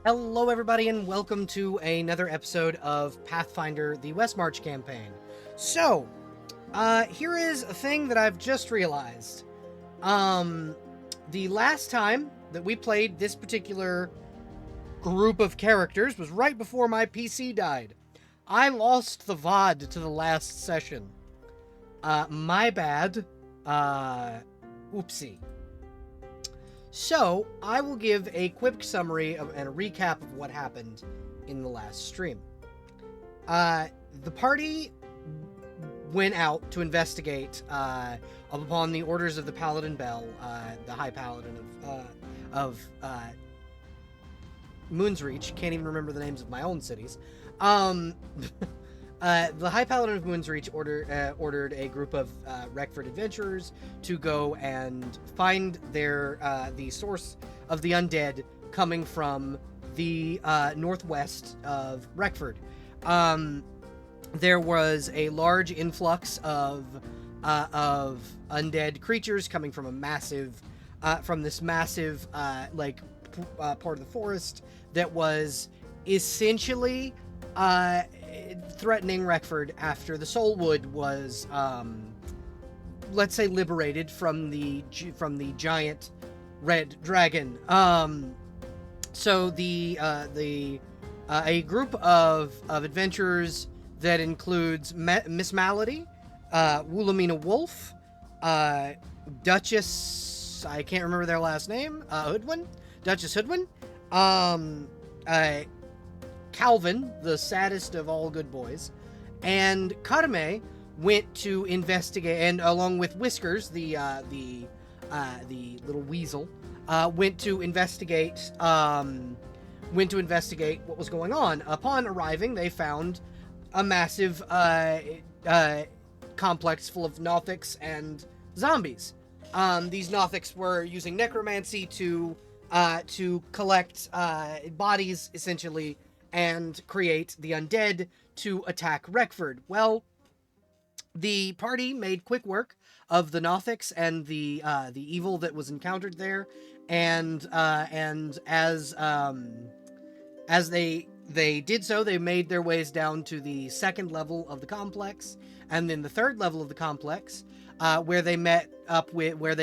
Hello, everybody, and welcome to another episode of Pathfinder: The West March campaign. So, here is a thing that I've just realized. The last time that we played this particular group of characters was right before my PC died. I lost the VOD to the last session. My bad. Oopsie. So, I will give a quick summary and a recap of what happened in the last stream. The party went out to investigate upon the orders of the ThePaladinBelle, the High Paladin of Moon's Reach. Can't even remember the names of my own cities. The High Paladin of Moon's Reach ordered a group of Reckford adventurers to go and find the source of the undead coming from the northwest of Reckford. There was a large influx of undead creatures coming from this massive part of the forest that was essentially threatening Reckford after the Soulwood was, let's say, liberated from the giant red dragon. So a group of adventurers that includes Miss Malady, Woolamina Wolf, Duchess, I can't remember their last name, Duchess Hoodwin, Calvin, the saddest of all good boys, and Karame went to investigate, and along with Whiskers, the little weasel, went to investigate what was going on. Upon arriving, they found a massive complex full of Nothics and zombies. These Nothics were using necromancy to collect bodies, essentially, and create the undead to attack Reckford. Well, the party made quick work of the Nothics and the evil that was encountered there, and as they did so, they made their ways down to the second level of the complex, and then the third level of the complex, where they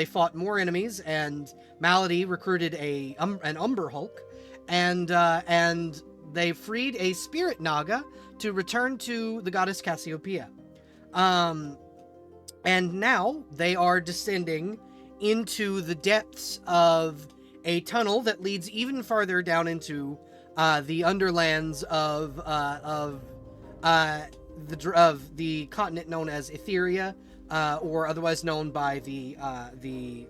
fought more enemies, and Malady recruited an Umber Hulk, and they freed a spirit Naga to return to the goddess Cassiopeia. And now they are descending into the depths of a tunnel that leads even farther down into the underlands of the continent known as Etheria, or otherwise known by the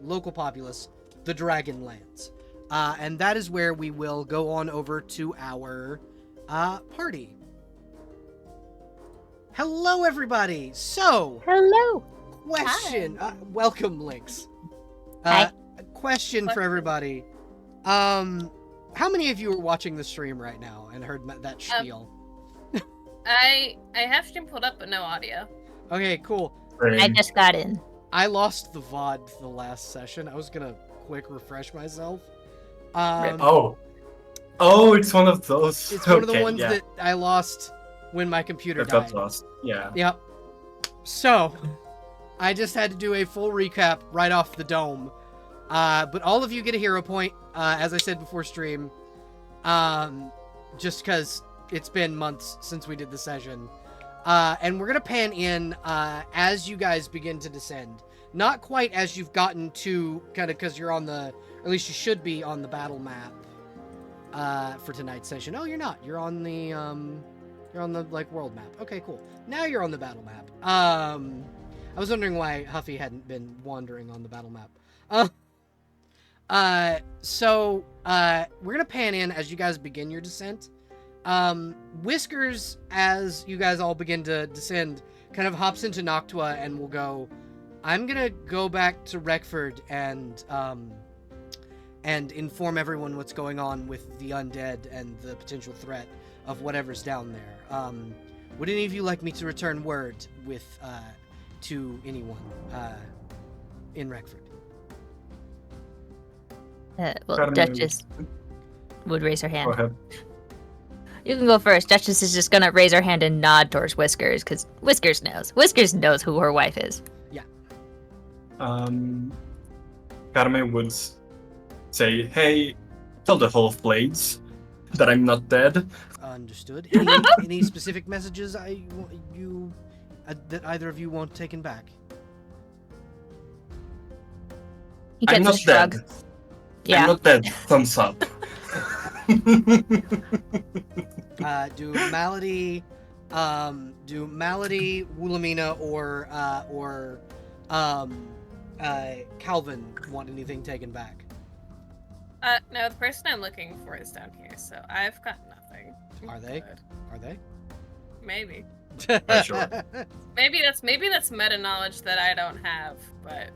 local populace, the Dragonlands. And that is where we will go on over to our party. Hello, everybody. So, hello. Question. Welcome, Lynx. Hi. Question for everybody. How many of you are watching the stream right now and heard that spiel? I have stream pulled up, but no audio. Okay, cool. I just got in. I lost the VOD for the last session. I was gonna quick refresh myself. It's one of those. It's one of the ones that I lost when my computer died. Lost. Yeah. Yep. So, I just had to do a full recap right off the dome. But all of you get a hero point, as I said before stream. Just because it's been months since we did the session. And we're going to pan in as you guys begin to descend. Not quite as you've gotten to, kind of because you're on the, or at least you should be on the battle map for tonight's session. Oh, you're not. You're on the world map. Okay, cool. Now you're on the battle map. I was wondering why Huffy hadn't been wandering on the battle map. So we're going to pan in as you guys begin your descent. Whiskers, as you guys all begin to descend, kind of hops into Noctua and will go, I'm going to go back to Reckford and inform everyone what's going on with the undead and the potential threat of whatever's down there. Would any of you like me to return word to anyone in Reckford? Duchess. would raise her Go hand. ahead. You can go first. Duchess is just gonna raise her hand and nod towards Whiskers, because Whiskers knows. Whiskers knows who her wife is. Carme would say, "Hey, tell the Half Blades that I'm not dead." Understood. Any specific messages that either of you want taken back? He I'm gets a not shrug. dead. Yeah. I'm not dead. Thumbs up. Do Malady, Wilhelmina, or Calvin want anything taken back? No, the person I'm looking for is down here, so I've got nothing. Are they? Good. Are they? Maybe. Sure. Maybe that's meta knowledge that I don't have, but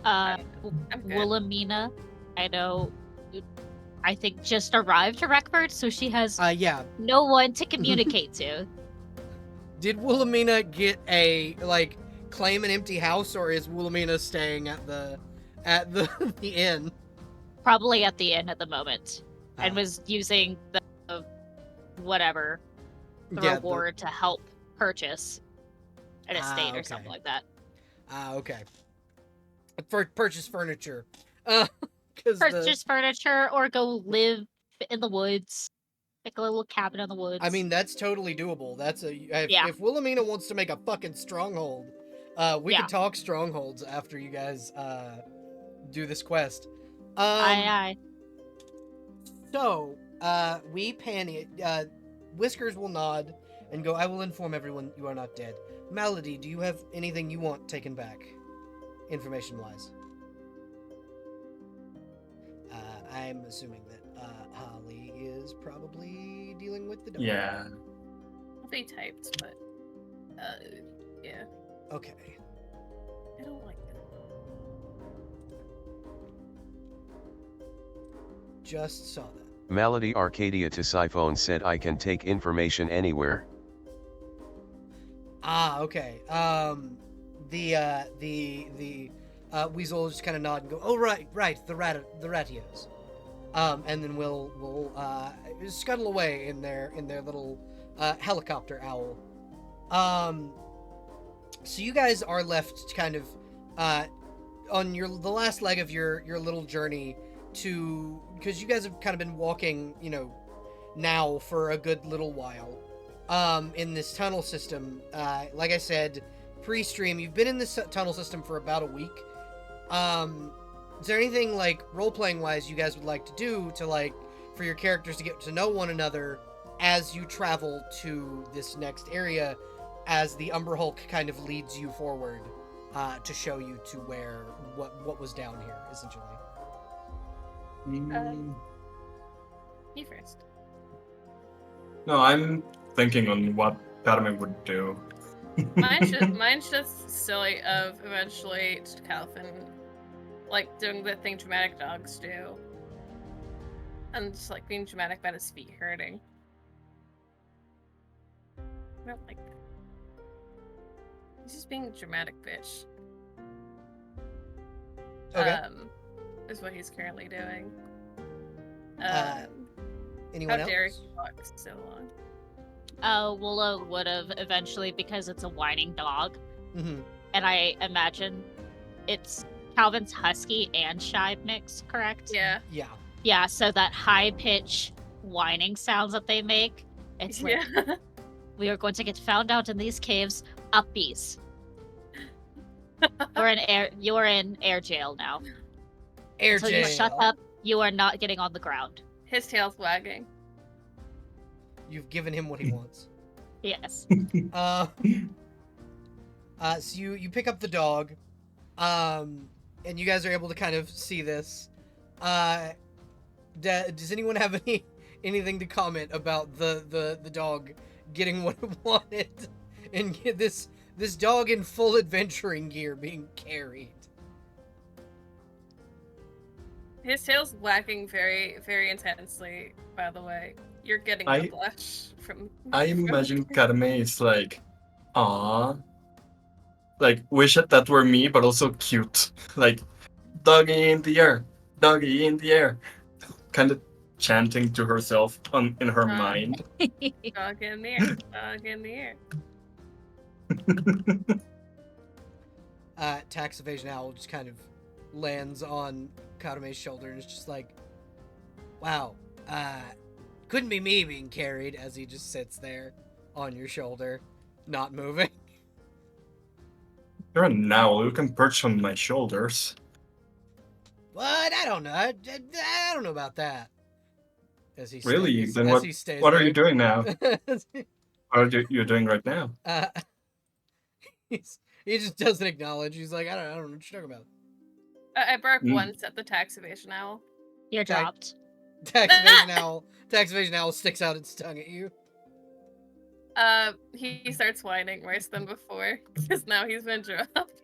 I'm good. Wilhelmina, I think just arrived to Reckford, so she has Yeah. no one to communicate to. Did Wilhelmina get claim an empty house, or is Wilhelmina staying at the the inn? Probably at the inn at the moment, and Ah. was using the reward to help purchase an estate or okay. something like that. Okay. Purchase furniture. Purchase furniture or go live in the woods. Make a little cabin in the woods. I mean, that's totally doable. If Wilhelmina wants to make a fucking stronghold, we could talk strongholds after you guys do this quest. Aye. So, we pan Whiskers will nod and go, "I will inform everyone you are not dead." Malady, do you have anything you want taken back, information-wise? I'm assuming that Holly is probably dealing with the dog. Yeah. They typed, but yeah. Okay. I don't like it. Just saw that. Malady Arcadia to Siphone said I can take information anywhere. Okay. The Weasel will just kind of nod and go, "Oh, right, the Ratios." And then we'll scuttle away in their little helicopter owl. So you guys are left kind of on the last leg of your little journey because you guys have kind of been walking, now for a good little while. In this tunnel system, like I said, pre-stream, you've been in this tunnel system for about a week. Is there anything role-playing wise you guys would like to do for your characters to get to know one another as you travel to this next area, as the Umber Hulk kind of leads you forward to show you to what was down here, essentially? You first. No, I'm thinking on what Carme would do. Mine's just silly of eventually Calvin doing the thing dramatic dogs do. And just being dramatic about his feet hurting. I don't like that. He's just being a dramatic bitch. Okay. Is what he's currently doing. Anyone How else? dare he talk so long? Willow would have eventually, because it's a whining dog, Mm-hmm. and I imagine it's Calvin's husky and shy mix, correct? Yeah. Yeah. Yeah, so that high-pitch whining sounds that they make, it's like, Yeah. we are going to get found out in these caves, uppies. You're in air jail now. Air Until jail. you shut up, you are not getting on the ground. His tail's wagging. You've given him what he wants. Yes. So you pick up the dog, and you guys are able to kind of see this. Does anyone have anything to comment about the dog getting what it wanted, and get this dog in full adventuring gear being carried? His tail's wagging very, very intensely, by the way. You're getting the blush from... I imagine Carme is "Aw." Wish that were me, but also cute. Doggy in the air. Doggy in the air. kind of chanting to herself in her Uh. mind. Dog in the air. Dog in the air. Tax evasion owl just kind of lands on Karame's shoulder and is just like, wow, couldn't be me being carried, as he just sits there on your shoulder, not moving. You're an owl. You can perch on my shoulders. What? I don't know. I don't know about that. As he Really? Then as he stays what are there. you doing now? What are you doing right now? He just doesn't acknowledge. He's like, I don't know what you're talking about. I bark Mm. once at the tax evasion owl. You're dropped. Tax evasion owl sticks out its tongue at you. He starts whining worse than before because now he's been dropped.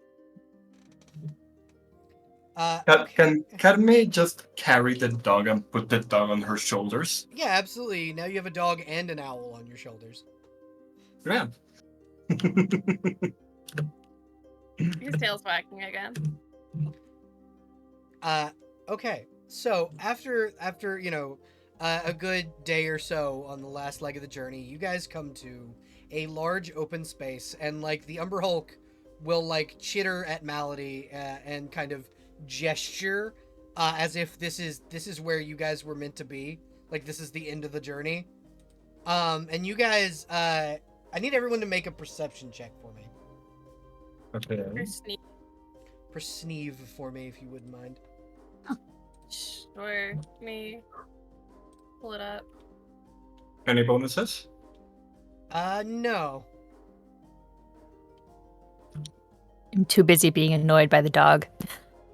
Okay. Can May just carry the dog and put the dog on her shoulders? Yeah, absolutely. Now you have a dog and an owl on your shoulders. Yeah. His tail's wagging again. Okay. So after a good day or so on the last leg of the journey, you guys come to a large open space, and like the Umber Hulk will like chitter at Malady and kind of gesture as if this is where you guys were meant to be. Like this is the end of the journey. And you guys, I need everyone to make a perception check for me. Okay. Perceive for me, if you wouldn't mind. Sure. Me. Pull it up. Any bonuses? No. I'm too busy being annoyed by the dog.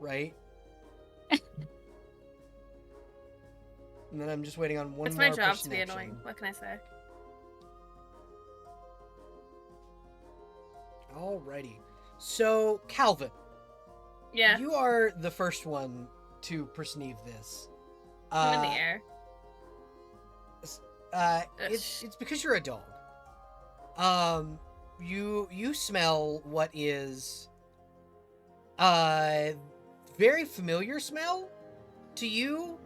Right? And then I'm just waiting on one It's more my job to be perception. annoying. What can I say? Alrighty. So, Calvin, Yeah. you are the first one to perceive this. I'm in the air. It's because you're a dog. You smell what is very familiar smell to you.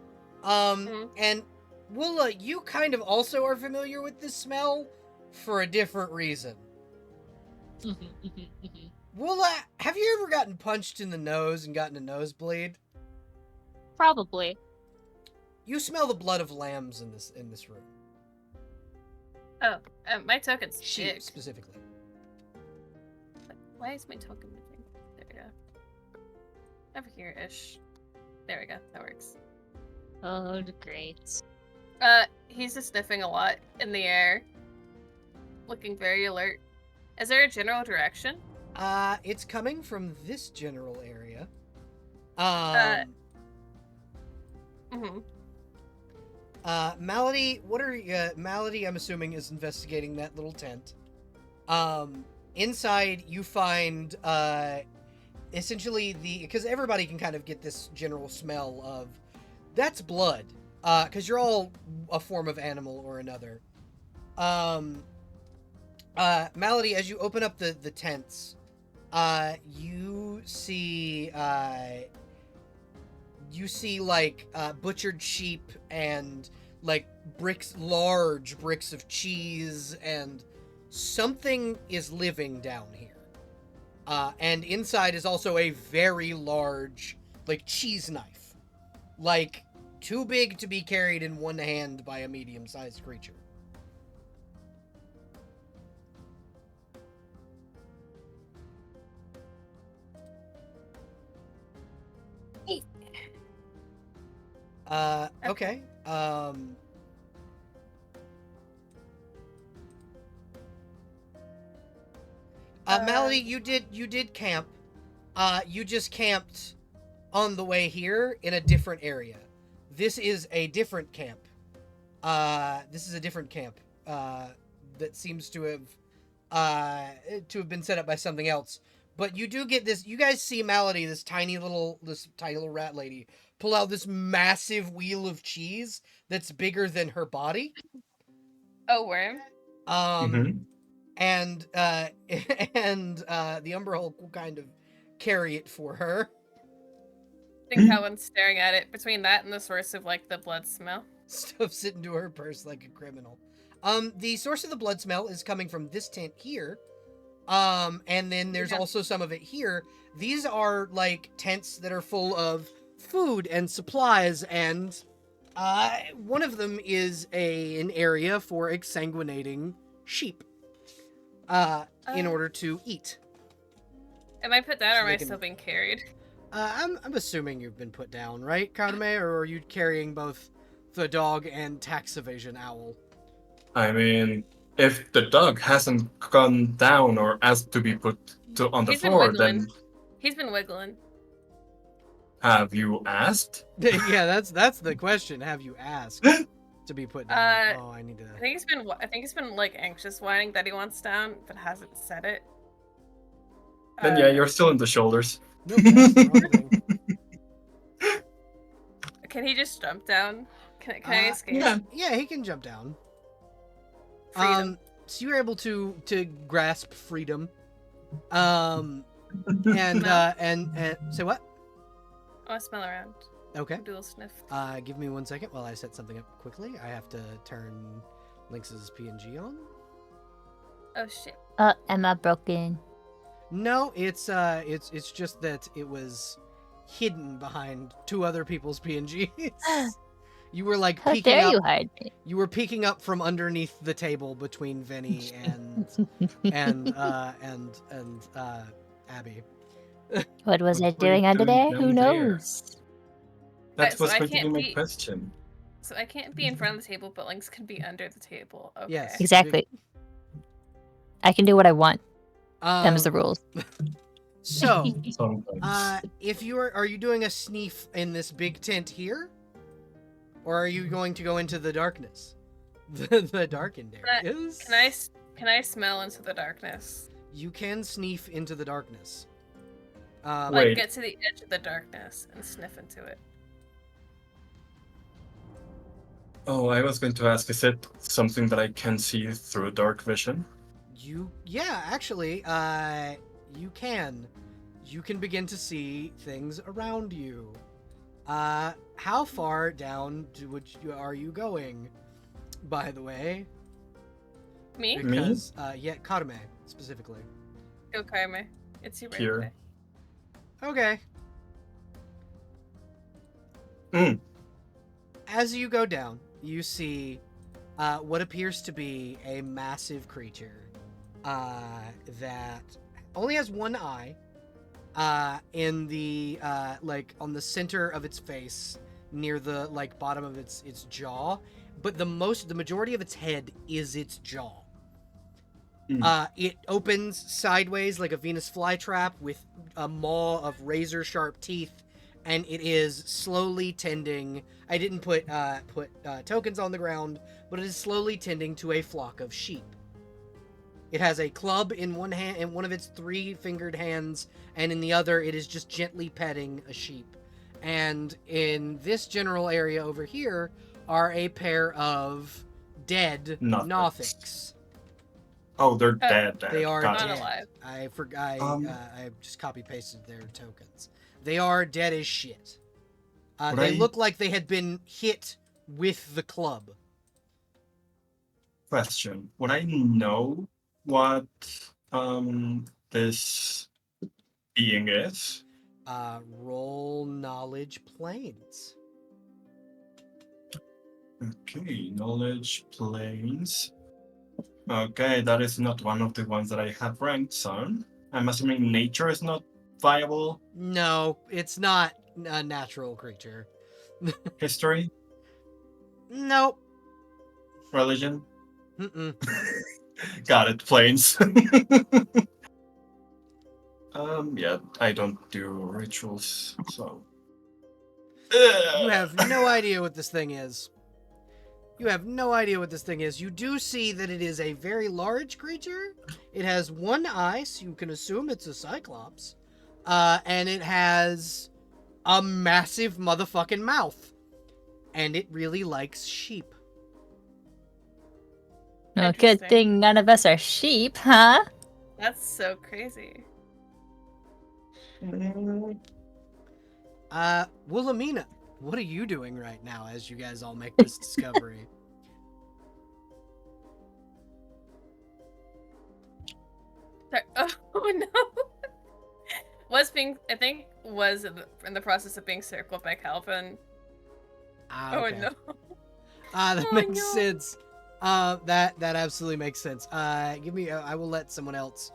And Willa, you kind of also are familiar with this smell for a different reason. Willa, have you ever gotten punched in the nose and gotten a nosebleed? Probably. You smell the blood of lambs in this room. Oh, my token's Sheep big. specifically. Why is my token moving? There we go. Over here-ish. There we go. That works. Oh, great. He's just sniffing a lot in the air. Looking very alert. Is there a general direction? It's coming from this general area. Mm-hmm. Malady, Malady, I'm assuming, is investigating that little tent. Inside, you find, essentially because everybody can kind of get this general smell of, that's blood. Because you're all a form of animal or another. Malady, as you open up the tents, you see like butchered sheep and like large bricks of cheese, and something is living down here. And inside is also a very large like cheese knife, like too big to be carried in one hand by a medium-sized creature. Okay. Malady, you did camp. You just camped on the way here in a different area. This is a different camp. That seems to have been set up by something else. But you do get this. You guys see Malady, this tiny little rat lady, pull out this massive wheel of cheese that's bigger than her body. Oh, worm. And the Umber Hulk will kind of carry it for her. think Calvin's staring at it between that and the source of like the blood smell. Stuffs it into her purse like a criminal. The source of the blood smell is coming from this tent here. And then there's also some of it here. These are like tents that are full of food and supplies, and one of them is an area for exsanguinating sheep in order to eat. Am I put down So or am they I can- still being carried? I'm assuming you've been put down, right, Kadame, or are you carrying both the dog and tax evasion owl? I mean, if the dog hasn't gone down or asked to be put on the He's been floor, wiggling. then He's been wiggling. have you asked? Yeah, that's the question. Have you asked to be put down? I need to. I think he's been like anxious whining that he wants down, but hasn't said it. Then yeah, you're still in the shoulders. Nope, that's the wrong thing. Can he just jump down? Can I escape? Yeah, he can jump down. Freedom. So you're able to grasp freedom. And say what? I want to smell around. Okay. Do a little sniff. Give me 1 second while I set something up quickly. I have to turn Lynx's PNG on. Oh shit. Emma broken. No, it's just that it was hidden behind 2 other people's PNGs. You were like How peeking dare up. you hide me? You were peeking up from underneath the table between Vinny and Abby. What was I What were you doing under doing there? Who down there? knows? That so was I going to be can't my be- question. So I can't be in front of the table, but Lynx can be under the table. Okay. Yes. Exactly. I can do what I want. Them's the Um, rules. So, Sometimes. if you are you doing a sneef in this big tent here, or are you going to go into the darkness, the darkened areas? Can I smell into the darkness? You can sneef into the darkness. Like Wait. get to the edge of the darkness and sniff into it. Oh, I was going to ask, is it something that I can see through dark vision? Actually, you can. You can begin to see things around you. How far down are you going? By the way, Me? because Karame specifically. Go Karma. It's your Here. birthday. Okay. Mm. As you go down, you see what appears to be a massive creature that only has one eye in the on the center of its face, near the bottom of its jaw, but the majority of its head is its jaw. It opens sideways like a Venus flytrap with a maw of razor sharp teeth, and it is slowly tending. I didn't put tokens on the ground, but it is slowly tending to a flock of sheep. It has a club in one hand, in one of its 3-fingered hands, and in the other, it is just gently petting a sheep. And in this general area over here are a pair of dead Nothics. Nothics. Oh, they're dead. They are Got Not it. dead. alive. I forgot. Um, I just copy pasted their tokens. They are dead as shit. Would They I- look like they had been hit with the club. Question: would I know what this being is? Roll knowledge planes. Okay, knowledge planes. Okay, that is not one of the ones that I have ranked on. I'm assuming nature is not viable. No, it's not a natural creature. History, Nope. religion. Mm-mm. Got it, planes. Yeah, I don't do rituals, so. You have no idea what this thing is. You have no idea what this thing is. You do see that it is a very large creature. It has one eye, so you can assume it's a cyclops. And it has a massive motherfucking mouth. And it really likes sheep. Oh, good Interesting. thing none of us are sheep, huh? That's so crazy. Wilhelmina, what are you doing right now as you guys all make this discovery? Sorry. Oh no. Was in the process of being circled by Calvin. Okay. Oh no. That Oh, makes no. sense. That absolutely makes sense. Give me. I will let someone else.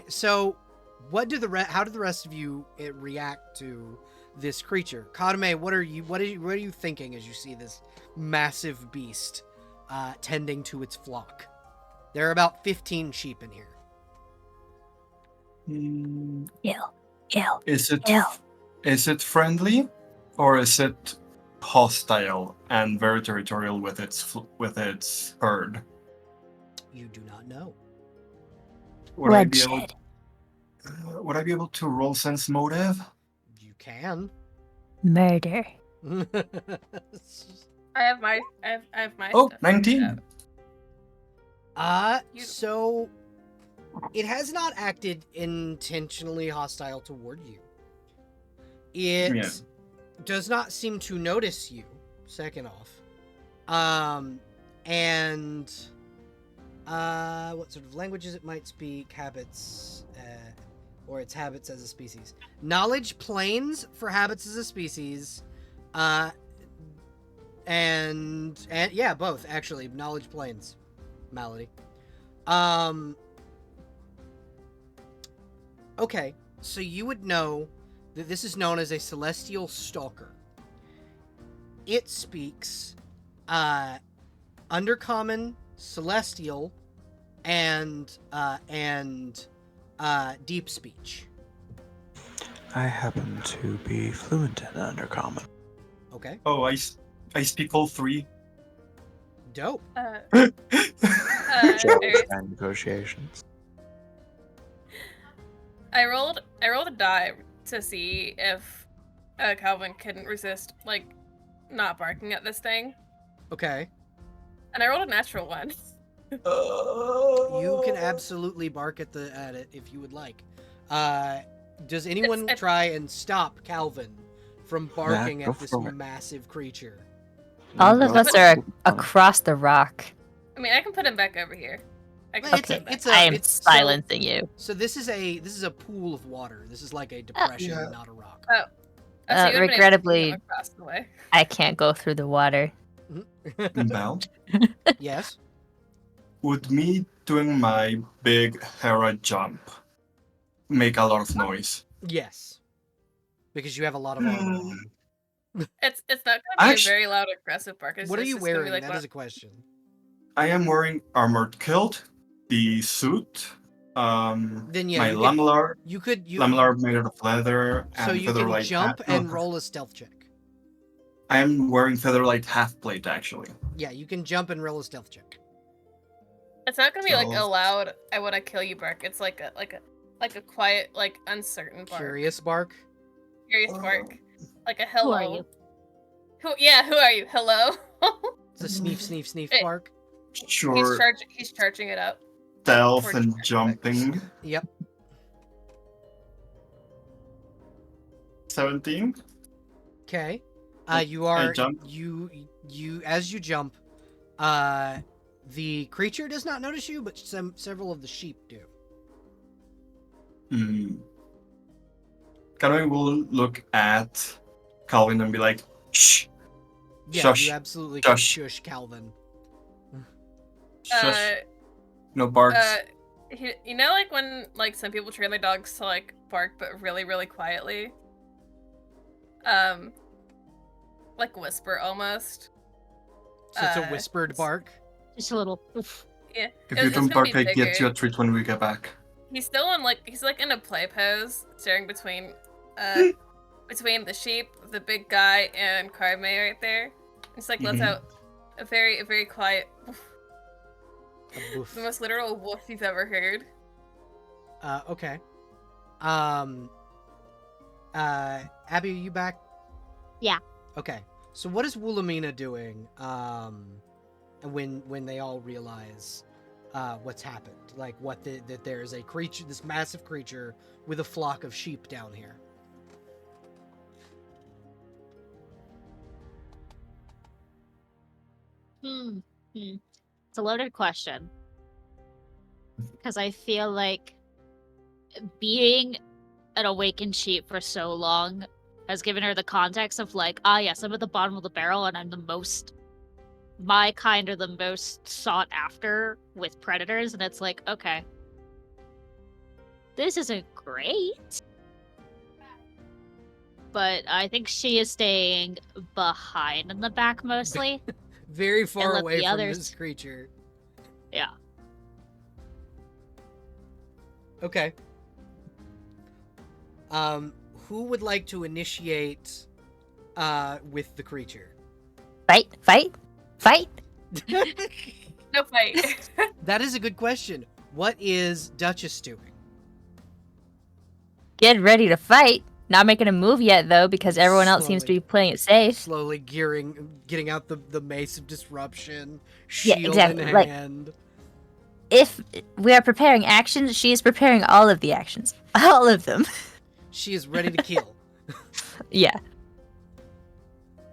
So, how do the rest of you react to this creature? Kadame, what are you thinking as you see this massive beast tending to its flock? There are about 15 sheep in here. Hmm, Ew. Is it Ew. is it friendly, or is it hostile and very territorial with its herd? You do not know. Would I be able Bloodshed. Would I be able to roll sense motive? You can. Murder. I have my Oh, stuff. 19. You- So it has not acted intentionally hostile toward you. It Yeah. does not seem to notice you, second off. And what sort of languages it might speak, habits, or its habits as a species. Knowledge planes for habits as a species, and yeah, both actually. Knowledge planes, Malady. Okay, so you would know that this is known as a celestial stalker. It speaks undercommon, celestial, and deep speech. I happen to be fluent in Undercommon. Okay, Oh, I speak all three. dope. Jokes Aries, and negotiations. I rolled a die to see if Calvin couldn't resist like not barking at this thing, Okay, and I rolled a natural one. you can absolutely bark at it if you would like. Does anyone It's- try and stop Calvin from barking go at this for it. massive creature? All Go of us for are it. across the rock. I mean, I can put him back over here. I can Well, put him back. I am it's- so- silencing you. So this is a pool of water. This is like a depression, Yeah. not a rock. Oh, so you would've been able to regrettably- get him across the way. I can't go through the water. Belle, Yes. would me doing my big Hera jump make a lot of noise? Yes. Because you have a lot of armor on. It's not gonna be Actu- a very loud, aggressive bark. It's What are just- you it's gonna be wearing? like That one- is a question. I am wearing armored kilt, the suit, Then yeah, my you could- lamlar, You could lamlar made out of leather, so and you can featherlight jump hat. and roll a stealth check. I am wearing featherlight half plate actually. Yeah, you can jump and roll a stealth check. It's not gonna be like a So- loud "I wanna kill you" bark. It's like a quiet, like uncertain bark. Curious bark. Curious bark. Like a hello. are you? Who are you? Hello? It's a sneef, sneef, sneef Eh. bark. Sure, He's charging it up. stealth towards and the jumping. Yep. 17. Okay. You are jump. you as you jump. The creature does not notice you, but several of the sheep do. Hmm. Calvin will look at Calvin and be like, "Shh, Yeah, Shush. you absolutely can Shush. shush Calvin. shush, no barks." You know, like when like some people train their dogs to like bark, but really, really quietly. Like whisper almost. So it's a Uh, whispered bark. Just a little. Oof. Yeah. If it's you don't gonna bark, be I get you a bigger. treat when we get back. He's still he's like in a play pose, staring between between the sheep, the big guy, and Carme right there. It's like lets Mhm. out a very quiet woof, A woof. the most literal woof you've ever heard. Okay. Abby, are you back? Yeah. Okay. So what is Woolamina doing? When they all realize what's happened, like that there is a creature, this massive creature with a flock of sheep down here. It's a loaded question. Because I feel like being an awakened sheep for so long has given her the context of like, yes, I'm at the bottom of the barrel and I'm my kind are the most sought after with predators, and it's like, okay, this isn't great. But I think she is staying behind in the back mostly. Very far let away the from others- this creature. Yeah. Okay. Who would like to initiate with the creature? Fight. No fight. That is a good question. What is Duchess doing? Get ready to fight. Not making a move yet, though, because everyone else seems to Slowly. be playing it safe. Slowly getting out the mace of disruption, Yeah, shield exactly, in like- hand. If we are preparing actions, she is preparing all of the actions. All of them. She is ready to kill. Yeah.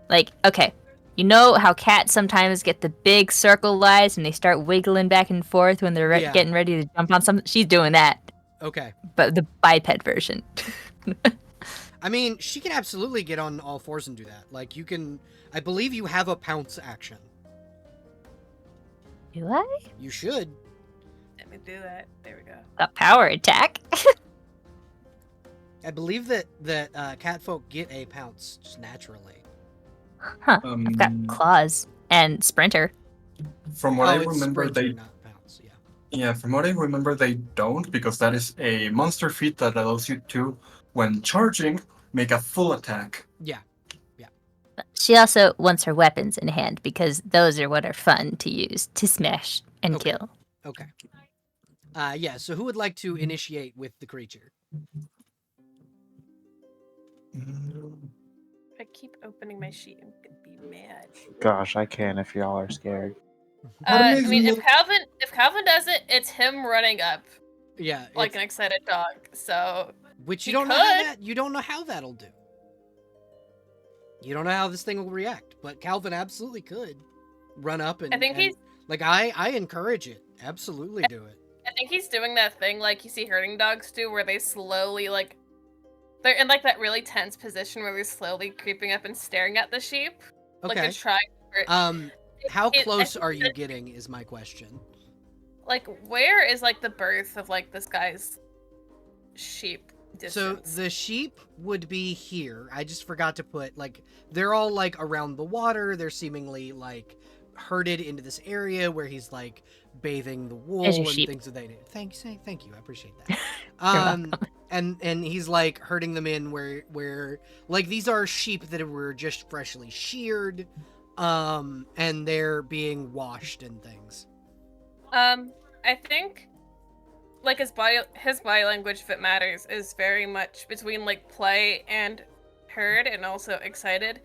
Like, okay. You know how cats sometimes get the big circle eyes and they start wiggling back and forth when they're Yeah. getting ready to jump on something? She's doing that, Okay. but the biped version. I mean, she can absolutely get on all fours and do that. Like, you can... I believe you have a pounce action. Do I? You should. Let me do that. There we go. A power attack? I believe that catfolk get a pounce just naturally. Huh. I've got claws and sprinter. From what I it's remember, sprinter, they not pounce. Yeah. yeah. From what I remember, they don't, because that is a monster feat that allows you to, when charging, make a full attack. Yeah. She also wants her weapons in hand because those are what are fun to use to smash and Okay. kill. Okay. Yeah. So who would like to initiate with the creature? I keep opening my sheet and be mad. Gosh, I can if y'all are scared. I mean, if Calvin does it, it's him running up Yeah. like an excited dog. So Which you he don't know how could. you don't know how that'll do. You don't know how this thing will react, but Calvin absolutely could run up and. I think he's. Like I encourage it. Absolutely do it. I think he's doing that thing like you see herding dogs do, where they slowly like. They're in like that really tense position where they're slowly creeping up and staring at the sheep. Like Okay. they're trying. How I close think are you that- getting? Is my question. Like, where is like the birth of like this guy's sheep distance? So the sheep would be here. I just forgot to put like they're all like around the water. They're seemingly like herded into this area where he's like bathing the wool There's your and sheep. things of that. Thank you. I appreciate that. and he's like herding them in where like these are sheep that were just freshly sheared, and they're being washed and things. I think like his body language, if it matters, is very much between like play and herd, and also excited.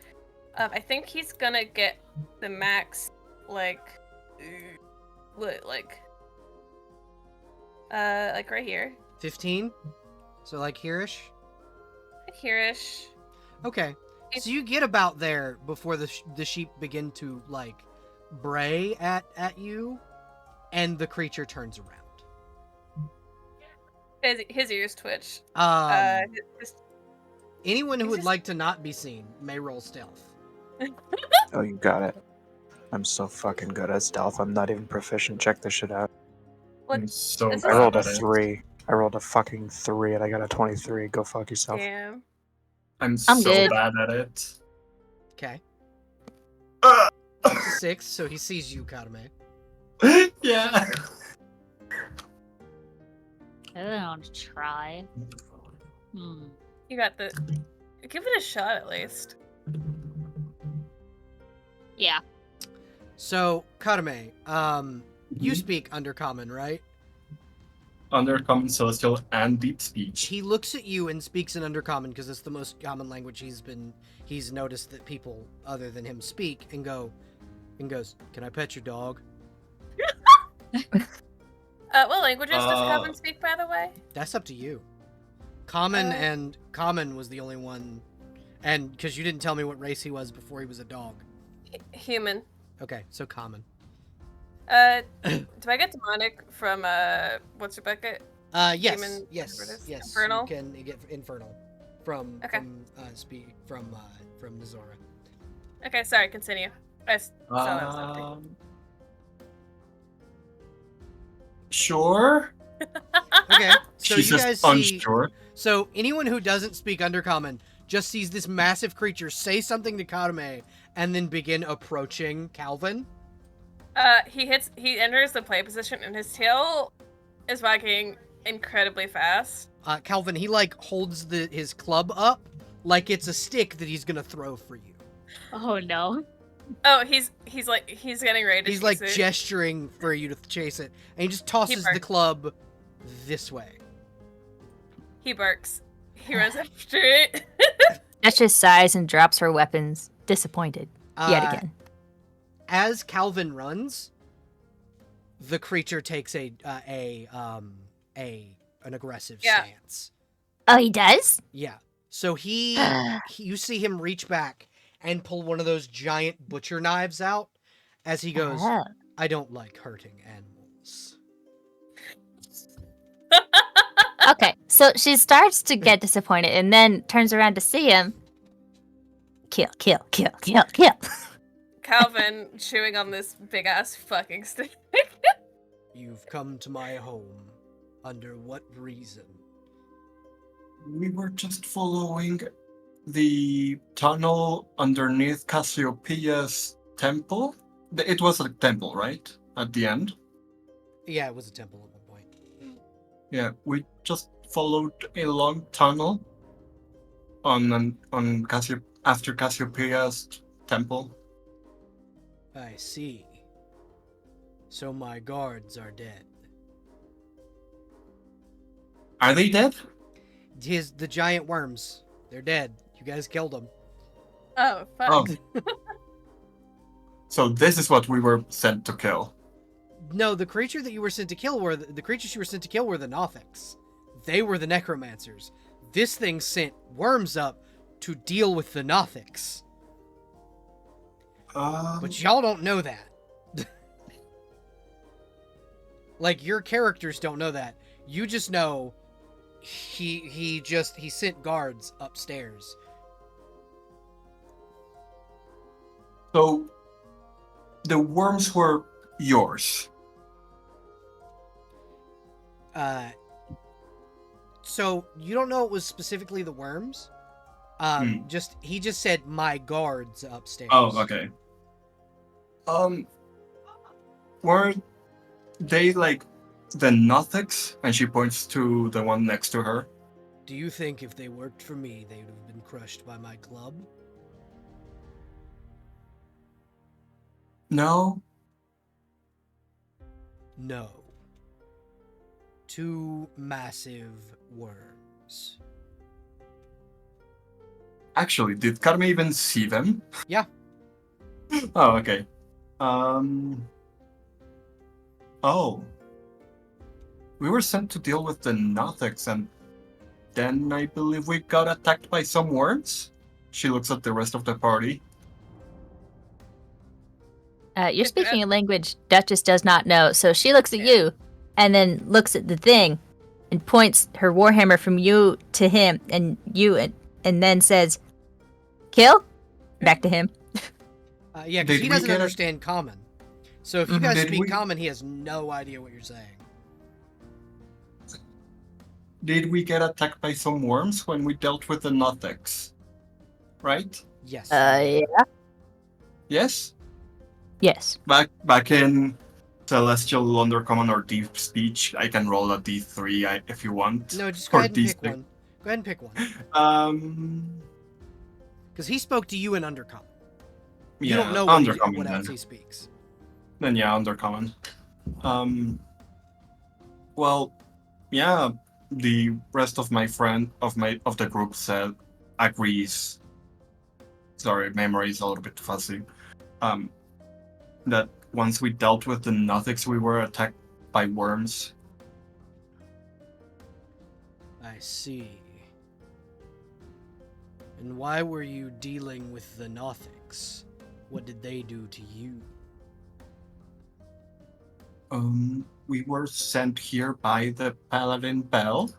I think he's gonna get the max like like right here. 15. So like here-ish. Like here-ish. Okay. So you get about there before the sheep begin to like bray at you, and the creature turns around. His ears twitch. His- Anyone who he's would just- like to not be seen may roll stealth. Oh, you got it. I'm so fucking good at stealth. I'm not even proficient. Check this shit out. Look, I'm so this I is- rolled a bad at it. 3. I rolled a fucking 3 and I got a 23. Go fuck yourself. Damn. I'm so good. bad at it. Okay. Ah! It's a 6, so he sees you, Kadame. Yeah. I don't want to try. You got the. Give it a shot at least. Yeah. So, Kadame, you speak Undercommon, right? Under Common Celestial and Deep Speech. He looks at you and speaks in Undercommon because it's the most common language he's noticed that people other than him speak, and goes, "Can I pet your dog?" What languages does Calvin speak, by the way? That's up to you. Common was the only one, and because you didn't tell me what race he was before he was a dog. Human. Okay, so common. Do I get demonic from what's your bucket? Yes, Demon, yes, whatever it is. yes. Infernal? You can get infernal from Okay. from Nazora. Okay, sorry, continue. I saw that was empty. Sure. Okay, so She's you just guys see. unsure. So anyone who doesn't speak Undercommon just sees this massive creature say something to Karame and then begin approaching Calvin. He enters the play position and his tail is wagging incredibly fast. Calvin, he like holds his club up like it's a stick that he's gonna throw for you. Oh no. Oh, he's getting ready to He's chase like it. gesturing for you to chase it, and he just tosses the barks. club this way. He barks. He runs after it. Duchess sighs and drops her weapons, disappointed yet Uh, again. As Calvin runs, the creature takes an aggressive stance. Oh, he does? Yeah. So you see him reach back and pull one of those giant butcher knives out as he goes, Oh. I don't like hurting animals. Okay, so she starts to get disappointed and then turns around to see him. Kill, kill, kill, kill, kill. Calvin chewing on this big ass fucking stick. You've come to my home. Under what reason? We were just following the tunnel underneath Cassiopeia's temple. It was a temple, right? At the end. Yeah, it was a temple at one point. Yeah, we just followed a long tunnel after Cassiopeia's temple. I see. So my guards are dead. Are they dead? The giant worms. They're dead. You guys killed them. Oh, fuck. Oh. So this is what we were sent to kill. No, the creature that you were sent to kill were the creatures you were sent to kill were the Nothics. They were the necromancers. This thing sent worms up to deal with the Nothics. But y'all don't know that. Like, your characters don't know that. You just know he sent guards upstairs. So the worms were yours. So you don't know it was specifically the worms. He just said my guards upstairs. Oh, okay. Were they like the Nothics? And she points to the one next to her. Do you think if they worked for me, they would have been crushed by my club? No. No. Two massive worms. Actually, did Carme even see them? Yeah. Oh, okay. Oh. We were sent to deal with the Nothics, and then I believe we got attacked by some worms? She looks at the rest of the party. You're speaking a language Duchess does not know, so she looks at you and then looks at the thing and points her warhammer from you to him and you and then says, "Kill?" Back to him. Yeah, because Did he we doesn't get understand common. So if you guys Did speak we- common, he has no idea what you're saying. Did we get attacked by some worms when we dealt with the Nothics? Right? Yes. Yeah. Yes? Yes. Back in Celestial Undercommon or Deep Speech, I can roll a D3 if you want. No, just go Or ahead and pick D6. one. Go ahead and pick one. Because he spoke to you in Undercommon. You don't know Undercommon what then. else he speaks. Then yeah, Undercommon. Well, yeah, the rest of my of the group agrees. Sorry, memory is a little bit fuzzy. That once we dealt with the Nothics, we were attacked by worms. I see. And why were you dealing with the Nothics? What did they do to you? We were sent here by the Paladin-Belle.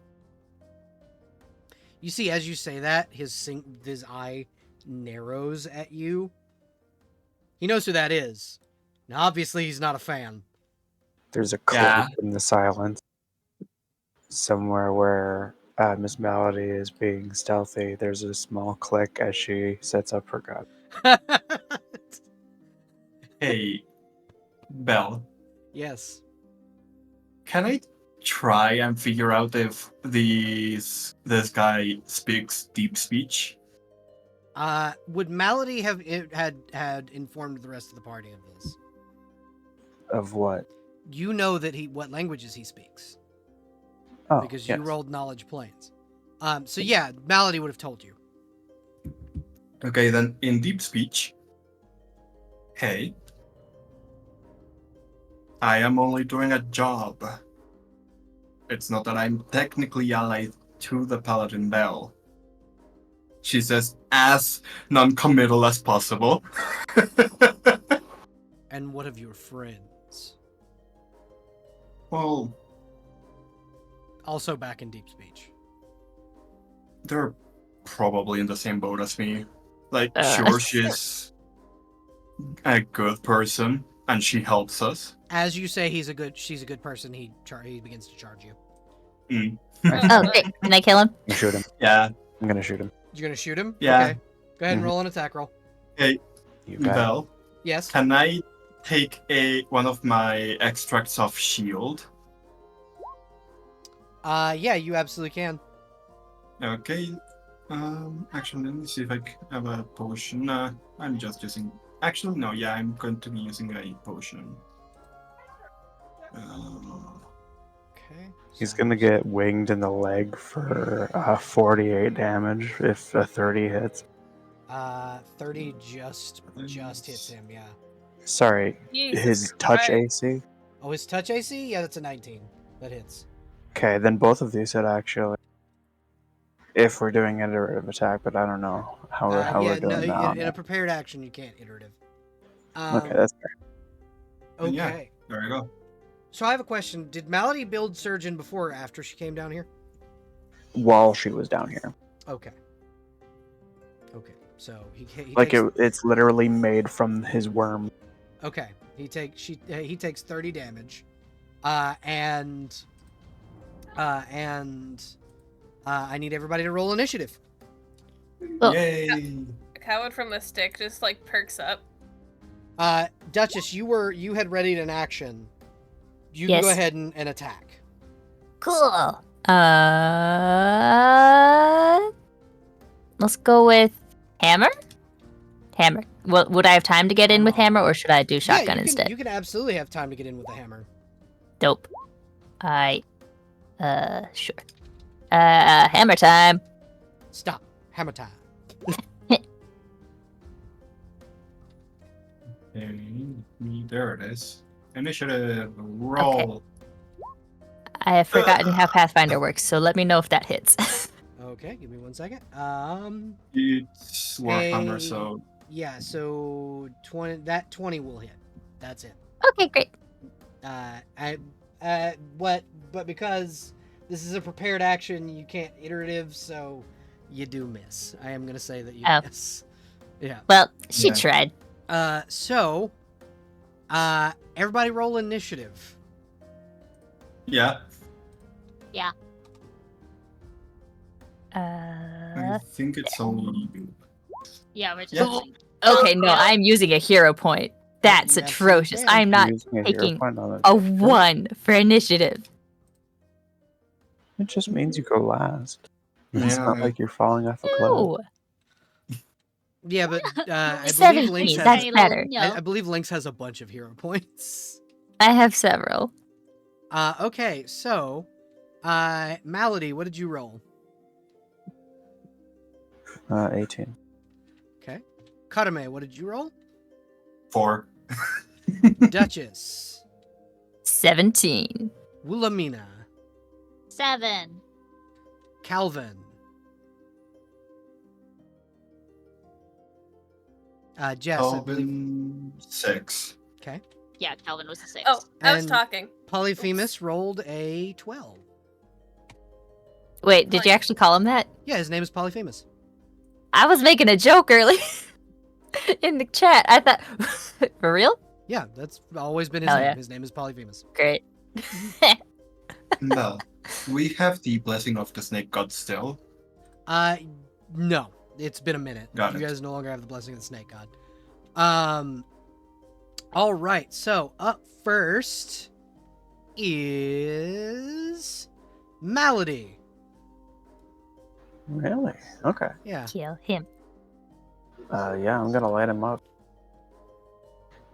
You see, as you say that, his eye narrows at you. He knows who that is. Now, obviously, he's not a fan. There's a click Yeah. in the silence. Somewhere where Miss Malady is being stealthy, there's a small click as she sets up her gun. Hey, Belle, Yes. can I try and figure out if this guy speaks deep speech? Would Malady have had informed the rest of the party of this? Of what? You know that what languages he speaks Oh, because yes. you rolled knowledge planes. So yeah, Malady would have told you. Okay, then in deep speech, hey, I am only doing a job. It's not that I'm technically allied to the Paladin-Belle. She says, as non-committal as possible. And what of your friends? Well, Also back in deep speech. they're probably in the same boat as me. Like, Uh. sure, she's a good person, and she helps us. As you say, she's a good person. He begins to charge you. Oh, great. Can I kill him? You shoot him. Yeah, I'm gonna shoot him. You're gonna shoot him? Yeah. Okay. Go ahead and Mhm. roll an attack roll. hey, You got it. Belle, Yes. can I take one of my extracts of shield? Yeah, you absolutely can. Okay. Actually, let me see if I have a potion. I'm just using. Actually, no. Yeah, I'm going to be using a potion. Okay. He's gonna get winged in the leg for 48 damage if a 30 hits. 30 just hits him. Yeah. Sorry, Jesus his touch Christ. AC? Oh, his touch AC? Yeah, that's a 19. That hits. Okay, then both of these hit actually. If we're doing an iterative attack, but I don't know how we're Yeah, doing no, now. in a prepared action, you can't iterative. Okay, that's fair. Yeah. Okay. There you go. So I have a question. Did Malady build Surgeon before or after she came down here? While she was down here. Okay. Okay. So he Like takes, it's literally made from his worm. Okay. He takes 30 damage. And I need everybody to roll initiative. Oh. Yay! Coward from the stick just like perks up. Duchess, you had readied an action. You Yes. can go ahead and attack. Cool. Let's go with hammer. Hammer. Would I have time to get in with hammer, or should I do shotgun yeah, instead? You can absolutely have time to get in with the hammer. Dope. Sure. Hammer time. Stop. Hammer time. There it is. Initiative roll. I have forgotten how Pathfinder works, so let me know if that hits. Okay, give me 1 second. It's Warhammer, Hey. so Yeah, so 20 will hit. That's it. Okay, great. But because this is a prepared action, you can't iterative, so you do miss. I am gonna say that you Oh. miss. Yeah. Well, she Yeah. tried. So, everybody roll initiative. yeah. I think it's only you. Yeah, we're just Yeah. like, Okay, no, I'm using a hero point. That's You absolutely atrocious. can. I'm not Using a hero taking point on it. a 1 for initiative. It just means you go last. It's Yeah. not like you're falling off a cliff. No. Yeah, but I 17, believe Lynx that's has. tiny better. little- I believe Lynx has a bunch of hero points. I have several. Okay, so, Malady, what did you roll? 18. Okay. Karame, what did you roll? 4. Duchess. 17. Wulamina. 7. Calvin. Jess, I believe. Calvin 6. Okay. Yeah, Calvin was a 6. Oh, I was And talking. Polyphemus rolled a 12. Wait, did you actually call him that? Yeah, his name is Polyphemus. I was making a joke early in the chat. I thought, for real? Yeah, that's always been his Hell name. yeah. His name is Polyphemus. Great. Well, we have the blessing of the snake god still. No. It's been a minute. Got You it. guys no longer have the blessing of the snake god. All right. So up first is Malady. Really? Okay. Yeah. Kill him. Yeah, I'm gonna light him up.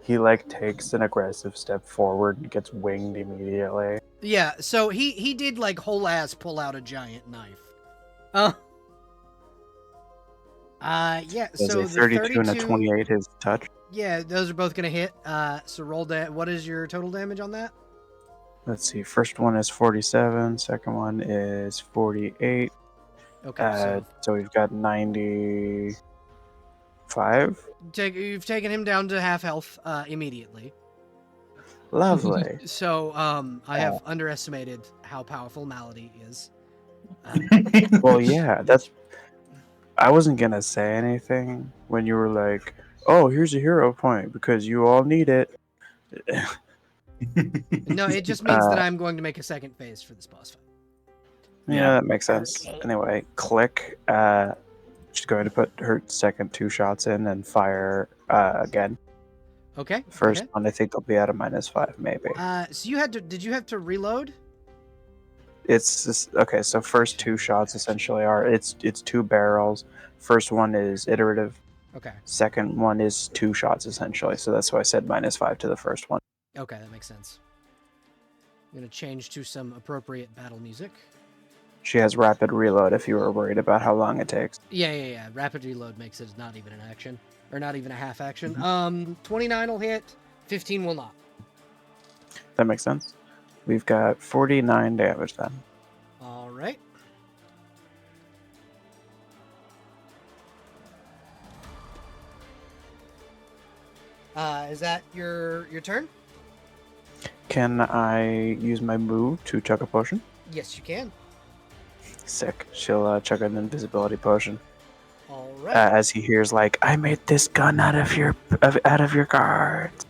He like takes an aggressive step forward and gets winged immediately. Yeah. So he did like whole ass pull out a giant knife. Yeah. Does So a the 32 and a 28 his touch? Yeah, those are both gonna hit. So roll that. What is your total damage on that? Let's see. First one is 47. Second one is 48. Okay. So we've got 95. You've taken him down to half health immediately. Lovely. So I have underestimated how powerful Malady is. Well, yeah, that's. I wasn't gonna say anything when you were like, "Oh, here's a hero point because you all need it." No, it just means that I'm going to make a second phase for this boss fight. Yeah, that makes sense. Anyway, click. She's going to put her second 2 shots in and fire again. Okay. First okay. one, I think, will be at a -5, maybe. So you had to? Did you have to reload? It's just, okay. So first 2 shots essentially are it's 2 barrels. First one is iterative. Okay. Second one is 2 shots essentially. So that's why I said -5 to the first one. Okay, that makes sense. I'm gonna change to some appropriate battle music. She has rapid reload if you were worried about how long it takes. Yeah. Rapid reload makes it not even an action, or not even a half action. Mm-hmm. 29 will hit. 15 will not. That makes sense. We've got 49 damage then. All right. Is that your turn? Can I use my move to chug a potion? Yes, you can. Sick. She'll chug an invisibility potion. All right. As he hears like, "I made this gun out of your guards."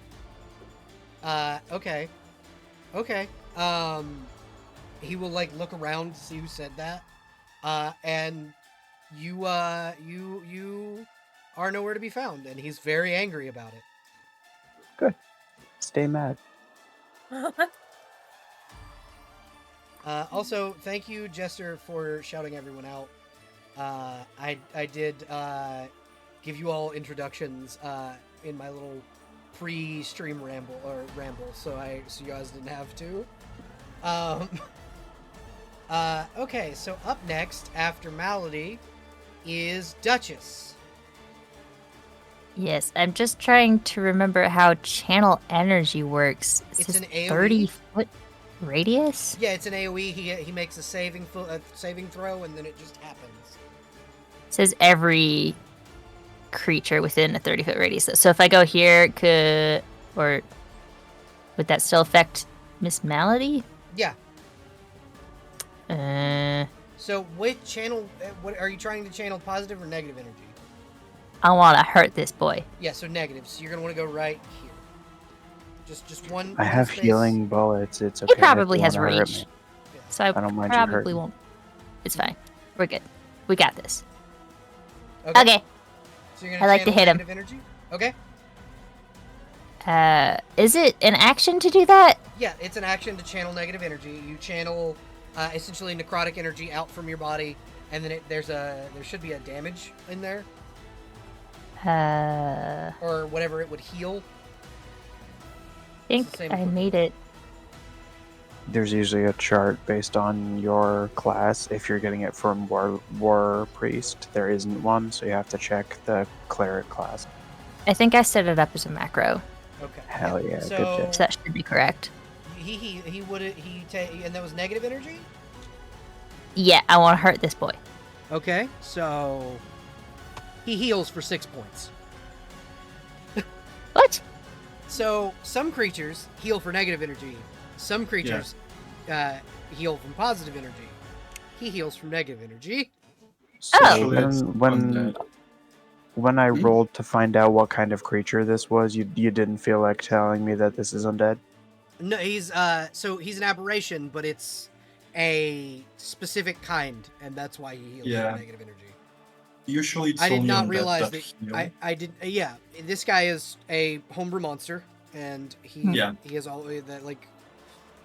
Okay. He will like look around to see who said that. And you are nowhere to be found, and he's very angry about it. Good. Stay mad. Also, thank you, Jester, for shouting everyone out. I did give you all introductions in my little pre-stream ramble, so you guys didn't have to. Okay, so up next after Malady is Duchess. Yes, I'm just trying to remember how channel energy works. It It's says an AoE. 30-foot radius? Yeah, it's an AoE. He makes a saving throw, and then it just happens. It says every creature within a 30-foot radius. So if I go here, would that still affect Miss Malady? Yeah. Uh, So, what channel? What are you trying to channel? Positive or negative energy? I want to hurt this boy. Yeah, so negative. So you're gonna want to go right here. Just one. I have space. healing bullets. It's okay. He probably if you has wanna hurt reach. me. So I don't mind you probably hurting. won't. It's fine. We're good. We got this. Okay. Okay. So you're gonna I like to channel hit him. negative energy. Okay. Is it an action to do that? Yeah, it's an action to channel negative energy. You channel essentially necrotic energy out from your body, and then there should be a damage in there, or whatever it would heal. I It's the think same I for- made it. There's usually a chart based on your class. If you're getting it from war priest, there isn't one, so you have to check the cleric class. I think I set it up as a macro, Okay. Hell yeah, So good job. so that should be correct. and that was negative energy. Yeah, I want to hurt this boy. Okay, so he heals for 6 points. What? So some creatures heal for negative energy. Some creatures heal from positive energy. He heals from negative energy. So Actually, it's when I Hmm? rolled to find out what kind of creature this was, you didn't feel like telling me that this is undead? No, he's he's an aberration, but it's a specific kind, and that's why he heals Yeah. from negative energy. Usually it's I did only not undead realize that that. heal. I did. Yeah, this guy is a homebrew monster, and he Yeah. he has all that like.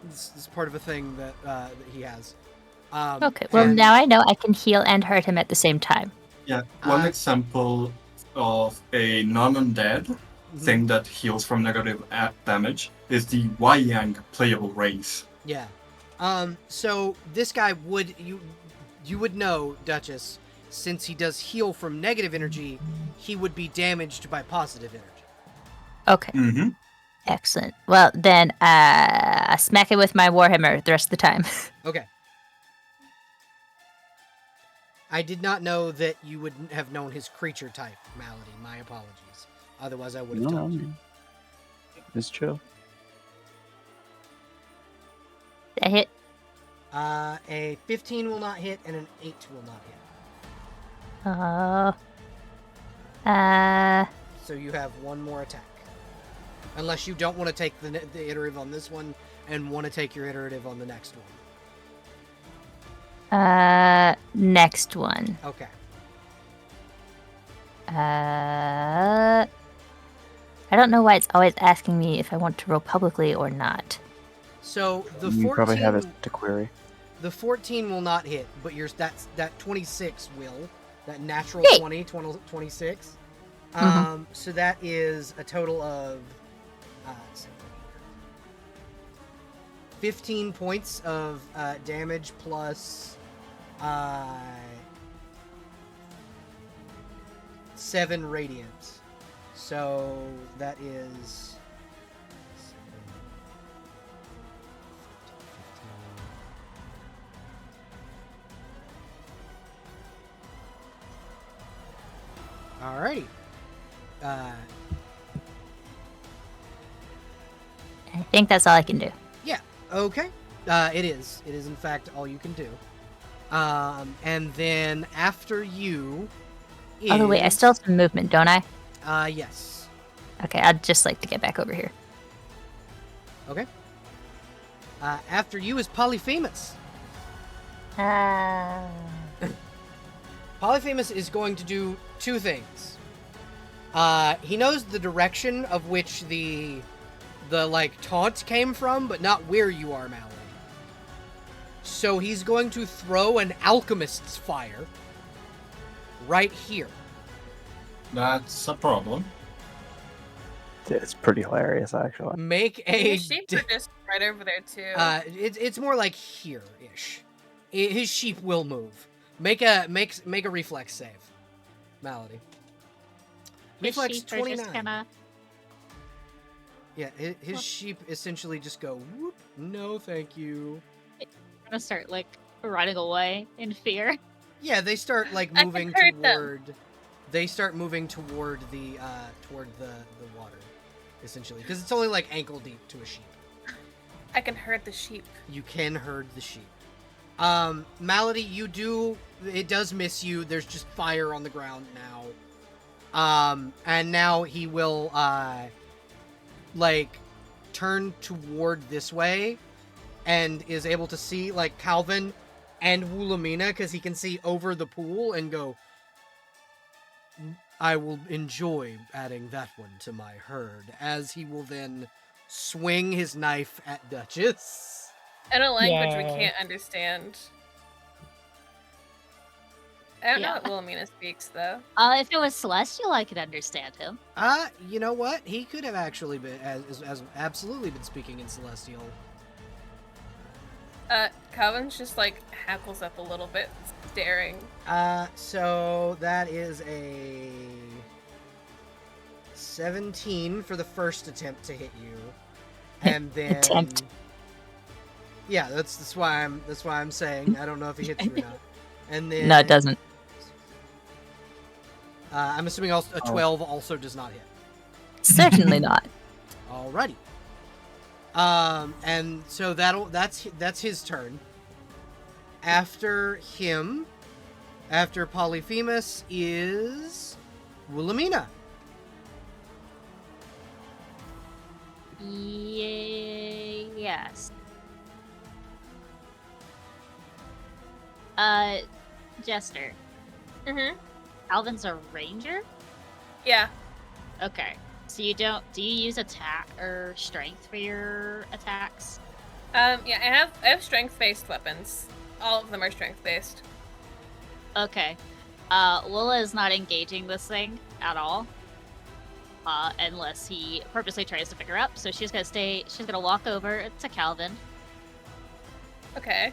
This is part of a thing that he has. Okay, well, and- now I know I can heal and hurt him at the same time. Yeah, one Uh, example of a non-undead thing that heals from negative damage is the Yang playable race. Yeah. So this guy would you would know, Duchess, since he does heal from negative energy, he would be damaged by positive energy. Okay, Mm-hmm. excellent. Well, then I smack it with my warhammer the rest of the time. Okay. I did not know that you would have known his creature type, Malady. My apologies. Otherwise, I would have told you. It's chill. I hit. A 15 will not hit, and an 8 will not hit. So you have one more attack. Unless you don't want to take the iterative on this one and want to take your iterative on the next one. Next one. Okay. I don't know why it's always asking me if I want to roll publicly or not. So the You 14 probably have it to query. The 14 will not hit, but that 26 will. That natural Hey. 26. Mhm. So that is a total of 15 points of damage plus 7 radiant. So that is 15. Alrighty. I think that's all I can do. Okay. It is. It is, in fact, all you can do. And then after you is... Oh, wait, I still have some movement, don't I? Yes. Okay, I'd just like to get back over here. Okay. After you is Polyphemus. Polyphemus is going to do 2 things. He knows the direction of which the like taunt came from, but not where you are, Mallory. So he's going to throw an alchemist's fire right here. That's a problem. It's pretty hilarious, actually. Make a His sheep are just right over there too. it's more like here-ish. His sheep will move. Make a reflex save, Malady. His Reflex sheep are 29. just kinda... Yeah, his sheep essentially just go, whoop, no thank you. gonna start like running away in fear. Yeah, they start like I can moving hurt them. toward. They start moving toward the water, essentially, because it's only like ankle deep to a sheep. I can herd the sheep. You can herd the sheep. Malady, it does miss you. There's just fire on the ground now. And now he will like turn toward this way and is able to see like Calvin and Woolamina because he can see over the pool and go, I will enjoy adding that one to my herd, as he will then swing his knife at Duchess. In a language we Yay. can't understand. I don't know Yeah. what Wilhelmina speaks though. If it was Celestial, I could understand him. You know what? He could have actually been, has absolutely been speaking in Celestial. Calvin's just like hackles up a little bit, staring. So that is a 17 for the first attempt to hit you, and then Attempt. Yeah, that's why I'm saying I don't know if he hits you or not. And then No, it doesn't. I'm assuming also a 12 also does not hit. Certainly not. Alrighty. And so that's his turn. After him, after Polyphemus is Wilhelmina. Yes. Jester. Mm-hmm. Alvin's a ranger? Yeah. Okay. So do you use attack or strength for your attacks? Yeah, I have strength-based weapons. All of them are strength-based. Okay. Willa is not engaging this thing at all. Unless he purposely tries to pick her up. So she's gonna walk over to Calvin. Okay.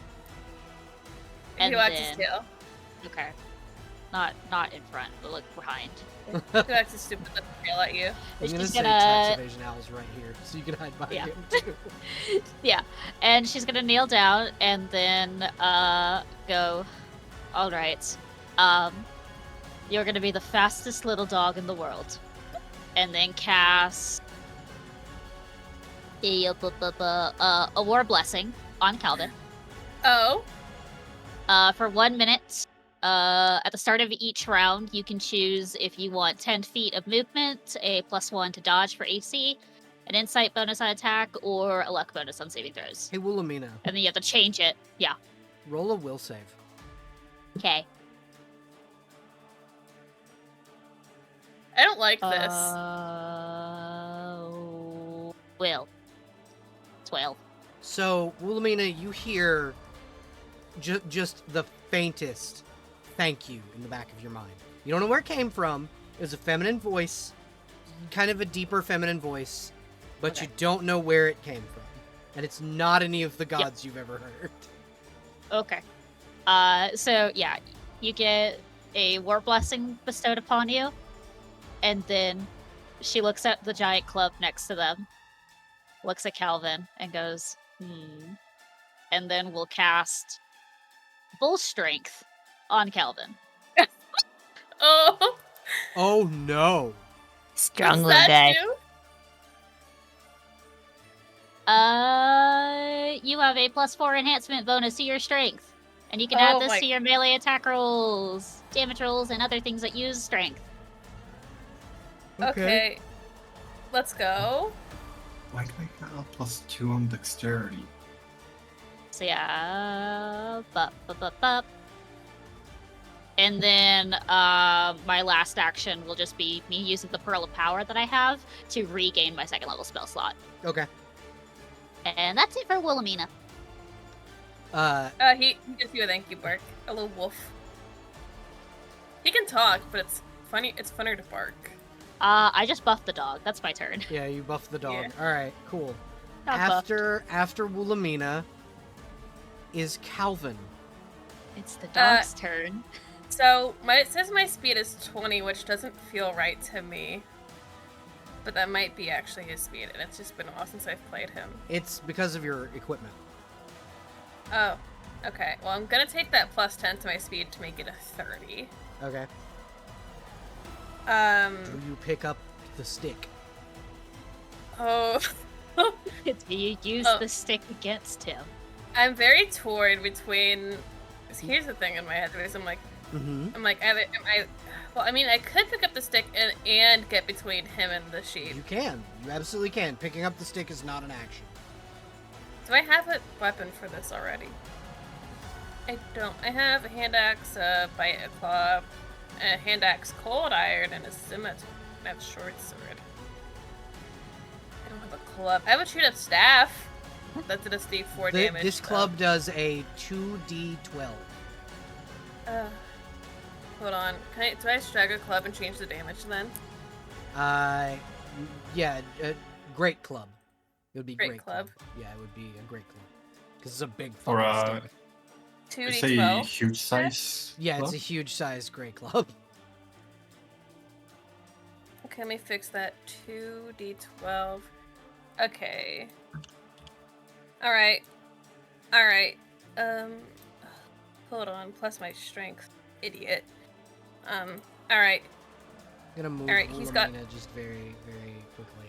And He wags his then- tail. Okay. Not in front, but look behind. He wags his stupid little tail at you. I'm gonna She's say gonna- tax evasion owl's right here, so you can hide behind Yeah. him too. Yeah, and she's gonna kneel down and then go. All right, you're gonna be the fastest little dog in the world, and then cast a war blessing on Calvin. Oh. For 1 minute. At the start of each round, you can choose if you want 10 feet of movement, a +1 to dodge for AC, an insight bonus on attack, or a luck bonus on saving throws. Hey, Wilhelmina, And then you have to change it. Yeah. roll a will save. Okay. I don't like this. Will. 12. So, Wilhelmina, you hear just the faintest thank you in the back of your mind. You don't know where it came from. It was a feminine voice, kind of a deeper feminine voice, but Okay. you don't know where it came from. And it's not any of the gods you've ever heard. Okay. So yeah, you get a war blessing bestowed upon you, and then she looks at the giant club next to them, looks at Calvin, and goes, and then we'll cast Bull Strength on Calvin. Oh. Oh no. Strong What's that day. do? You have a +4 enhancement bonus to your strength. And you can add Oh this my- to your melee attack rolls, damage rolls, and other things that use strength. Okay. Let's go. Why do I have +2 on dexterity? So yeah, bup. And then my last action will just be me using the Pearl of Power that I have to regain my 2nd level spell slot. Okay. And that's it for Wilhelmina. He gives you a thank you bark. A little wolf. He can talk, but it's funny. It's funner to bark. I just buffed the dog. That's my turn. Yeah, you buffed the dog. Yeah. All right, cool. Dog buffed. After Wilhelmina is Calvin. It's the dog's turn. So it says my speed is 20, which doesn't feel right to me. But that might be actually his speed, and it's just been a while since I've played him. It's because of your equipment. Oh, okay. Well, I'm gonna take that +10 to my speed to make it a 30. Okay. Um. You pick up the stick. Oh. Do you use Oh. the stick against him? I'm very torn between. Here's the thing in my head, because I'm like, Mm-hmm. well, I mean, I could pick up the stick and get between him and the sheep. You can. You absolutely can. Picking up the stick is not an action. Do I have a weapon for this already? I don't. I have a hand axe, a bite, a club, a hand axe, cold iron, and a scimitar. I have a short sword. I don't have a club. I have a shoot up staff. That did a D4 damage. This club does a 2d12. Hold on. Do I drag a club and change the damage then? Yeah, great club. It would be Great great club. Yeah, it would be a great club. Because it's a big Or fucking stick. it's a 2d12. huge size. Yeah, it's club? a huge sized great club. Okay, let me fix that. 2d12. Okay. Alright. Hold on. Plus my strength. Idiot. Alright. I'm gonna move Alright, he's got- Wilhelmina just very, very quickly.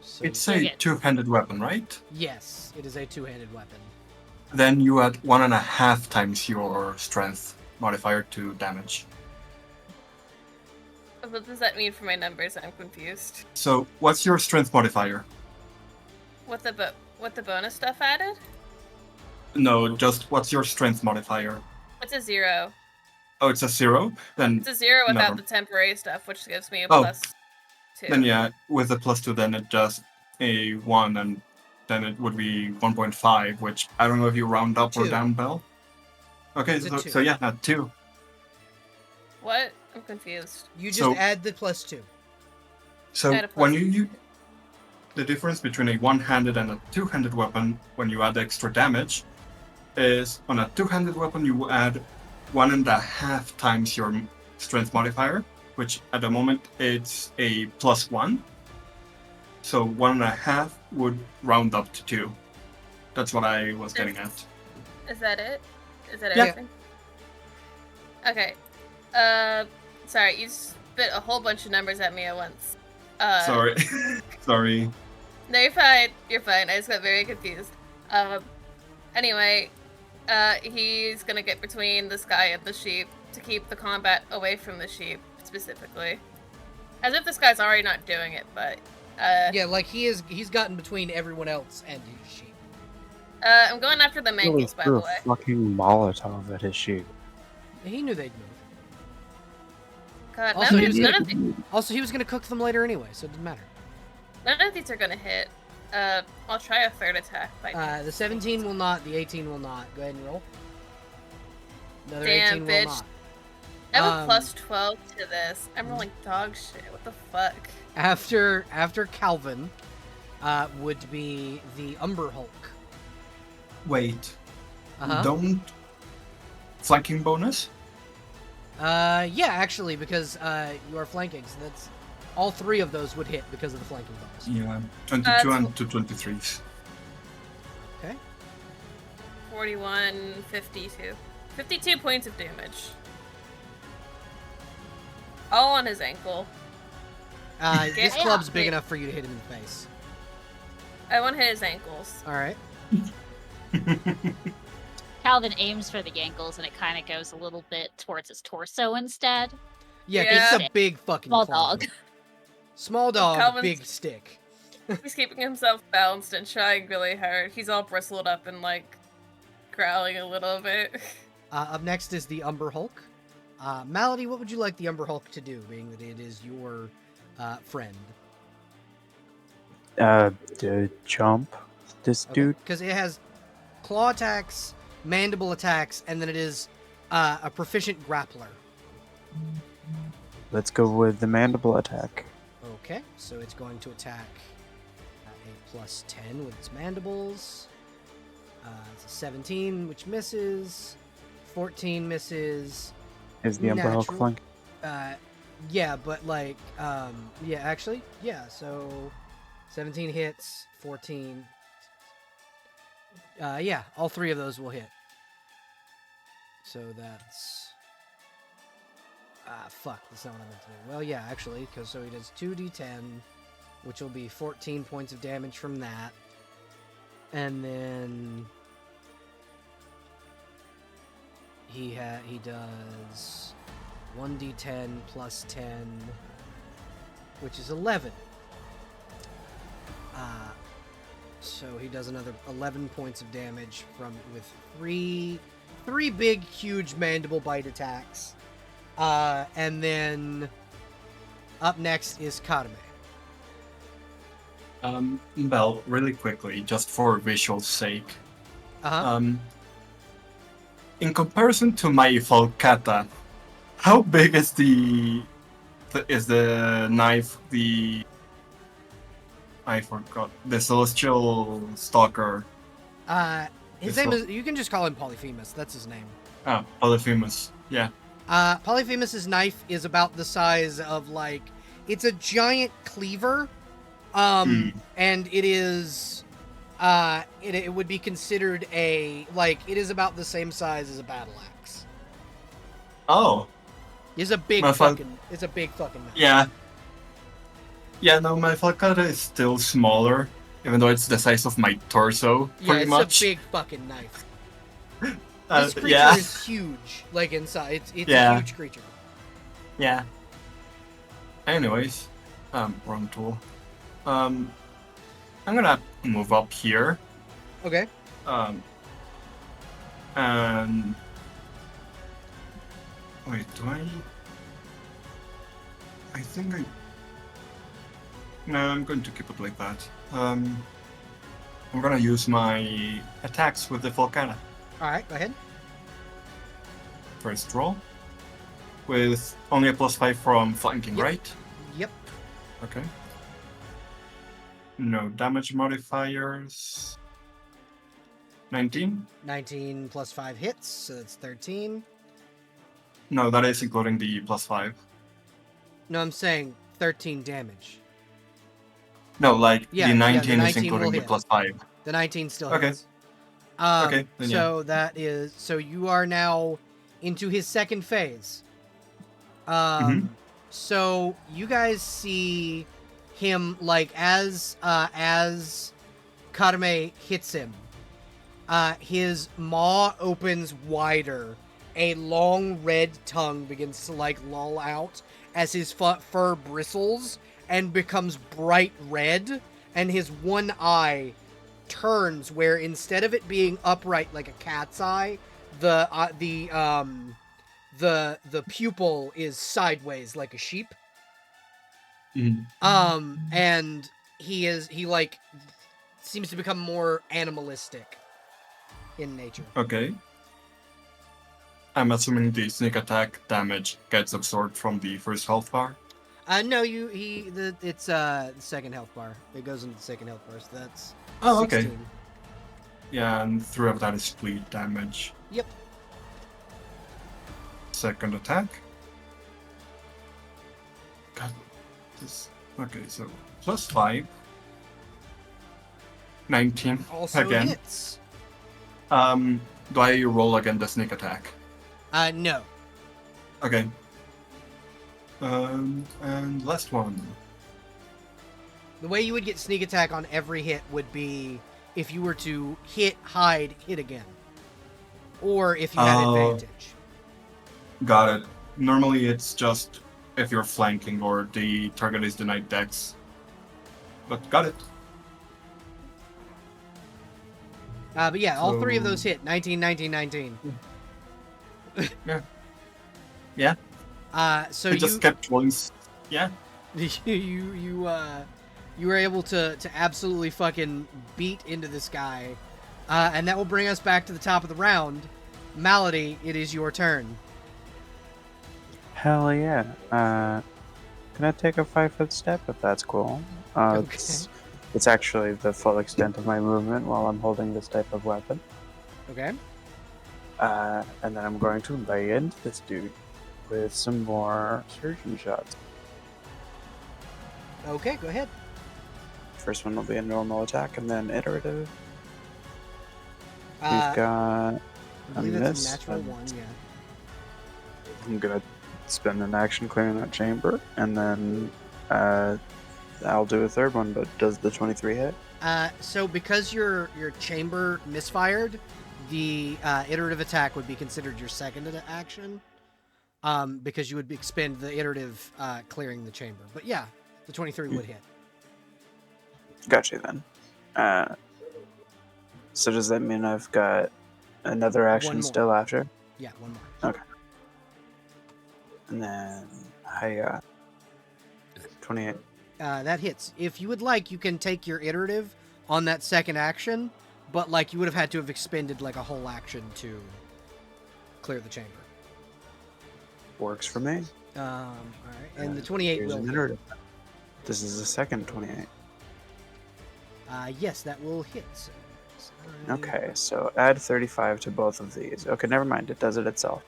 So It's You're a good. two-handed weapon, right? yes, it is a two-handed weapon. Then you add 1.5 times your strength modifier to damage. What does that mean for my numbers? I'm confused. So, what's your strength modifier? What the bonus stuff added? No, just what's your strength modifier? It's a 0. Oh, it's a 0? Then It's a 0 without never. the temporary stuff, which gives me a Oh. +2. Then yeah, with the +2, then it does a 1, and then it would be 1.5, which I don't know if you round up or 2. down, Bell. Okay, It's a so, 2. so yeah, 2. What? I'm confused. You just So- add the +2. So Add a when plus. you the difference between a one-handed and a two-handed weapon, when you add extra damage, is on a two-handed weapon you add 1.5 times your strength modifier, which at the moment it's a +1. So 1.5 would round up to 2. That's what I was getting at. Is that it? Is that Yeah. everything? Okay. Sorry, you spit a whole bunch of numbers at me at once. Sorry. Sorry. No, you're fine. You're fine. I just got very confused. Anyway, he's gonna get between this guy and the sheep to keep the combat away from the sheep, specifically. As if this guy's already not doing it, but, Yeah, like he's gotten between everyone else and his sheep. I'm going after the Really ankles, by threw the a way. fucking Molotov at his sheep. He knew they'd move. God, Also, he was none gonna- Also, he was gonna cook them later anyway, so it didn't matter. none of these are gonna hit. I'll try a third attack. The 17 will not, the 18 will not. Go ahead and roll. Another Damn, 18 bitch. will not. I have Um, a +12 to this. I'm rolling dog shit. What the fuck? After Calvin, would be the Umber Hulk. Wait. Uh-huh. Don't flanking bonus? Yeah, actually, because you are flanking, so that's all 3 of those would hit because of the flanking bonus. Yeah. 22 Uh, and 223s. Okay. 41, 52. 52 points of damage. All on his ankle. This Yeah. club's big enough for you to hit him in the face. I want to hit his ankles. All right. Calvin aims for the ankles, and it kind of goes a little bit towards his torso instead. Yeah, 'cause Yeah. it's a big fucking Small club. dog. Small dog, Calvin's- big stick. He's keeping himself balanced and trying really hard. He's all bristled up and, like, growling a little bit. Up next is the Umber Hulk. Malady, what would you like the Umber Hulk to do, being that it is your friend? To jump this dude. Because it has claw attacks, mandible attacks, and then it is a proficient grappler. Let's go with the mandible attack. Okay, so it's going to attack a +10 with its mandibles. It's a 17, which misses. 14 misses. Is the Umber Hulk Natural. flank? Yeah, but like, yeah, actually, yeah, so 17 hits, 14. Yeah, all 3 of those will hit. So that's... fuck, that's not what I meant to do. Well, yeah, actually, because so he does 2d10, which will be 14 points of damage from that. And then... He does 1d10 plus 10, which is 11. So he does another 11 points of damage with three big, huge mandible bite attacks. And then up next is Karame. Bell, really quickly, just for visual sake. Uh-huh. In comparison to my Falcata, how big is the knife? I forgot. The Celestial Stalker. His It's name not- is, you can just call him Polyphemus, that's his name. Ah, Polyphemus. Yeah. Polyphemus's knife is about the size of, like, it's a giant cleaver, and it is, it would be considered it is about the same size as a battle axe. Oh, It's a big My fun- fucking, it's a big fucking knife. yeah. Yeah, no, my falcata is still smaller, even though it's the size of my torso, Yeah, pretty it's much. a big fucking knife. This creature yeah, is huge, like inside. It's a Yeah. huge creature. yeah. Anyways, wrong tool. I'm gonna move up here. Okay. And wait, do I? I think I. No, I'm going to keep it like that. I'm gonna use my attacks with the Volcana. All right, go ahead. First roll. With only a +5 from flanking, Yep. right? Yep. Okay. No damage modifiers. 19? 19 plus 5 hits, so that's 13. No, that is including the +5. No, I'm saying 13 damage. No, like Yeah, the yeah, 19 the is 19 including will the hit. +5. The 19 still Okay. hits. Okay, then yeah. So that is so you are now into his second phase. So you guys see him like as Karame hits him, his maw opens wider. A long red tongue begins to like loll out as his fur bristles and becomes bright red, and his one eye turns where instead of it being upright like a cat's eye, the pupil is sideways like a sheep. Mhm. And he like seems to become more animalistic in nature. Okay. I'm assuming the sneak attack damage gets absorbed from the first health bar. No, it's the second health bar. It goes into the second health bar, so that's Oh, 16. okay. Yeah, and 3 of that is bleed damage. Yep. Second attack. God, okay, so +5. 19 Also again. hits. Do I roll again the sneak attack? No. Okay. And last one. The way you would get sneak attack on every hit would be if you were to hit, hide, hit again. Or if you had Oh. advantage. Got it. Normally it's just if you're flanking or the target is denied dex. But got it. But yeah, all three of So- those hit. 19, 19, 19. Yeah. So I just kept rolling. Yeah. you were able to absolutely fucking beat into this guy. And that will bring us back to the top of the round. Malady, it is your turn. Hell yeah. Can I take a 5-foot step if that's cool? Okay. It's actually the full extent of my movement while I'm holding this type of weapon. Okay. And then I'm going to lay into this dude with some more surgeon shots. Okay, go ahead. First one will be a normal attack and then iterative. We've I got believe that's miss, a natural and- one, yeah. I'm gonna spend an action clearing that chamber, and then I'll do a third one. But does the 23 hit? So because your chamber misfired, the iterative attack would be considered your second action. Because you would expend the iterative clearing the chamber. But yeah, the 23 would hit. Gotcha then. So does that mean I've got another One action more. still after? Yeah, one more. And then I 28. That hits. If you would like, you can take your iterative on that second action, but like you would have had to have expended like a whole action to clear the chamber. Works for me. All right, and the 28 Here's will an hit. iterative. This is the second 28. Yes, that will hit. So, Okay, so add 35 to both of these. Okay, never mind. It does it itself.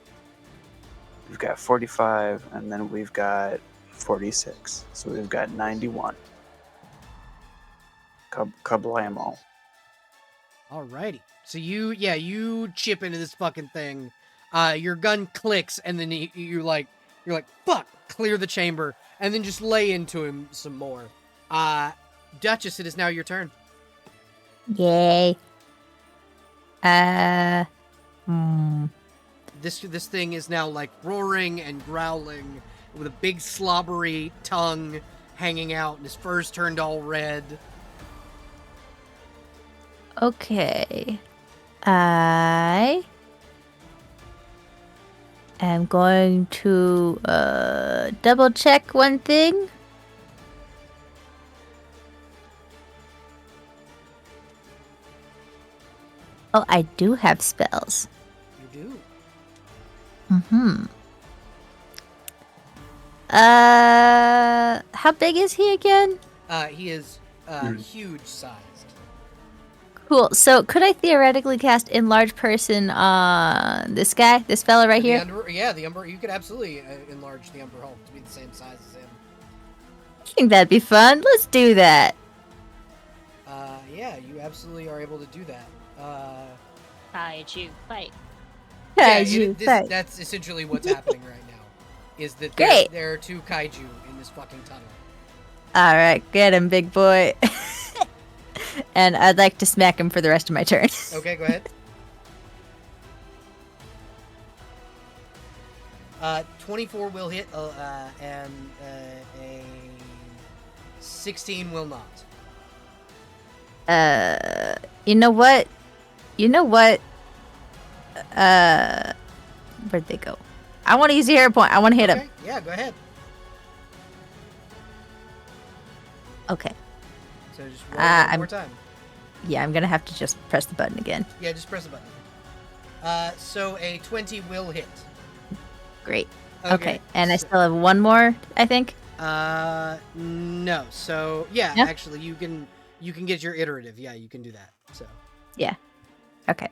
We've got 45, and then we've got 46. So we've got 91. Kablamo. Alrighty. So you chip into this fucking thing. Your gun clicks, and then you're like, fuck, clear the chamber, and then just lay into him some more. Duchess, it is now your turn. Yay. This thing is now like roaring and growling with a big slobbery tongue hanging out, and his fur's turned all red. Okay. I am going to double check one thing. Oh, I do have spells. You do. Mm-hmm. How big is he again? He is huge sized. Cool. So could I theoretically cast Enlarge Person on this guy, this fella right here? The Umber. You could absolutely enlarge the Umber Hulk to be the same size as him. I think that'd be fun. Let's do that. Yeah, you absolutely are able to do that. Kaiju fight. Kaiju, That's essentially what's happening right now. Is that Great. there are two kaiju in this fucking tunnel. All right, get him, big boy. And I'd like to smack him for the rest of my turn. Okay, go ahead. 24 will hit, and a 16 will not. You know what? Where'd they go? I want to use the hero point. I want to hit him. Yeah, go ahead. Okay. So just roll one more time. Yeah, I'm gonna have to just press the button again. Yeah, just press the button. So a 20 will hit. Great. Okay. And I still have one more, I think. No. So yeah, Yeah? actually, you can get your iterative. Yeah, you can do that. So. Yeah. Okay.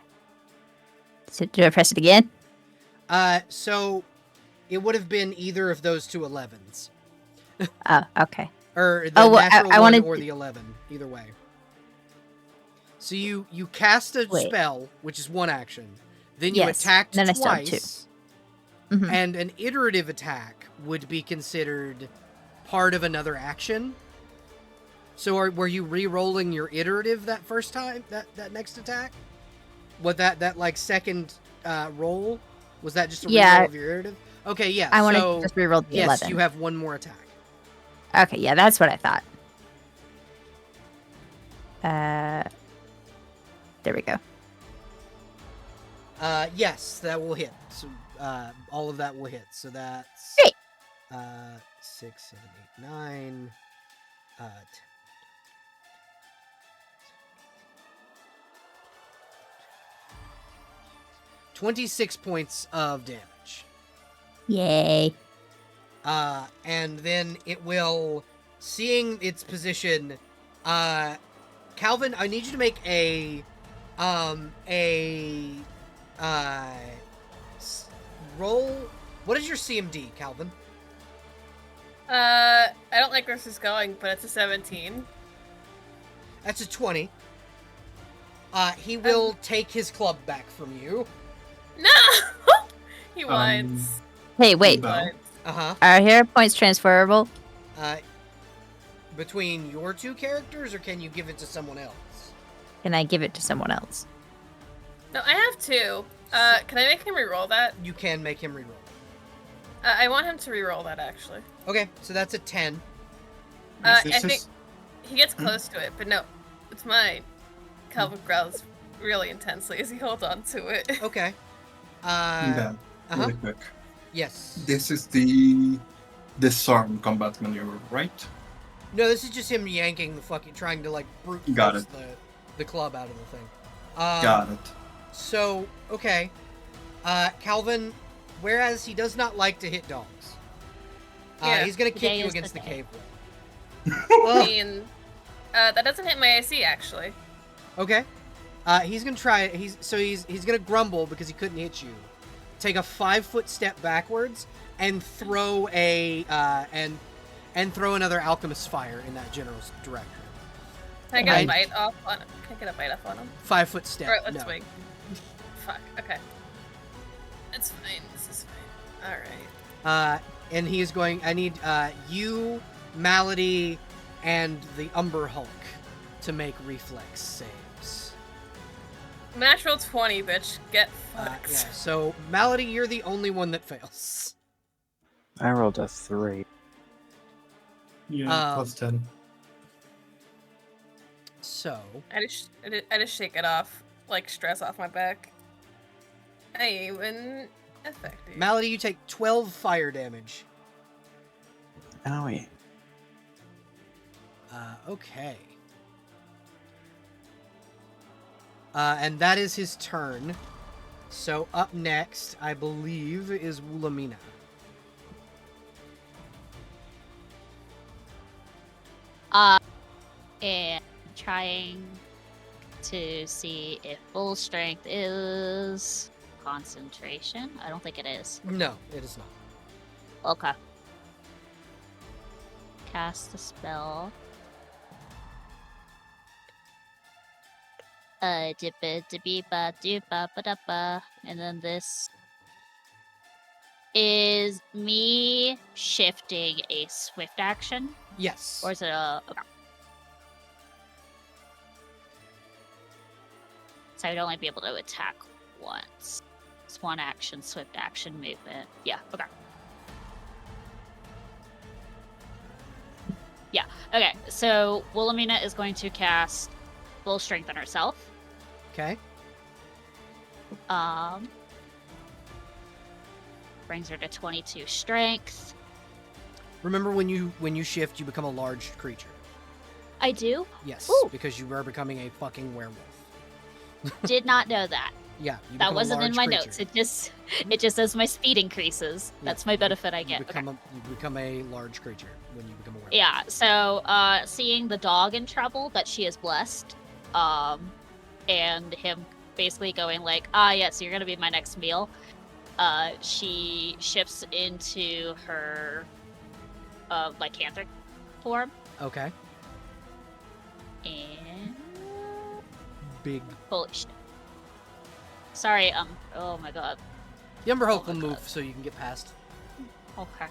So do I press it again? So it would have been either of those two 11s. Oh, okay. Or the natural I one wanted or to- the 11, either way. So you cast a spell, which is one action. Then you Yes, attacked then I still have twice. Mhm. And an iterative attack would be considered part of another action. So were you re-rolling your iterative that first time, that next attack? What that like second roll? Was that just a re-roll of your iterative? Okay, yeah. I want to just re-roll the yes, 11. you have one more attack. Okay, yeah, that's what I thought. There we go. Yes, that will hit. So all of that will hit. So that's Great. 6, 7, 8, 9, 10. 26 points of damage. Yay. And then it will, seeing its position, Calvin, I need you to make a roll. What is your CMD, Calvin? I don't like where this is going, but it's a 17. That's a 20. He will take his club back from you. No! He whines. Hey, wait. Belle. Uh-huh. Are hero points transferable? Between your two characters, or can you give it to someone else? Can I give it to someone else? No, I have two. Can I make him re-roll that? You can make him reroll. I want him to re-roll that, actually. Okay, so that's a 10. I This think is- he gets close to it, but no, it's mine. Calvin growls really intensely as he holds on to it. Okay. Yeah, Uh-huh. really quick. Yes. This is the disarm combat maneuver, right? No, this is just him yanking the fucking, trying to like brute Got force the club out of the thing. Got it. So, okay. Calvin, whereas he does not like to hit dogs, Yeah. he's gonna kick Today you is the against the day. cave wall. I mean, that doesn't hit my AC, actually. Okay. He's gonna try. He's gonna grumble because he couldn't hit you. Take a 5-foot step backwards and throw throw another alchemist fire in that general's direction. Can I get I- a bite off on him? Can I get a bite off on him? 5-foot step. Alright, let's no. swing. Fuck, okay. It's fine, this is fine. Alright. And he is going. I need you, Malady, and the Umber Hulk to make reflex saves. Natural 20, bitch. Get fucked. Yeah, so Malady, you're the only one that fails. I rolled a 3. Yeah, plus 10. So, I just shake it off, like stress off my back. I ain't even effective. Malady, you take 12 fire damage. Owie. Okay. And that is his turn. So up next, I believe, is Wulamina. And trying to see if full strength is concentration. I don't think it is. No, it is not. Okay. Cast the spell. And then this is me shifting a swift action, Yes. or is it a? Okay. So I would only be able to attack once. It's one action, swift action, movement. Yeah. Okay. Yeah. Okay. So Wilhelmina is going to cast full strength on herself. Okay. Brings her to 22 strength. Remember when you shift, you become a large creature. I do. Yes, Ooh. because you are becoming a fucking werewolf. Did not know that. Yeah, you That become a wasn't in large my creature. notes. It just says my speed increases. Yeah, That's my benefit I You get. Okay. become a large creature when you become a werewolf. Yeah. So seeing the dog in trouble that she is blessed, and him basically going like, yes, you're gonna be my next meal. She shifts into her lycanthropic form. Okay. And Big. holy shit. Sorry, oh my god. The Umber Hulk Oh will my move God. so you can get past. Okay.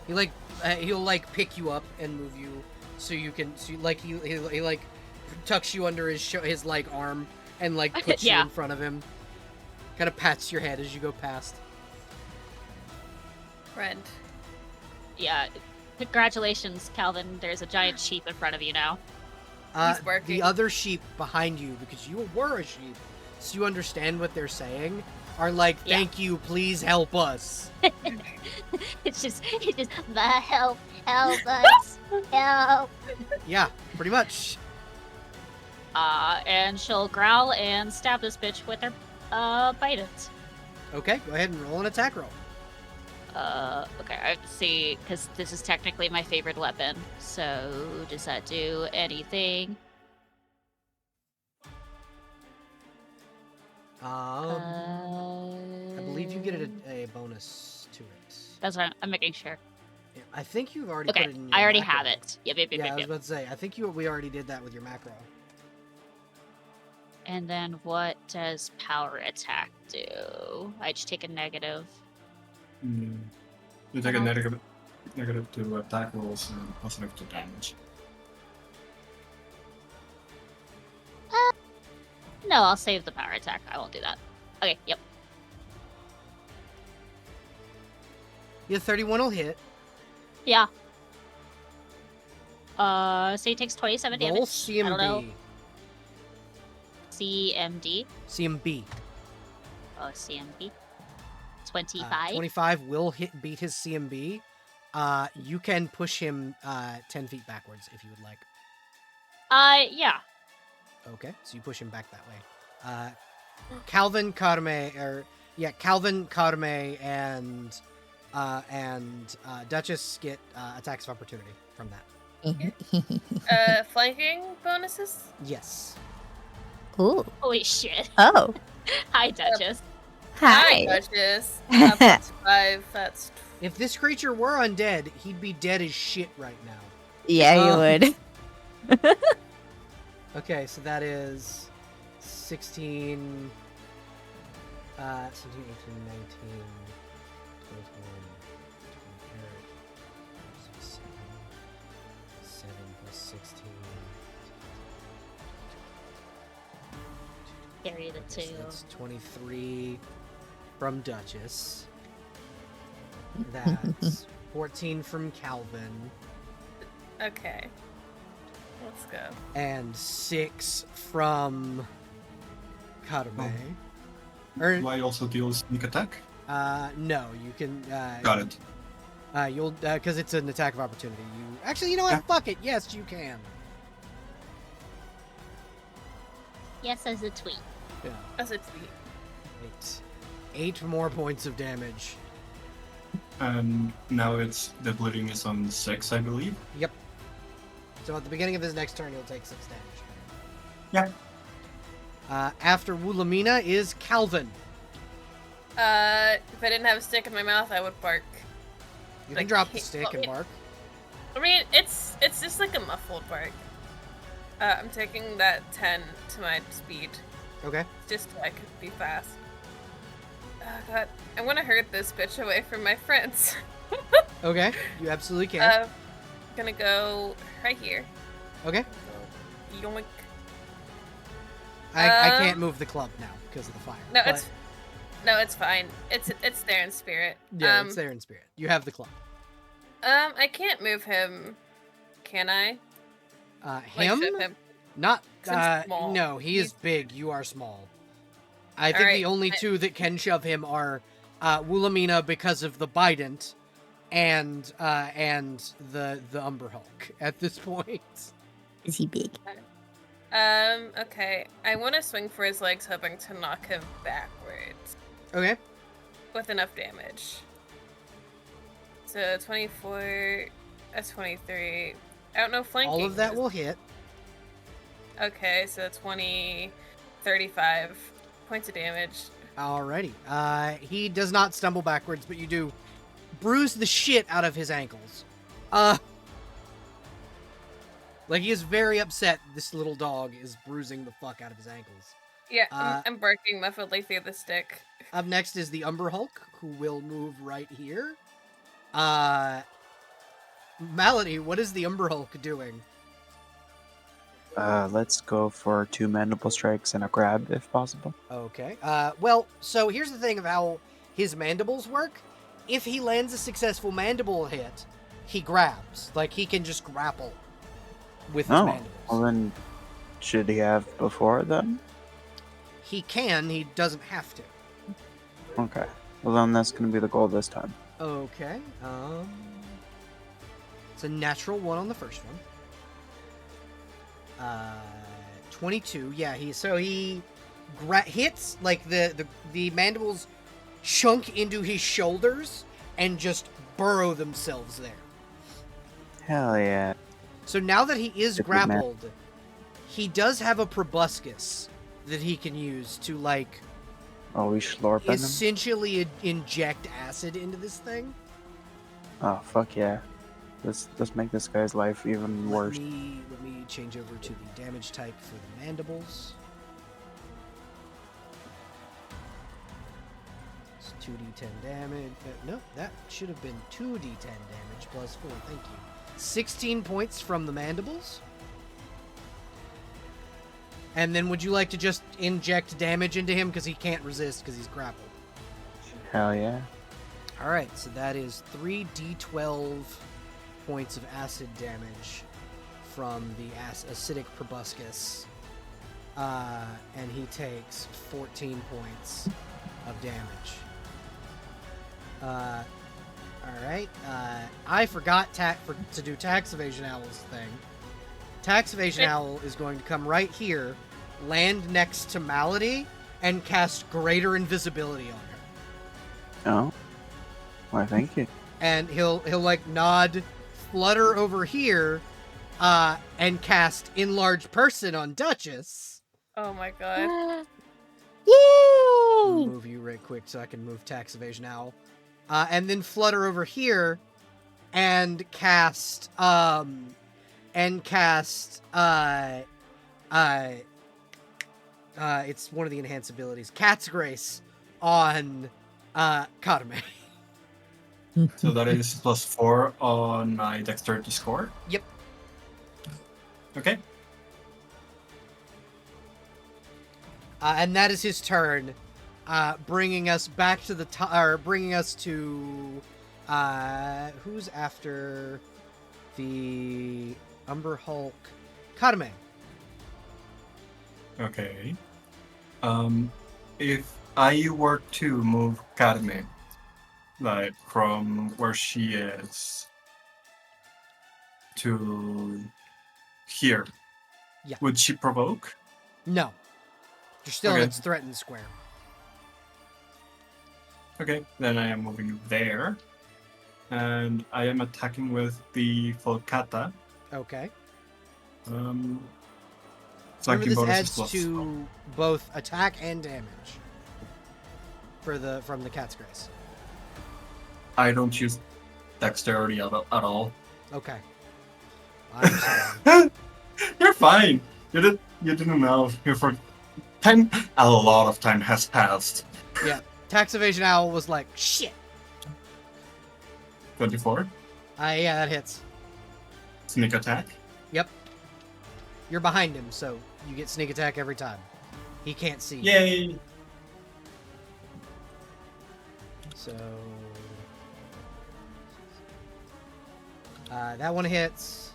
He'll like pick you up and move you so you can he like tucks you under his like arm and like puts you Yeah. in front of him. Kind of pats your head as you go past. Friend. Yeah. Congratulations, Calvin. There's a giant sheep in front of you now. He's working. The other sheep behind you, because you were a sheep, so you understand what they're saying, are like, Yeah. thank you, please help us. It's just the help us, help. Yeah, pretty much. And she'll growl and stab this bitch with her bite it. Okay, go ahead and roll an attack roll. Okay, I have to see, because this is technically my favorite weapon. So, does that do anything? I believe you get a bonus to it. That's what I'm making sure. Yeah, I think you've already Okay, put it in your I already macro. have it. Yep. Yeah, I was about to say, I think we already did that with your macro. And then what does power attack do? I just take a negative. You take a negative to attack rolls and positive to damage. No, I'll save the power attack. I won't do that. Okay, yep. Yeah, 31 will hit. Yeah. So he takes 27 Roll damage. I don't know. CMB. CMD. CMB. Oh, CMB. 25. 25 will beat his CMB. You can push him 10 feet backwards if you would like. Yeah. Okay, so you push him back that way. Calvin, Carme, and Duchess get attacks of opportunity from that. Flanking bonuses? Yes. Ooh. Holy shit. Oh. Hi, Duchess. Hi. Duchess. That's 5. That's If this creature were undead, he'd be dead as shit right now. Yeah, you would. Okay, so that is 16, 17, 18, 19, 21, 22, 27, Carry the So 2. that's 23 from Duchess. That's 14 from Calvin. Okay. Let's go. And 6 from Karame. Do I also deal sneak attack? No, you can. Got it. You'll because it's an attack of opportunity. You actually, you know what? Yeah. Fuck it. Yes, you can. Yes, as a tweet. Yeah. As a tweet. 8 more points of damage. And now it's the bleeding is on 6, I believe. Yep. So at the beginning of his next turn, he'll take 6 damage. Yeah. After Wulamina is Calvin. If I didn't have a stick in my mouth, I would bark. You can Like, drop the he- stick and bark. I mean, it's just like a muffled bark. I'm taking that 10 to my speed, Okay. just so I could be fast. Oh god, I want to herd this bitch away from my friends. Okay. You absolutely can. Gonna go right here. Okay. Go yoink. I can't move the club now because of the fire. No, but- it's fine. It's there in spirit. Yeah, it's there in spirit. You have the club. I can't move him. Can I? Like, Him? shove him. Not. 'Cause I'm small. No, he is He's- big. You are small. I think Alright, the only two that can shove him are Wulamina because of the Bident, and the Umber Hulk at this point. Is he big? Okay. I want to swing for his legs, hoping to knock him backwards Okay. with enough damage. So 24, that's 23. I don't know flanking. All of that is- will hit. Okay, so 20, 35 points of damage. Alrighty. He does not stumble backwards, but you do bruise the shit out of his ankles. Like he is very upset this little dog is bruising the fuck out of his ankles. Yeah, I'm barking muffledly through the stick. Up next is the Umber Hulk, who will move right here. Malady, what is the Umber Hulk doing? Let's go for 2 mandible strikes and a grab if possible. Okay. Well, so here's the thing of how his mandibles work. If he lands a successful mandible hit, he grabs. Like, he can just grapple with his Oh, mandibles. well then, should he have before then? He can, he doesn't have to. Okay. Well then that's gonna be the goal this time. Okay. It's a natural 1 on the first one. 22. Yeah, he hits, like, the mandibles chunk into his shoulders and just burrow themselves there. Hell yeah. So now that he is Good man. grappled, he does have a proboscis that he can use to, like, Oh, we slurping him? essentially inject acid into this thing. Oh, fuck yeah. Let's make this guy's life even worse. Let me change over to the damage type for the mandibles. It's 2d10 damage. No, that should have been 2d10 damage plus 4. Thank you. 16 points from the mandibles. And then would you like to just inject damage into him because he can't resist because he's grappled? Hell yeah. All right, so that is 3d12 points of acid damage from the acidic proboscis. And he takes 14 points of damage. All right. I forgot to do Tax Evasion Owl's thing. Tax Evasion Owl is going to come right here, land next to Malady, and cast Greater Invisibility on her. Oh. Why, thank you. And he'll like nod, flutter over here, and cast Enlarge Person on Duchess. Oh my god. I'll move you right quick so I can move Tax Evasion Owl. And then flutter over here and cast it's one of the enhanced abilities, Cat's Grace on Karame. So that is +4 on my dexterity score? Yep. Okay. And that is his turn, bringing us back to the top, or bringing us to who's after the Umber Hulk? Kadame. Okay. If I were to move Kadme, like from where she is to here, Yeah. would she provoke? No. You're still in Okay. its threatened square. Okay, then I am moving there. And I am attacking with the Volcata. Okay. Flanking Remember, this bonus is adds plus. to both attack and damage from the Cat's Grace. I don't use dexterity at all. Okay. I'm sorry. You're fine. You didn't know. A lot of time has passed. Yeah. Tax Evasion Owl was like, shit. 24. Yeah, that hits. Sneak attack. Yep. You're behind him, so you get sneak attack every time. He can't see you. Yay! So that one hits.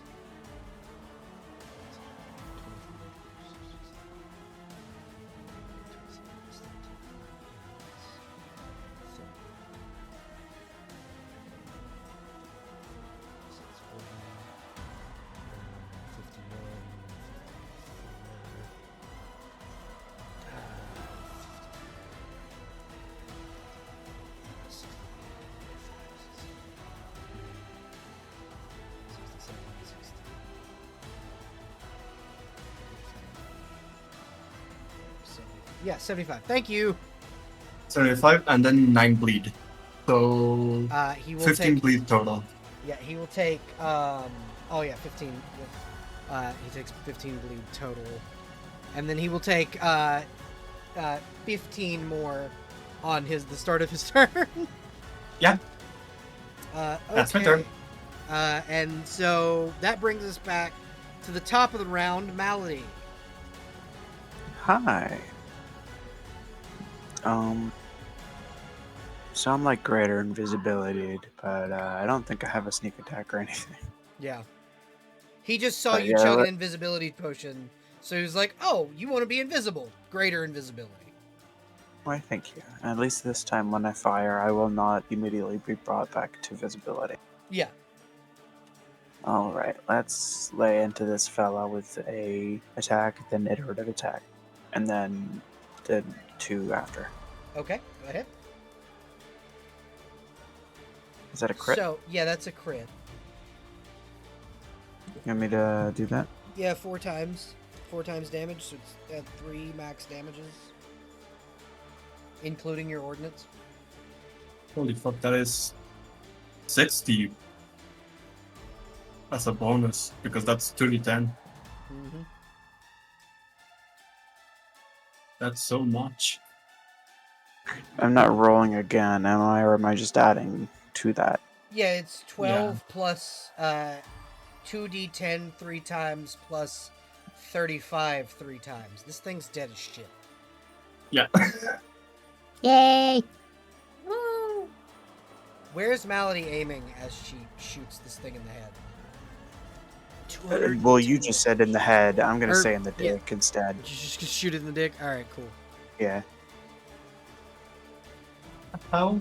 Yeah, 75. Thank you. 75 and then 9 bleed. So He will 15 take. bleed total. Yeah, he will take. 15. He takes 15 bleed total, and then he will take 15 more on the start of his turn. Yeah. Okay. That's my turn. And so that brings us back to the top of the round, Malady. Hi. So I'm like greater invisibility, but I don't think I have a sneak attack or anything. Yeah. He just saw But you yeah, chug an let- invisibility potion, so he was like, "Oh, you want to be invisible? Greater invisibility." Why, thank you. At least this time when I fire, I will not immediately be brought back to visibility. Yeah. Alright, let's lay into this fella with a attack, then iterative attack. And then the 2 after. Okay. Go ahead. Is that a crit? So yeah, that's a crit. You want me to do that? Yeah, 4 times. 4 times damage, so it's at 3 max damages, including your ordnance. Holy fuck, that is 60 as a bonus, because that's 2d10. Mm-hmm. That's so much. I'm not rolling again, am I? Or am I just adding to that? Yeah, it's 12 plus 2d10 3 times plus 35 3 times. This thing's dead as shit. Yeah. Yay! Woo! Where's Malady aiming as she shoots this thing in the head? Well, you just said in the head. I'm gonna Or- say in the yeah. dick instead. Just shoot it in the dick? Alright, cool. Yeah. How?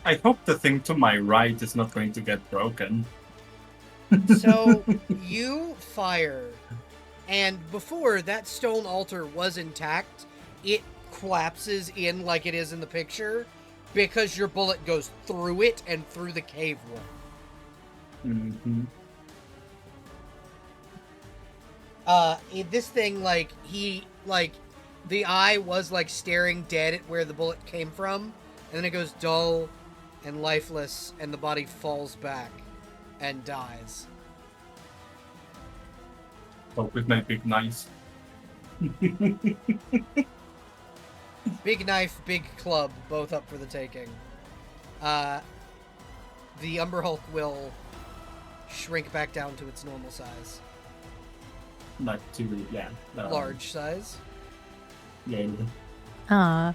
I hope the thing to my right is not going to get broken. So you fire, and before that stone altar was intact, it collapses in like it is in the picture because your bullet goes through it and through the cave wall. Mm-hmm. This thing, the eye was like staring dead at where the bullet came from, and then it goes dull and lifeless, and the body falls back and dies. Oh, with my big knife. Big knife, big club, both up for the taking. The Umber Hulk will shrink back down to its normal size. Like to, yeah. Large size. Yeah. Aw.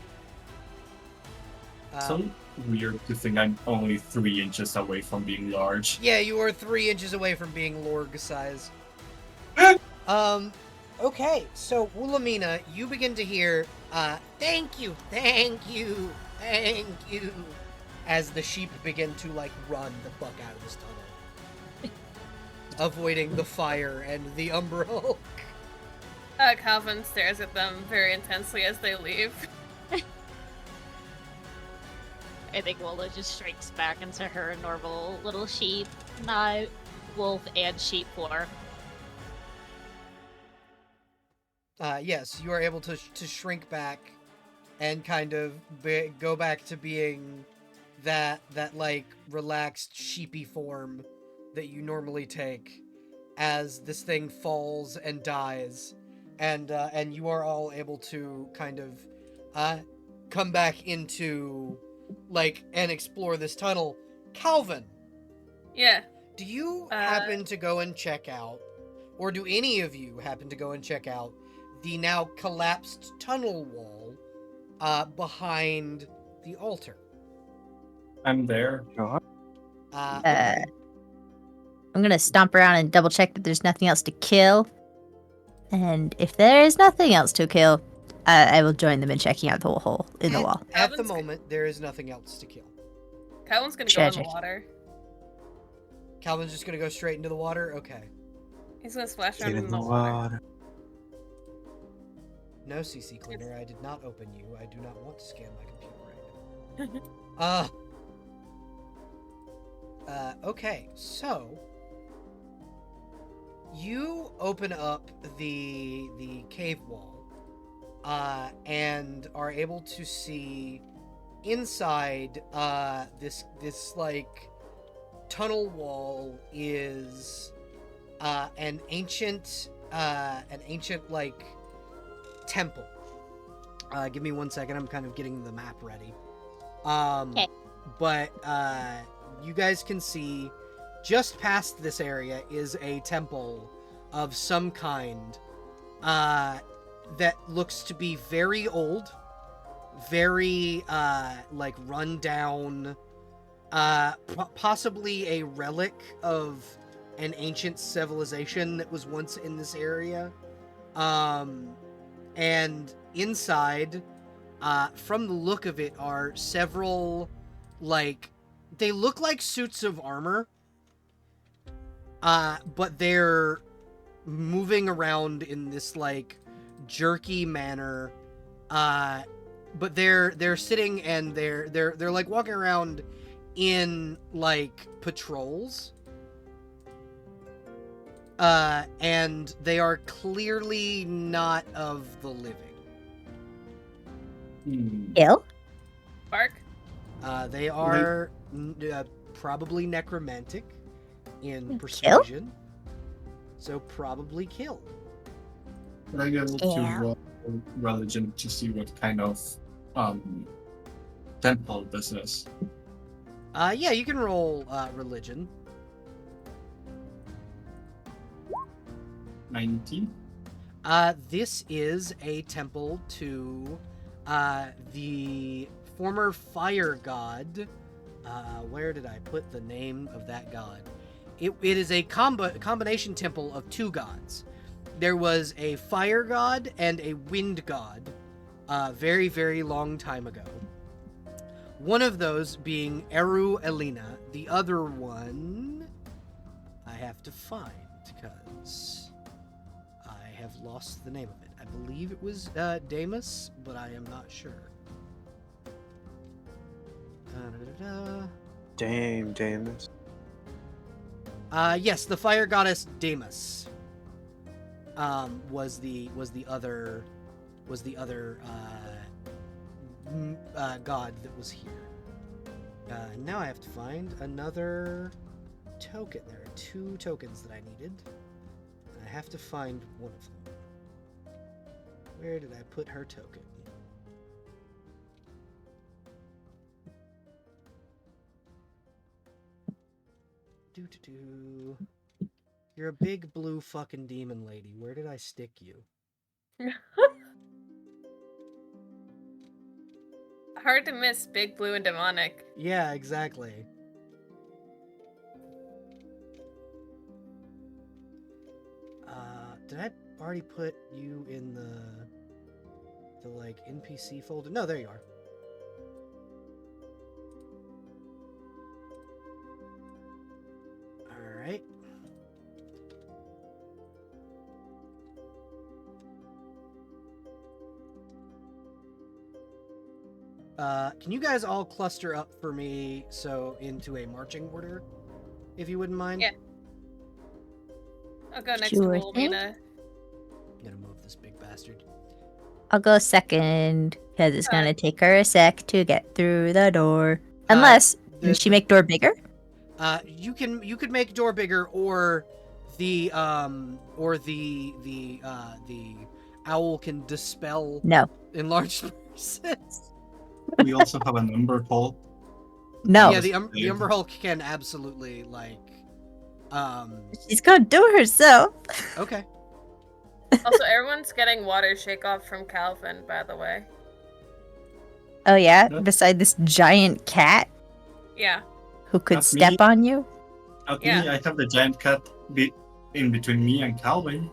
So weird to think I'm only 3 inches away from being large. Yeah, you are 3 inches away from being Lorg size. Okay, so Wilhelmina, you begin to hear, thank you, thank you, thank you, as the sheep begin to, like, run the fuck out of this tunnel. Avoiding the fire and the Umbral. Calvin stares at them very intensely as they leave. I think Wola just shrinks back into her normal little sheep, not wolf and sheep form. Yes, you are able to shrink back and kind of go back to being that like relaxed sheepy form that you normally take as this thing falls and dies, and you are all able to kind of come back into like and explore this tunnel. Calvin, Yeah. do you happen to go and check out, or do any of you happen to go and check out the now collapsed tunnel wall behind the altar? I'm there. Okay. I'm gonna stomp around and double check that there's nothing else to kill. And if there is nothing else to kill, I will join them in checking out the hole in the wall. At the Calvin's moment, there is nothing else to kill. Calvin's gonna go in the Tragic. water. Calvin's just gonna go straight into the water? Okay. He's gonna splash Get around in the water. No, CC Cleaner, I did not open you. I do not want to scan my computer right now. Okay, so you open up the cave wall, and are able to see inside this like tunnel wall is an ancient like temple. Give me 1 second. I'm kind of getting the map ready. Okay. But you guys can see just past this area is a temple of some kind that looks to be very old, very like run down, possibly a relic of an ancient civilization that was once in this area. And inside, from the look of it, are several, like, they look like suits of armor, but they're moving around in this, like, jerky manner, but they're sitting and they're like walking around in, like, patrols. And they are clearly not of the living. Kill? Bark. They are probably necromantic in Kill? persuasion. So probably kill. Can I get Yeah. to roll religion to see what kind of temple this is? Yeah, you can roll religion. 19? This is a temple to the former fire god. Where did I put the name of that god? It is a combination temple of two gods. There was a fire god and a wind god very, very long time ago. One of those being Eru Elena. The other one I have to find because I have lost the name of it. I believe it was Damus, but I am not sure. Damus. Yes, the fire goddess Damus was the other god that was here. Now I have to find another token. There are 2 tokens that I needed. I have to find one of them. Where did I put her token? Doo-doo-doo. You're a big blue fucking demon lady. Where did I stick you? hard to miss big blue and demonic. Yeah, exactly. Did I already put you in the like NPC folder? No, there you are. All right. Can you guys all cluster up for me so into a marching order, if you wouldn't mind? Yeah. I'll go next Sure to thing. Wilhelmina. I'm gonna move this big bastard. I'll go second because it's gonna take her a sec to get through the door. Uh, Unless the- can she make door bigger? You could make door bigger, or the owl can dispel No, enlarged persons. We also have a number hole. no. Yeah, the Umber Hulk can absolutely like. She's gonna do it herself. Okay. Also, everyone's getting water shake off from Calvin, by the way. Oh yeah, Yep. beside this giant cat Yeah. who could That's me. step on you. At Yeah. me, I have the giant cat in between me and Calvin.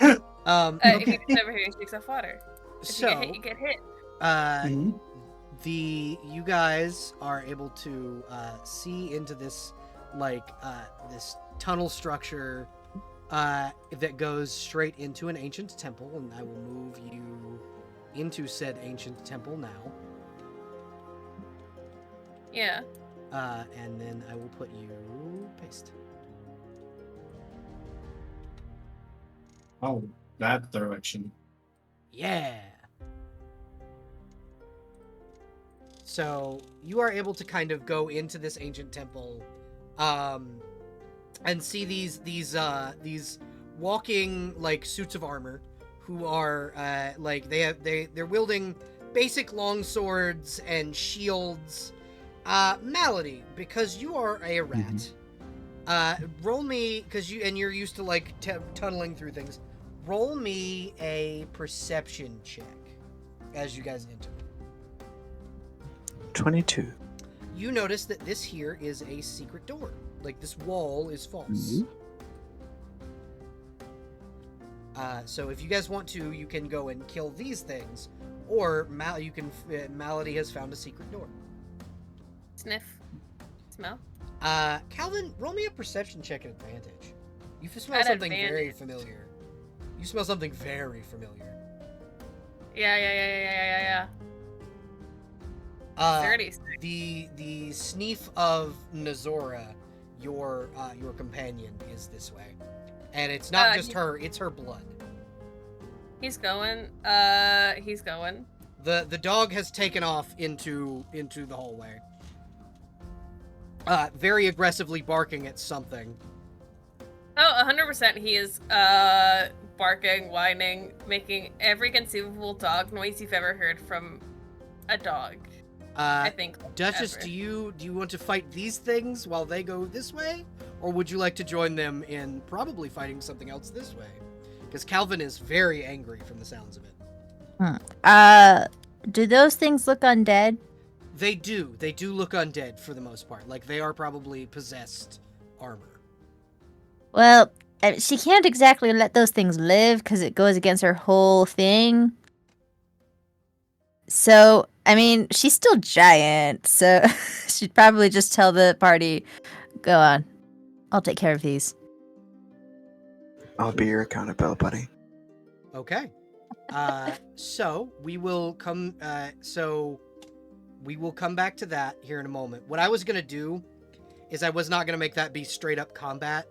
If Okay. you never hear, he shakes off water. If you get hit, So, you get hit. Mhm. you guys are able to see into this this tunnel structure that goes straight into an ancient temple, and I will move you into said ancient temple now. Yeah. And then I will put you paste. Oh, that direction. Yeah. So you are able to kind of go into this ancient temple, and see these walking like suits of armor, who are they're wielding basic long swords and shields. Malady, because you are a rat. Roll me, because you're used to like tunneling through things. Roll me a perception check as you guys enter. 22. You notice that this here is a secret door. Like, this wall is false. So if you guys want to, you can go and kill these things, or Malady has found a secret door. Sniff. Smell. Calvin, roll me a perception check at advantage. You smell At something very advantage. familiar. You smell something very familiar. Yeah. 36. The sniff of Nazora, your companion, is this way, and it's not just her; it's her blood. He's going. He's going. The dog has taken off into the hallway, very aggressively barking at something. Oh, 100% he is barking, whining, making every conceivable dog noise you've ever heard from a dog. I think. Duchess, ever. do you want to fight these things while they go this way, or would you like to join them in probably fighting something else this way? Because Calvin is very angry from the sounds of it. Do those things look undead? They do. They do look undead for the most part. Like, they are probably possessed armor. Well, she can't exactly let those things live because it goes against her whole thing. So, I mean, she's still giant, so she'd probably just tell the party, go on, I'll take care of these. I'll be your accountability buddy. Okay. So we will come back to that here in a moment. What I was gonna do is I was not gonna make that be straight up combat,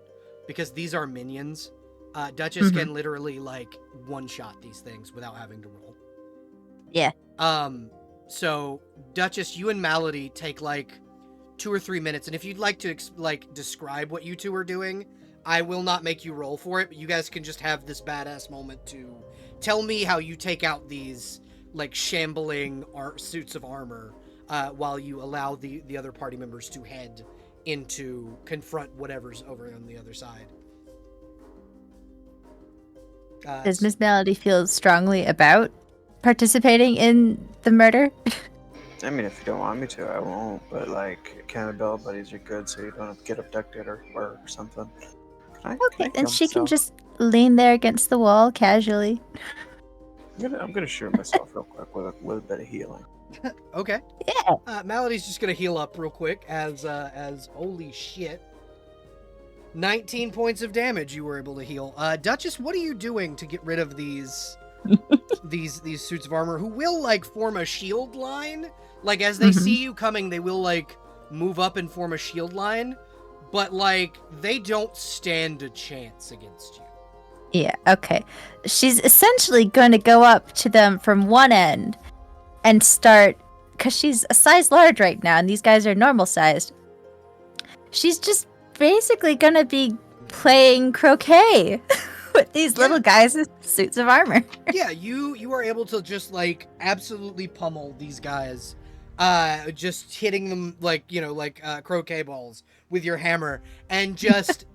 because these are minions. Duchess can literally like one-shot these things without having to roll. Yeah. So Duchess, you and Malady take like 2 or 3 minutes, and if you'd like to describe what you two are doing, I will not make you roll for it, but you guys can just have this badass moment to tell me how you take out these like shambling suits of armor, while you allow the other party members to head into confront whatever's over on the other side. Does Miss Melody feel strongly about participating in the murder? I mean, if you don't want me to, I won't. But like, cannibal buddies are good, so you don't get abducted or something. Can I Okay, then kill she can myself? just lean there against the wall casually. I'm gonna shoot myself real quick with a bit of healing. Okay. Yeah. Melody's just gonna heal up real quick as holy shit. 19 points of damage you were able to heal. Duchess, what are you doing to get rid of these these suits of armor who will like form a shield line? Like as they see you coming, they will like move up and form a shield line, but like they don't stand a chance against you. Yeah, okay. She's essentially going to go up to them from one end and start, because she's a size large right now, and these guys are normal sized. She's just basically going to be playing croquet with these little guys in suits of armor. Yeah, you are able to just like absolutely pummel these guys, just hitting them like croquet balls with your hammer, and just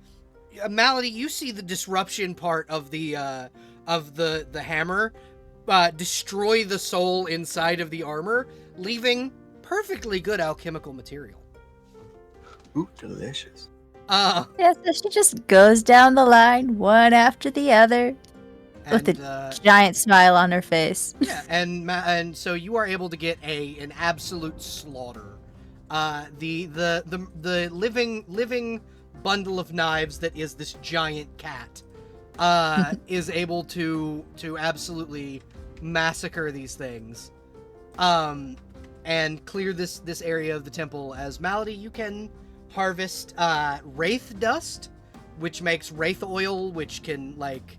Malady, you see the disruption part of the hammer destroy the soul inside of the armor, leaving perfectly good alchemical material. Ooh, delicious. Yeah, so she just goes down the line, one after the other, with a giant smile on her face. Yeah, and so you are able to get an absolute slaughter. The living bundle of knives that is this giant cat is able to absolutely massacre these things, and clear this area of the temple. As Malady, you can harvest wraith dust, which makes wraith oil, which can like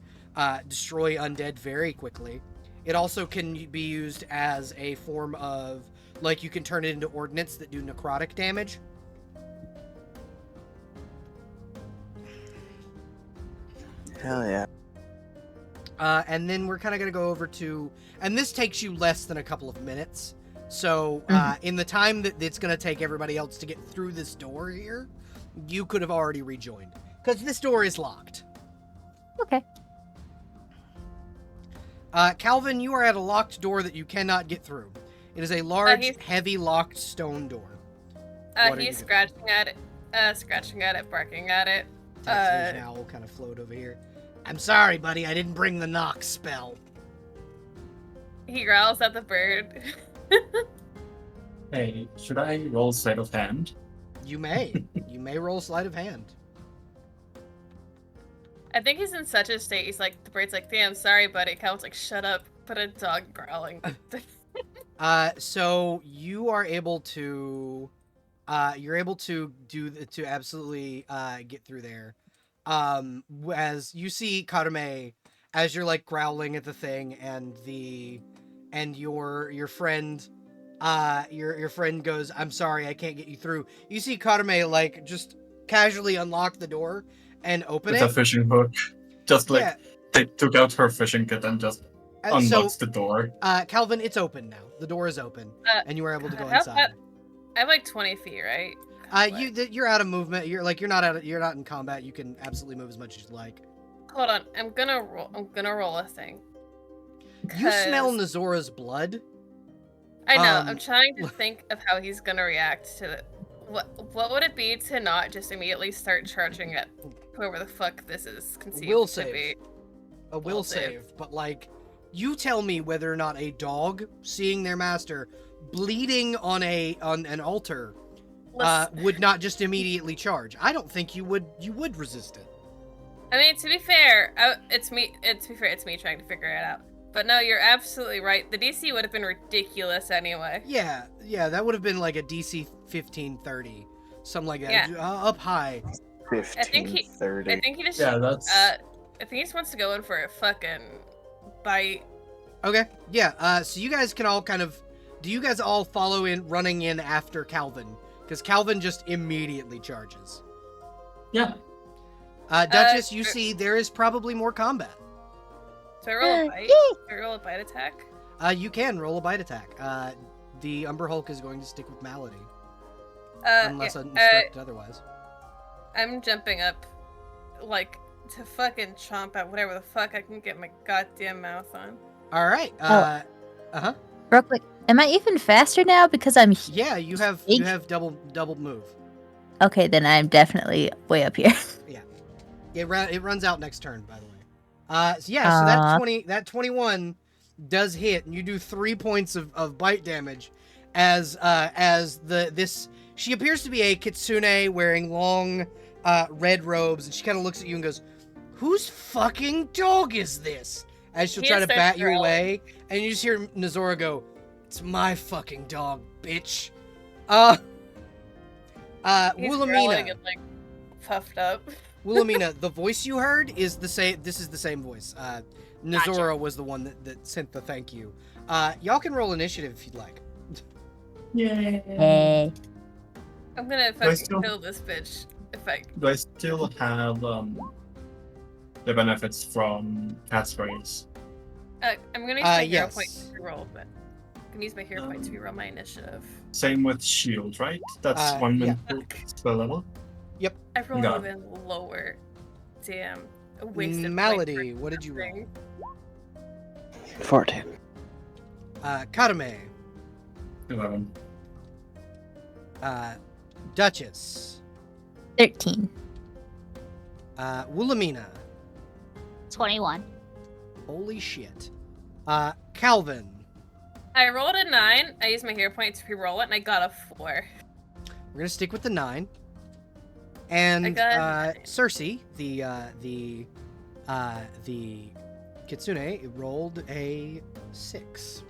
destroy undead very quickly. It also can be used as a form of like you can turn it into ordnance that do necrotic damage. Hell yeah. And then we're kind of going to go over to, and this takes you less than a couple of minutes. So in the time that it's going to take everybody else to get through this door here, you could have already rejoined. Because this door is locked. Okay. Calvin, you are at a locked door that you cannot get through. It is a large, heavy locked stone door. He's scratching at it, barking at it. There's an owl kind of float over here. I'm sorry, buddy. I didn't bring the knock spell. He growls at the bird. Hey, should I roll sleight of hand? You may. You may roll sleight of hand. I think he's in such a state. He's like, the bird's like, damn, sorry, buddy. Calvin's like, shut up. Put a dog growling. So you are able to, to absolutely get through there. As you see Karame, as you're like growling at the thing, and your friend, your friend goes, I'm sorry, I can't get you through. You see Karame like just casually unlock the door and open With it. a fishing hook. Just like, they took out her fishing kit and just unlocks the door. Calvin, it's open now. The door is open, and you are able to go how inside. I have like 20 feet, right? You're out of movement. You're not in combat. You can absolutely move as much as you like. Hold on, I'm gonna roll a thing. You smell Nazora's blood. I know. I'm trying to think of how he's gonna react to it. What would it be to not just immediately start charging at whoever the fuck this is conceived to be? A will save, but like, you tell me whether or not a dog seeing their master bleeding on an altar would not just immediately charge. I don't think you would resist it. I mean, to be fair, it's me trying to figure it out. But no, you're absolutely right. The DC would have been ridiculous anyway. Yeah, that would have been like a DC 1530, something like that. Yeah. Up high. 1530. I think he just. Yeah, that's. I think he just wants to go in for a fucking bite. Okay. Yeah. So you guys can all do you guys all follow in, running in after Calvin? Because Calvin just immediately charges. Yeah. Duchess, you see there is probably more combat. So I roll a bite? Do I roll a bite attack? You can roll a bite attack. The Umber Hulk is going to stick with Malady. Unless instructed otherwise. I'm jumping up, like, to fucking chomp at whatever the fuck I can get my goddamn mouth on. Alright. Uh-huh. Real quick, am I even faster now because I'm Yeah, you have double move. Okay, then I'm definitely way up here. It runs out next turn, by the way. So that 21 does hit, and you do 3 points of bite damage as she appears to be a kitsune wearing long red robes, and she kind of looks at you and goes, "Whose fucking dog is this?" As she'll try to starts bat you growling. away, and you just hear Nazora go, "It's my fucking dog, bitch." He's Wilhelmina. growling and like puffed up. Wilhelmina, the voice you heard is the same. This is the same voice. Nazora was the one that sent the thank you. Y'all can roll initiative if you'd like. Yay. Hey. I'm gonna fucking kill this bitch if I. Do I still have the benefits from cat sprays? I'm gonna use my hero yes. points to reroll, but I can use my hero points to reroll my initiative. Same with shield, right? That's 1 minute spell level. I rolled Got even lower. Damn. A wasted point Malady, for what did you roll? nothing. 14. Karame, 11. Duchess, 13. Wilhelmina. 21. Holy shit. Calvin. I rolled a 9. I used my hero point to reroll it, and I got a 4. We're gonna stick with the 9. And I got a 9. Cersei, the kitsune, rolled a 6.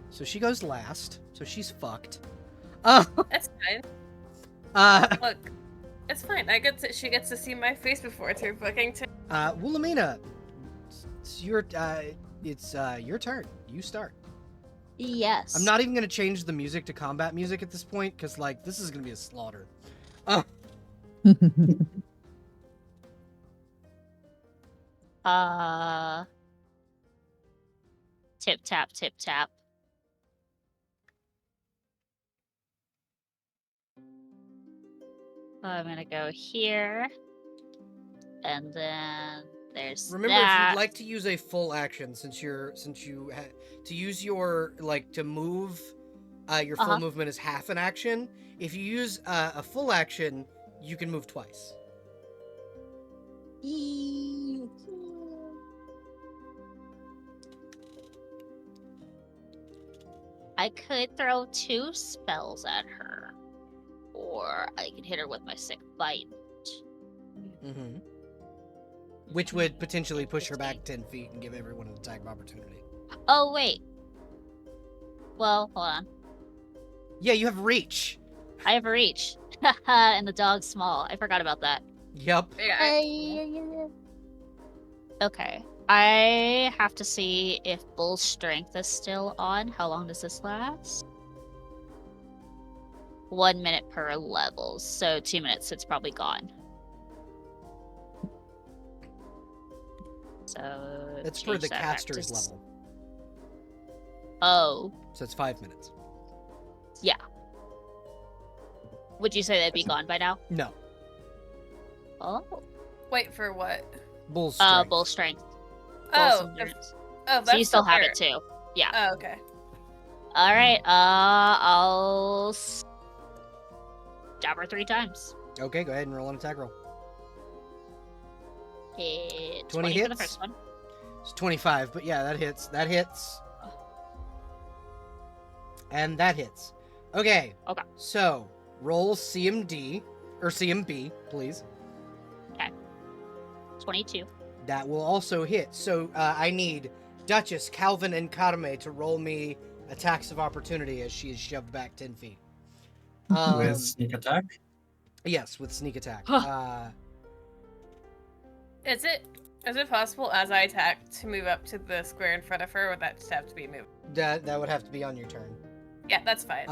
So she goes last. So she's fucked. That's fine. Look, it's fine. She gets to see my face before it's her fucking turn. Wilhelmina, it's your turn. You start. Yes. I'm not even gonna change the music to combat music at this point, because like this is gonna be a slaughter. Tip tap, tip tap. I'm gonna go here, and then there's Remember, that. if you'd like to use a full action, to use your to move, your full movement is half an action. If you use a full action, you can move twice. I could throw 2 spells at her, or I could hit her with my sick bite. Mm-hmm. Which would potentially push her back 10 feet and give everyone an attack of opportunity. Oh wait. Well, hold on. Yeah, you have reach. I have reach, and the dog's small. I forgot about that. Yep. Yeah, Okay. I have to see if Bull's strength is still on. How long does this last? 1 minute per level, so 2 minutes, it's probably gone. So That's for change the that back to caster's level. Oh, So it's 5 minutes. yeah. Would you say they'd be gone by now? No. Oh. Wait for what? Bull's strength. Bull strength. Oh, Bull's endurance. that's So you still have there. it too. Yeah. Oh, okay. All right. I'll stab her 3 times. Okay, go ahead and roll an attack roll. Hit 20 for the hits? first one. It's 25, but yeah, that hits. That hits. And that hits. Okay. Okay. So, roll CMD, or CMB, please. 22. That will also hit. So, I need Duchess, Calvin, and Karame to roll me attacks of opportunity as she is shoved back 10 feet. With sneak attack? Yes, with sneak attack. Is it possible as I attack to move up to the square in front of her, or would that just have to be moved? That would have to be on your turn. Yeah, that's fine.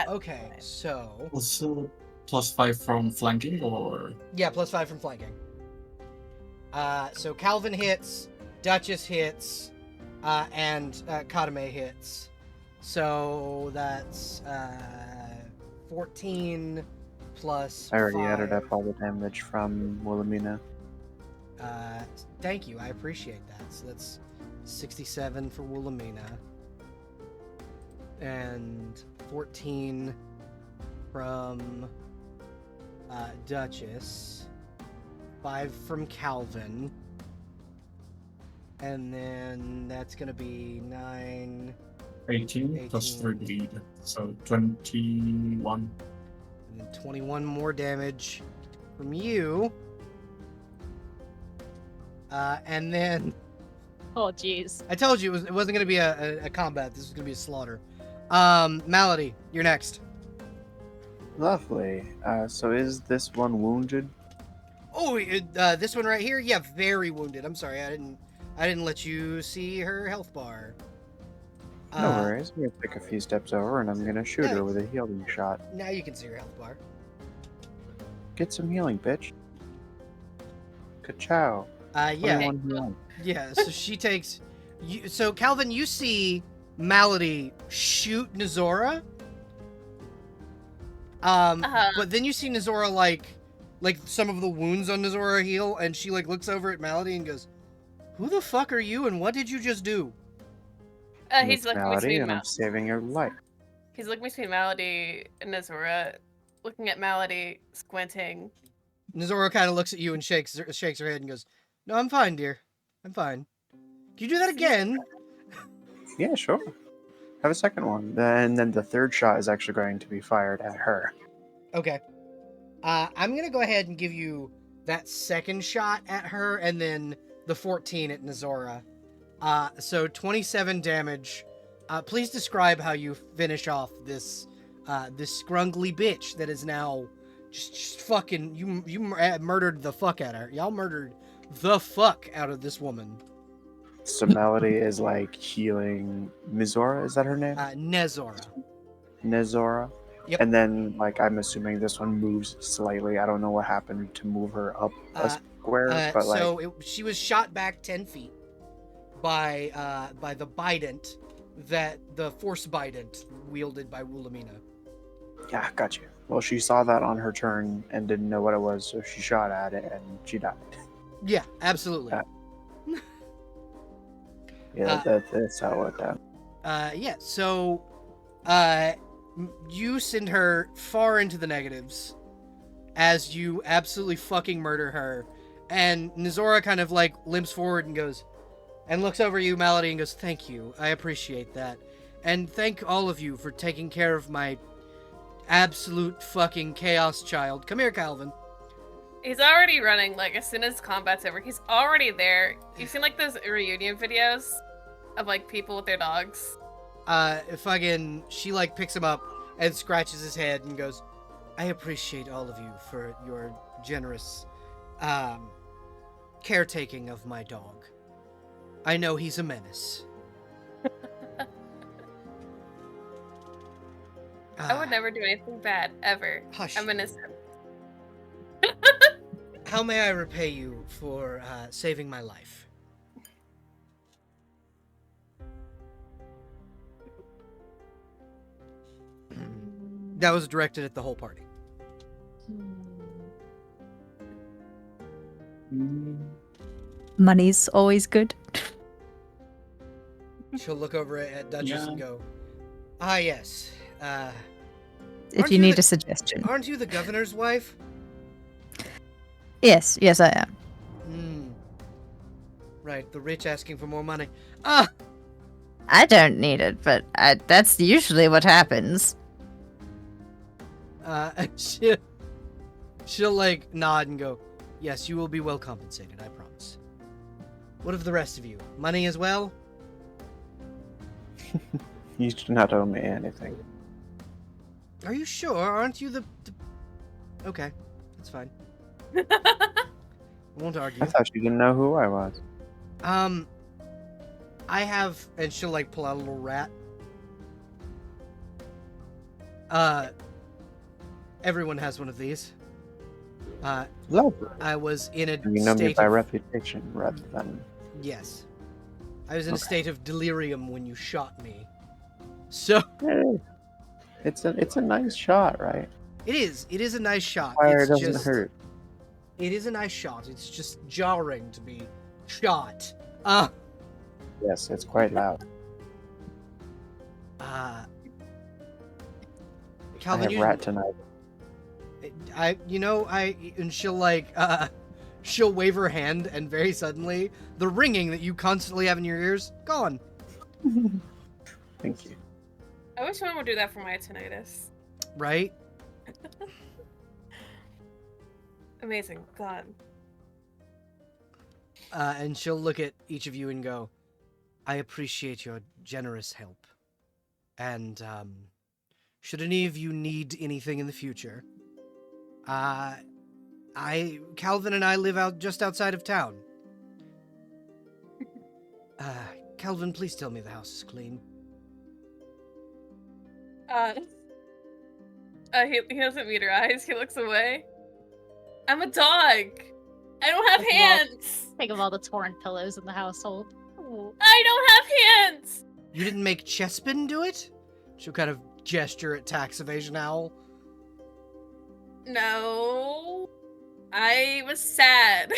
Okay, fine. so... Also, +5 from flanking, or? Yeah, +5 from flanking. So Calvin hits, Duchess hits, and Karame hits. So that's 14 plus I already 5. added up all the damage from Wilhelmina. Thank you, I appreciate that. So that's 67 for Wilhelmina. and 14 from Duchess, 5 from Calvin, and then that's gonna be 9, 18 plus 3 bleed, so 21. and then 21 more damage from you. And then Oh, jeez. I told you it wasn't gonna be a combat. This was gonna be a slaughter. Malady, you're next. Lovely. So is this one wounded? Oh, this one right here, yeah, very wounded. I'm sorry, I didn't let you see her health bar. No worries. I'm gonna take a few steps over and I'm gonna shoot no. her with a healing shot. Now you can see her health bar. Get some healing, bitch. Ka-chow. Yeah, 21 healing. yeah. So she takes. So Calvin, you see Malady shoot Nazora. But then you see Nazora like some of the wounds on Nazora heal, and she like looks over at Malady and goes, "Who the fuck are you, and what did you just do?" He's looking Malady, between and I'm saving your life. He's looking between Malady and Nazora, looking at Malady, squinting. Nazora kind of looks at you and shakes her head and goes, "No, I'm fine, dear. I'm fine. Can you do that again?" Yeah, sure. Have a second one. And then the third shot is actually going to be fired at her. Okay. I'm gonna go ahead and give you that second shot at her, and then the 14 at Nazora. So 27 damage. Please describe how you finish off this scrungly bitch that is now just fucking you murdered the fuck out of her. Y'all murdered the fuck out of this woman. So Melody is like healing Mizora, is that her name? Nezora. Nezora? Yep. And then, like, I'm assuming this one moves slightly. I don't know what happened to move her up a square, but like... So she was shot back 10 feet by the Bident, the Force Bident wielded by Wulamina. Yeah, got you. Well, she saw that on her turn and didn't know what it was, so she shot at it and she died. Yeah, absolutely. Yeah, that's how it worked out. Yeah, so you send her far into the negatives as you absolutely fucking murder her, and Nazora kind of like limps forward and goes, and looks over you, Malady, and goes, "Thank you, I appreciate that, and thank all of you for taking care of my absolute fucking chaos child. Come here, Calvin." He's already running, like, as soon as combat's over, he's already there. You've seen, like, those reunion videos of, like, people with their dogs? She, like, picks him up and scratches his head and goes, "I appreciate all of you for your generous, caretaking of my dog. I know he's a menace." I would never do anything bad, ever. Hush. I'm innocent. How may I repay you for saving my life? That was directed at the whole party. Money's always good. She'll look over at Duchess and go, "Ah, yes. If Aren't you you need the- a suggestion. Aren't you the governor's wife?" Yes, I am. Right, the rich asking for more money. I don't need it, but that's usually what happens. She'll like nod and go, "Yes, you will be well compensated, I promise. What of the rest of you? Money as well?" You do not owe me anything. "Are you sure? Aren't you the... Okay, that's fine. I won't argue. I thought you didn't know who I was. I have..." And she'll like pull out a little rat. Everyone has one of these. Lovely. I was in a You know me state by of... reputation rather than... Yes. I was in a Okay. state of delirium when you shot me. So... Hey, it's a nice shot, right? It is a nice shot. Fire It's doesn't just... hurt. It is a nice shot. It's just jarring to be shot. Yes, it's quite loud. I Calvin, have rat tonight. and she'll wave her hand, and very suddenly, the ringing that you constantly have in your ears, gone. Thank you. I wish someone would do that for my tinnitus. Right? Amazing. God. And she'll look at each of you and go, I appreciate your generous help. And, should any of you need anything in the future, Calvin and I live just outside of town. Calvin, please tell me the house is clean. He doesn't meet her eyes. He looks away. I'm a dog. I don't have hands. Think of all the torn pillows in the household. I don't have hands. You didn't make Chespin do it? She'll kind of gesture at tax evasion owl. No. I was sad.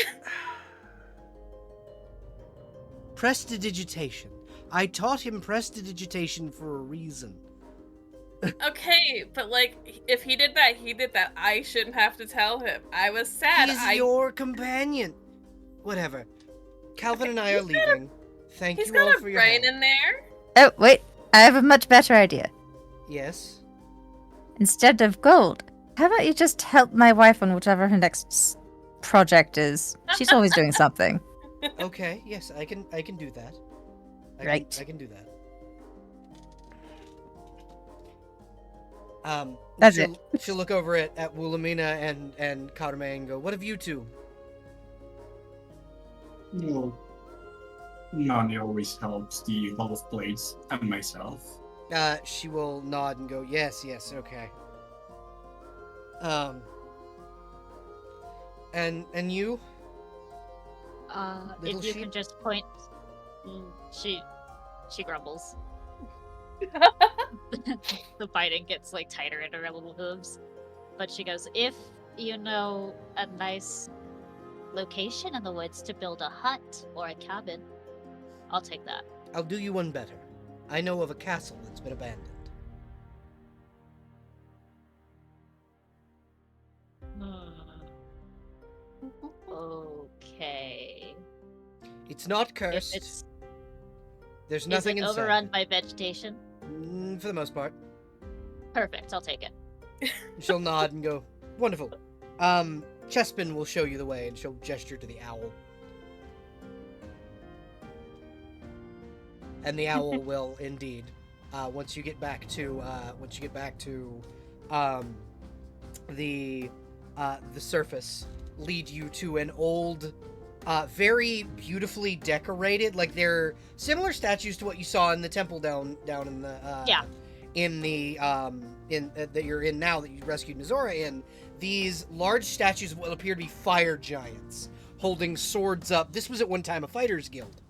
Prestidigitation. I taught him prestidigitation for a reason. Okay, but like, if he did that, he did that. I shouldn't have to tell him. I was sad. He's your companion. Whatever. Calvin and I are leaving. Thank He's you all got a for your brain help. in there. Oh, wait. I have a much better idea. Yes? Instead of gold, how about you just help my wife on whatever her next project is? She's always doing something. Okay, yes, I can do that. Right. I can do that. That's She'll look over at Wulamina and Karame and go, what have you two? No. Nani always helps the Half Blades and myself. She will nod and go, yes, okay. And you? Little If you sheep? can just point. She grumbles. The fighting gets like tighter in her little hooves, but she goes, "If you know a nice location in the woods to build a hut or a cabin, I'll take that." I'll do you one better. I know of a castle that's been abandoned. Okay. It's not If cursed. it's There's is nothing it inside. overrun by vegetation? For the most part. Perfect. I'll take it. She'll nod and go, wonderful. Chespin will show you the way, and she'll gesture to the owl. And the owl will indeed, once you get back to the surface, lead you to an old, very beautifully decorated, like they're similar statues to what you saw in the temple down in the that you're in now, that you rescued Mizora in. These large statues of what appear to be fire giants holding swords up. This was at one time a fighter's guild.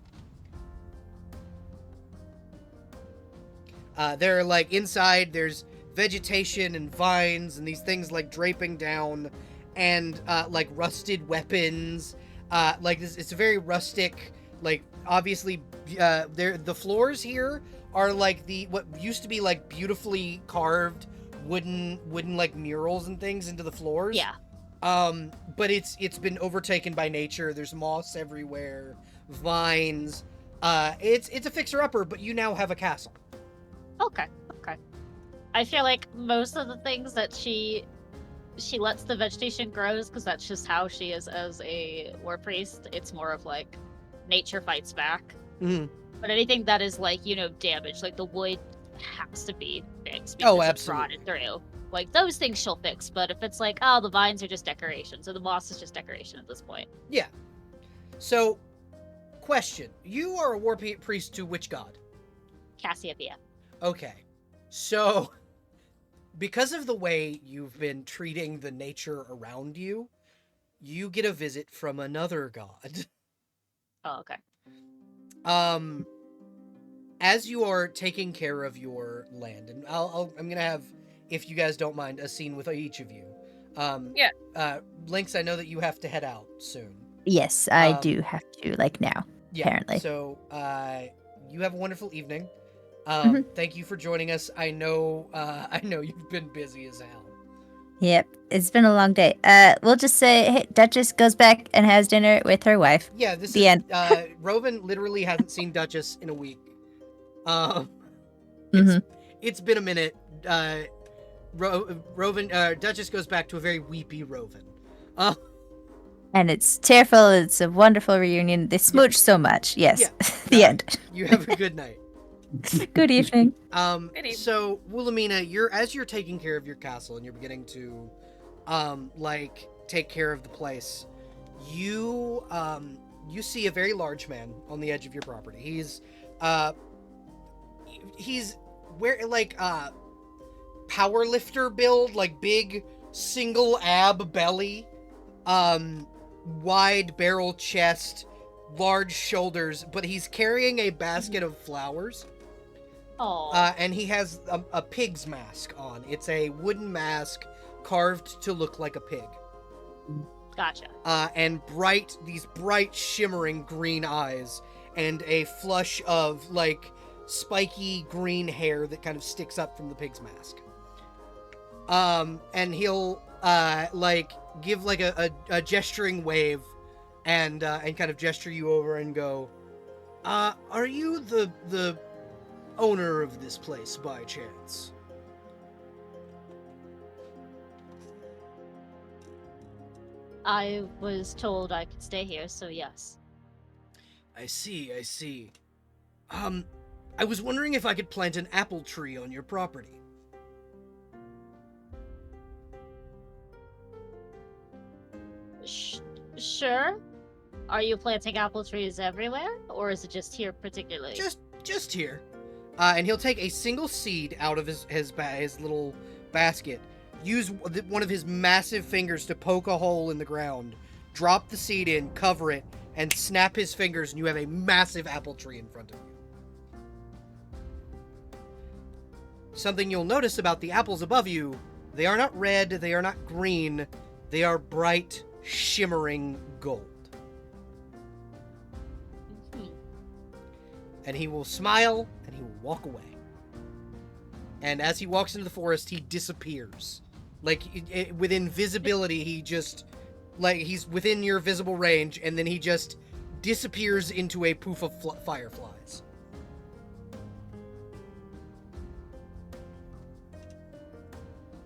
They're like inside, there's vegetation and vines and these things like draping down, and like rusted weapons. Like this, it's a very rustic. Like obviously, the floors here are like what used to be like beautifully carved wooden like murals and things into the floors. Yeah. But it's been overtaken by nature. There's moss everywhere, vines. It's a fixer-upper, but you now have a castle. Okay. I feel like most of the things that she lets the vegetation grows because that's just how she is as a war priest. It's more of like nature fights back. Mm-hmm. But anything that is like, damaged, like the wood has to be fixed because it's absolutely. rotted through. Like those things she'll fix, but if it's like, oh, the vines are just decoration, so the moss is just decoration at this point. Yeah. So, question. You are a war priest to which god? Cassiopeia. Okay. So, because of the way you've been treating the nature around you, you get a visit from another god. Oh, okay. As you are taking care of your land, and I'm gonna have, if you guys don't mind, a scene with each of you. Lynx, I know that you have to head out soon. Yes, I do have to, like now. Yeah. Apparently. So, you have a wonderful evening. Thank you for joining us. I know you've been busy as hell. Yep, it's been a long day. We'll just say, hey, Duchess goes back and has dinner with her wife. Yeah, this The is end. Rovan literally hasn't seen Duchess in a week. Mm-hmm. It's been a minute. Rovan Duchess goes back to a very weepy Rovan. And it's tearful. It's a wonderful reunion. They smooch so much. Yes. Yeah. The end. You have a good night. Good evening. Good evening. So Wilhelmina, as you're taking care of your castle and you're beginning to take care of the place, you see a very large man on the edge of your property. He's power lifter build, like big single ab belly, wide barrel chest, large shoulders, but he's carrying a basket of flowers. Oh. And he has a pig's mask on. It's a wooden mask carved to look like a pig. Gotcha. And these bright shimmering green eyes and a flush of spiky green hair that kind of sticks up from the pig's mask. And he'll give a gesturing wave and kind of gesture you over and go, are you the owner of this place by chance? I was told I could stay here, so yes. I see. I was wondering if I could plant an apple tree on your property. Sure. Are you planting apple trees everywhere, or is it just here particularly? Just here. And he'll take a single seed out of his little basket, use one of his massive fingers to poke a hole in the ground, drop the seed in, cover it, and snap his fingers, and you have a massive apple tree in front of you. Something you'll notice about the apples above you, they are not red, they are not green, they are bright, shimmering gold. And he will smile, and he will walk away. And as he walks into the forest, he disappears. With invisibility, he just... he's within your visible range, and then he just disappears into a poof of fireflies.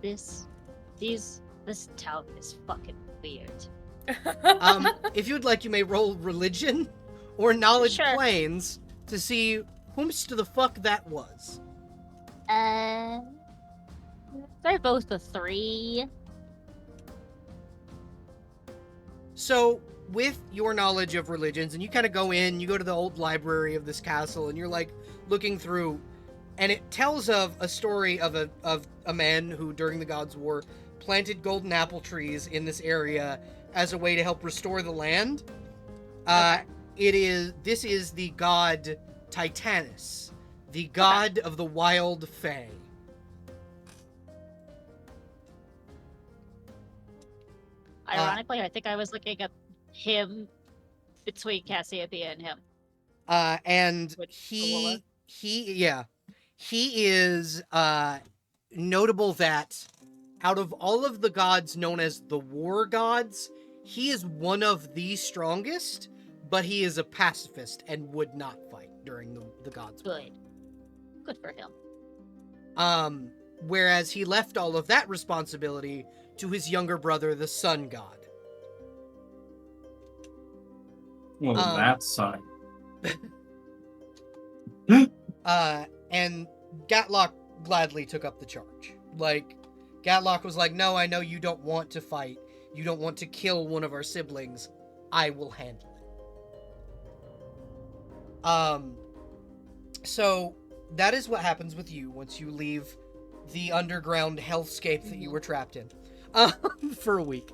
This town is fucking weird. If you would like, you may roll religion or knowledge Sure. planes to see whomst the fuck that was. They're both a 3. So, with your knowledge of religions, and you kind of go to the old library of this castle, and you're looking through, and it tells of a story of a man who, during the Gods' War, planted golden apple trees in this area as a way to help restore the land. This is the god Titanus, the god of the wild fae. Ironically, I think I was looking at him between Cassiopeia and him. And he is notable that out of all of the gods known as the war gods, he is one of the strongest, but he is a pacifist and would not fight during the gods' war. Good for him. Whereas he left all of that responsibility to his younger brother, the sun god. Well, that side. And Gatlock gladly took up the charge. Gatlock was like, no, I know you don't want to fight. You don't want to kill one of our siblings. I will handle it. So that is what happens with you once you leave the underground hellscape that you were trapped in for a week.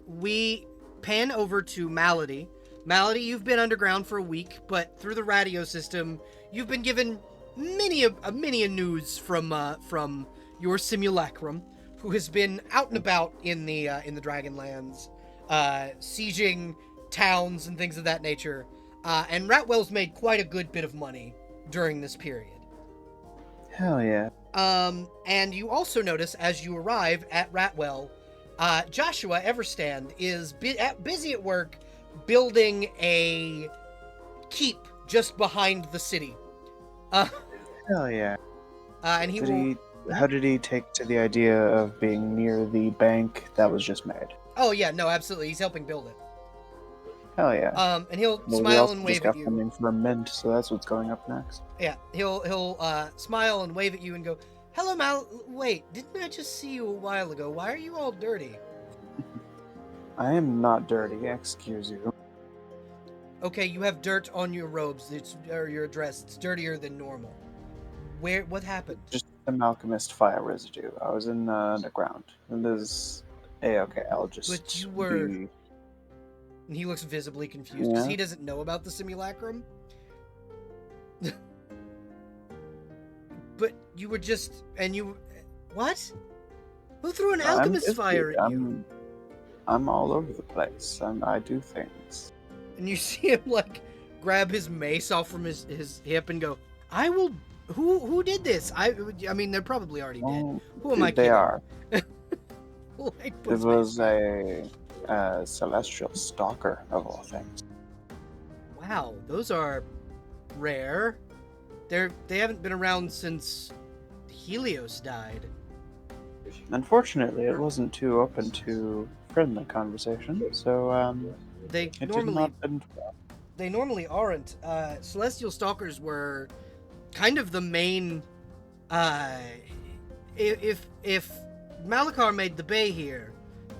We pan over to Malady. Malady, you've been underground for a week, but through the radio system, you've been given many a news from your simulacrum, who has been out and about in the Dragonlands, sieging towns and things of that nature. And Ratwell's made quite a good bit of money during this period. Hell yeah. And you also notice as you arrive at Ratwell, Joshua Everstand is busy at work building a keep just behind the city. Hell yeah. And he will. How did he take to the idea of being near the bank that was just made? Oh yeah, no, absolutely. He's helping build it. Hell yeah. And he'll Well, we smile also and just wave got at you. funding for a mint, so that's what's going up next. Yeah, he'll smile and wave at you and go, "Hello, Mal. Wait, didn't I just see you a while ago? Why are you all dirty?" I am not dirty, excuse you. Okay, you have dirt on your robes, or your dress. It's dirtier than normal. What happened? Just some alchemist fire residue. I was in the underground. And there's... Hey, okay, I'll just But you were- be... And he looks visibly confused because Yeah. he doesn't know about the simulacrum. But you were just, and you, what? Who threw an alchemist busy. fire at you? I'm all over the place. I do things. And you see him like grab his mace off from his hip and go, "I will." Who did this? I mean, they're probably already dead. Oh, Who am I they kidding? are. Like, It was a celestial stalker, of all things. Wow, those are rare. They haven't been around since Helios died. Unfortunately, it wasn't too open to friendly conversation, so They it did normally not end well. they normally aren't. Celestial Stalkers were kind of the main. If Malachar made the bay here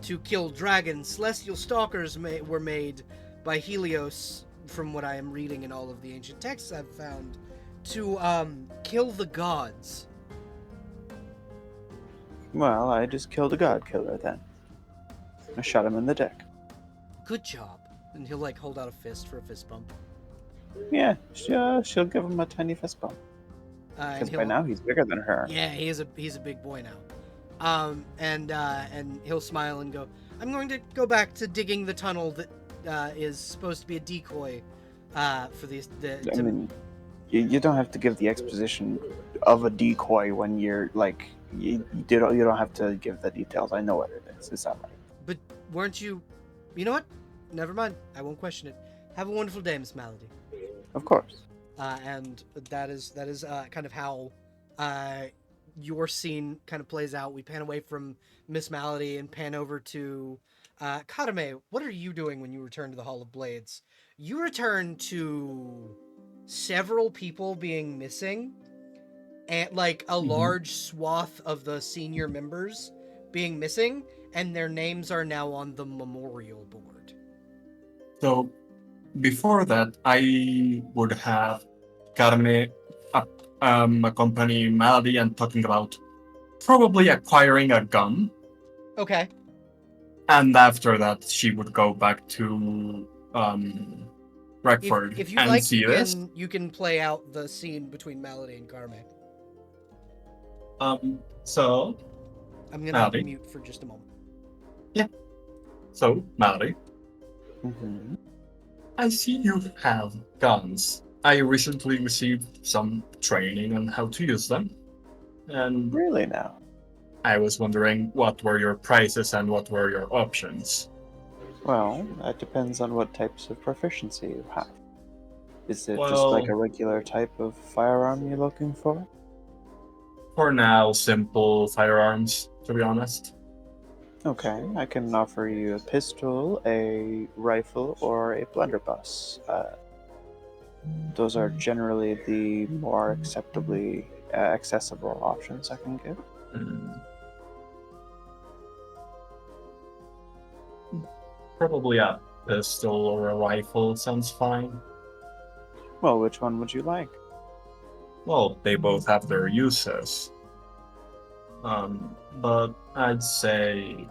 to kill dragons, Celestial Stalkers were made by Helios, from what I am reading in all of the ancient texts I've found, to kill the gods. Well, I just killed a god killer then. I shot him in the dick. Good job. And he'll like hold out a fist for a fist bump. Yeah, she'll give him a tiny fist bump. And Because by now he's bigger than her. Yeah, he's a big boy now. And he'll smile and go, "I'm going to go back to digging the tunnel that is supposed to be a decoy for these." I mean, you don't have to give the exposition of a decoy when you're like you don't have to give the details. I know what it is. It's alright. But weren't you? You know what? Never mind. I won't question it. Have a wonderful day, Miss Malady. Of course. And that is kind of how your scene kind of plays out. We pan away from Miss Malady and pan over to Kadame. What are you doing when you return to the Hall of Blades? You return to several people being missing, and like a large swath of the senior members being missing, and their names are now on the memorial board. So, before that, I would have Carme accompany Malady and talking about probably acquiring a gun. Okay. And after that, she would go back to Reckford If you and like, see this. you can play out the scene between Malady and Carme. So, I'm gonna Malady. mute for just a moment. So, Malady, Mm-hmm. I see you have guns. I recently received some training on how to use them. And Really now? I was wondering what were your prices and what were your options. Well, that depends on what types of proficiency you have. Is it just Well- like a regular type of firearm you're looking for? For now, simple firearms, to be honest. Okay, I can offer you a pistol, a rifle, or a blunderbuss. Those are generally the more acceptably accessible options I can give. Probably a pistol or a rifle sounds fine. Well, which one would you like? Well, they both have their uses. But I'd say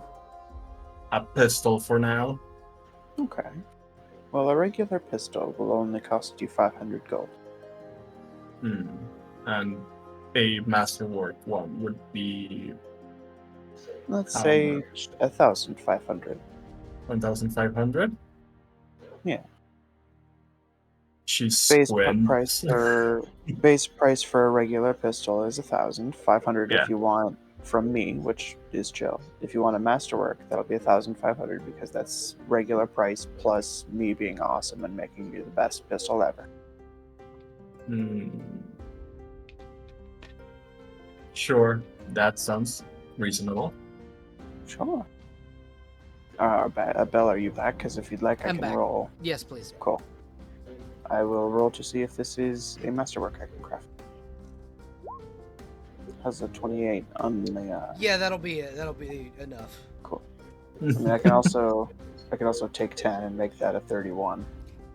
a pistol for now. Okay. Well, a regular pistol will only cost you 500 gold. And a masterwork one would be Let's How say much? 1,500. 1,500. Yeah. She's Base squint. price for a regular pistol is 1,000. 500 Yeah. if you want from me, which is chill. If you want a masterwork, that'll be 1,500 because that's regular price plus me being awesome and making you the best pistol ever. Sure, that sounds reasonable. Sure. Belle, are you back? Because if you'd like, I I'm can back. roll. Yes, please. Cool. I will roll to see if this is a masterwork I can craft. Has a 28 on the. Yeah, that'll be it. That'll be enough. Cool. I mean, I can also take 10 and make that a 31.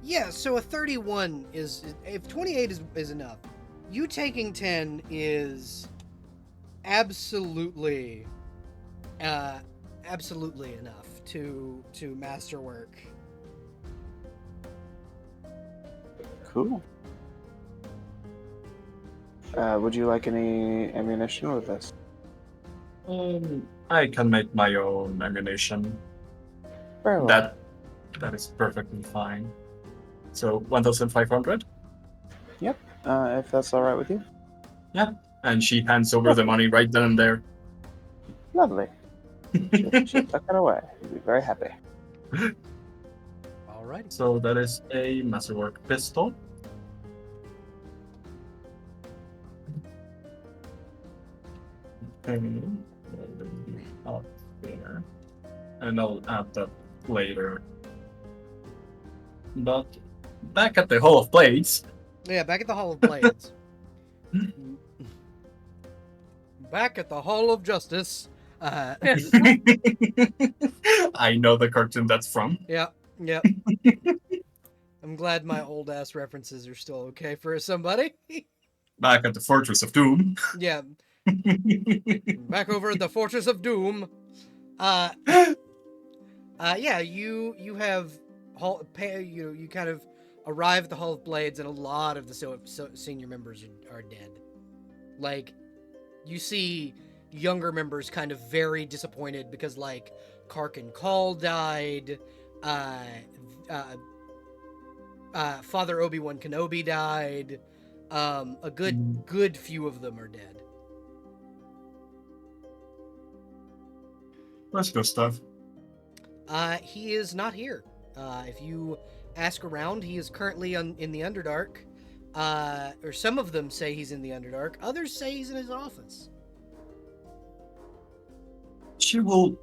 Yeah, so a 31 is if 28 is enough. You taking 10 is absolutely enough to masterwork. Cool. Would you like any ammunition with this? I can make my own ammunition. Very well. That is perfectly fine. So 1,500? If that's all right with you. And she hands over the money right then and there. Lovely. She'll tuck it away. You'll be very happy. All right. So that is a masterwork pistol. Up there. And I'll add that later. But back at the Hall of Blades. Yeah, back at the Hall of Blades. Back at the Hall of Justice. I know the cartoon that's from. Yeah. I'm glad my old ass references are still okay for somebody. Back at the Fortress of Doom. Yeah. Back over at the Fortress of Doom. Yeah, you have you kind of arrive at the Hall of Blades, and a lot of the senior members are dead. Like, you see younger members kind of very disappointed because, like, Karkin Call died, Father Obi-Wan Kenobi died, a good few of them are dead. Where's Gustav? He is not here. If you ask around, he is currently in the Underdark. Or some of them say he's in the Underdark. Others say he's in his office. She will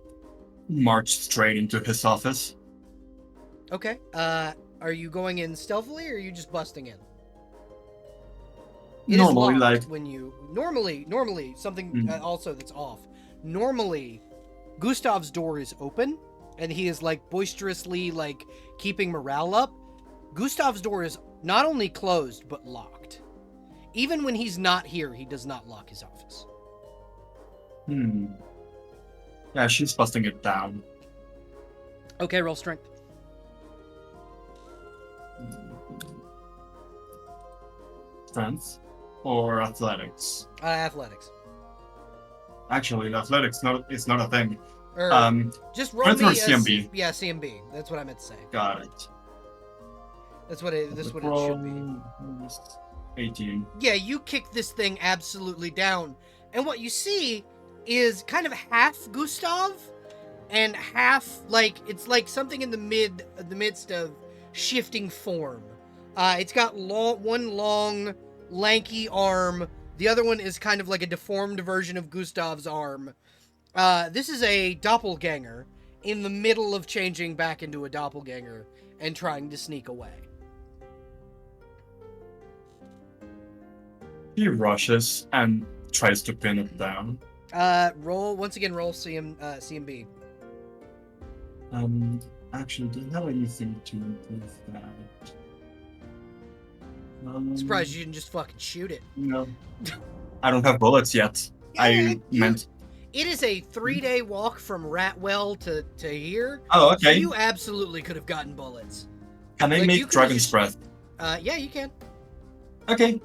march straight into his office. Okay. Are you going in stealthily, or are you just busting in? It is Normally, locked like when you normally something also that's off. Normally, Gustav's door is open, and he is like boisterously like keeping morale up. Gustav's door is not only closed but locked. Even when he's not here, he does not lock his office. Yeah, she's busting it down. Okay, roll strength. Strength or athletics? Athletics. Actually, athletics is not a thing. Just roll me or a CMB. Yeah, CMB. That's what I meant to say. Got it. That's what it should be. 18. Yeah, you kick this thing absolutely down, and what you see is kind of half Gustav and half it's like something in the midst of shifting form. It's got one long lanky arm. The other one is kind of like a deformed version of Gustav's arm. This is a doppelganger in the middle of changing back into a doppelganger and trying to sneak away. He rushes and tries to pin it down. Roll CMB. Actually, do you have anything to improve that? Surprised you didn't just fucking shoot it. No. I don't have bullets yet. It is a 3-day walk from Ratwell to here. Oh, okay. So you absolutely could have gotten bullets. Can I make Dragon's Breath? Yeah, you can. Okay.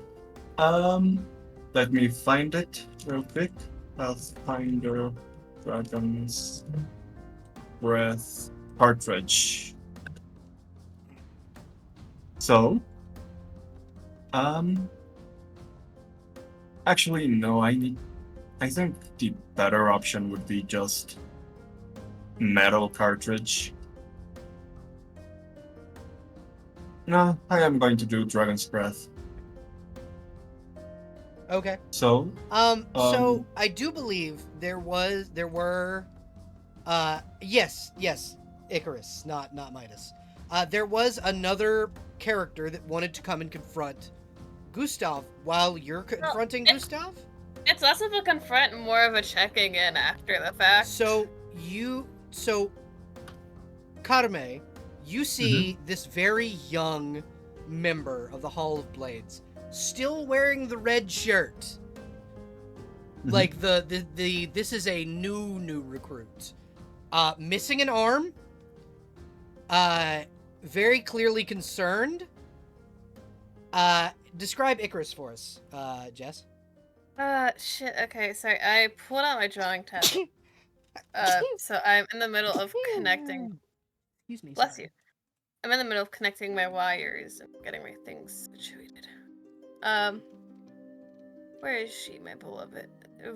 Let me find it real quick. Pathfinder Dragon's Breath cartridge. So, Um. Actually, no. I think the better option would be just metal cartridge. No, I am going to do Dragon's Breath. Okay. So, So I do believe there were, yes, Icarus, not Midas. There was another character that wanted to come and confront Gustav while you're confronting Gustav. It's less of a confront and more of a checking in after the fact. So Carme, you see this very young member of the Hall of Blades, still wearing the red shirt. Like this is a new recruit. Missing an arm. Very clearly concerned. Describe Icarus for us, Jess. Shit, okay, sorry. I pulled out my drawing tab. So I'm in the middle of connecting. Excuse me. Bless sorry. you. I'm in the middle of connecting my wires and getting my things situated. Where is she, my beloved?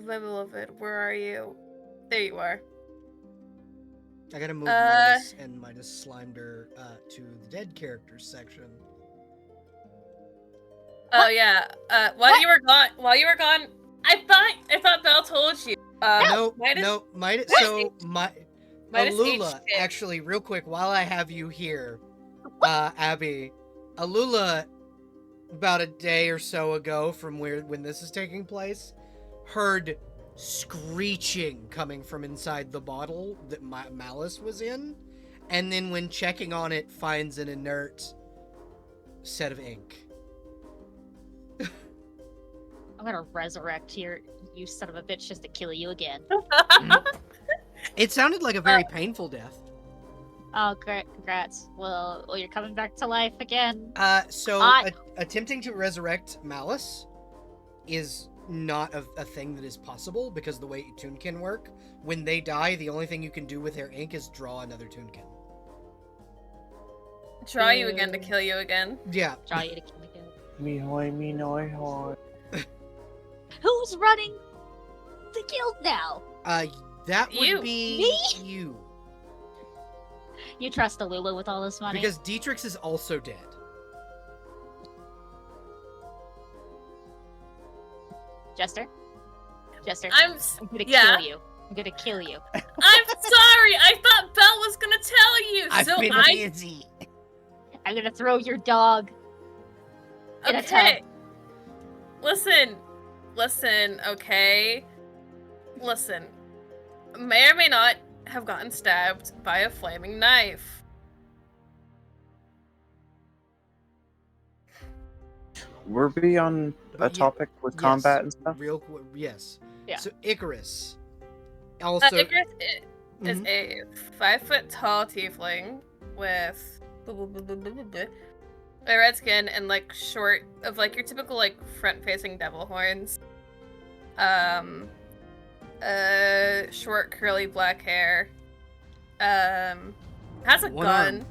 My beloved, where are you? There you are. I gotta move Midas, and Midas slimed her to the dead characters section. Oh yeah. While you were gone, I thought Belle told you. No, Midas, Midas. So Midas Alula, HQ. actually, real quick, while I have you here, Abby, Alula, about a day or so ago from when this is taking place, heard screeching coming from inside the bottle that Malice was in, and then when checking on it, finds an inert set of ink. I'm gonna resurrect here, you son of a bitch, just to kill you again. It sounded like a very painful death. Oh, great! Congrats. Well, you're coming back to life again. Attempting to resurrect Malice is not a thing that is possible because the way Toonkin work, when they die, the only thing you can do with their ink is draw another Toonkin. Draw you again to kill you again. Yeah. Draw you to kill again. Me hoy, me noy hoy. Who's running the guild now? That would You. be Me? you. You trust Alula with all this money? Because Dietrich is also dead. Jester? Jester, I'm gonna yeah. kill you. I'm gonna kill you. I'm sorry. I thought Belle was gonna tell you. I've so been I busy. I'm gonna throw your dog in a tub. okay. Listen, okay? Listen. May or may not have gotten stabbed by a flaming knife. Were we on a topic with combat and stuff? Real quick, yes. Yeah. So Icarus. Also, Icarus is a 5-foot-tall tiefling with a red skin and like short of like your typical like front-facing devil horns. Short curly black hair. Has a One gun.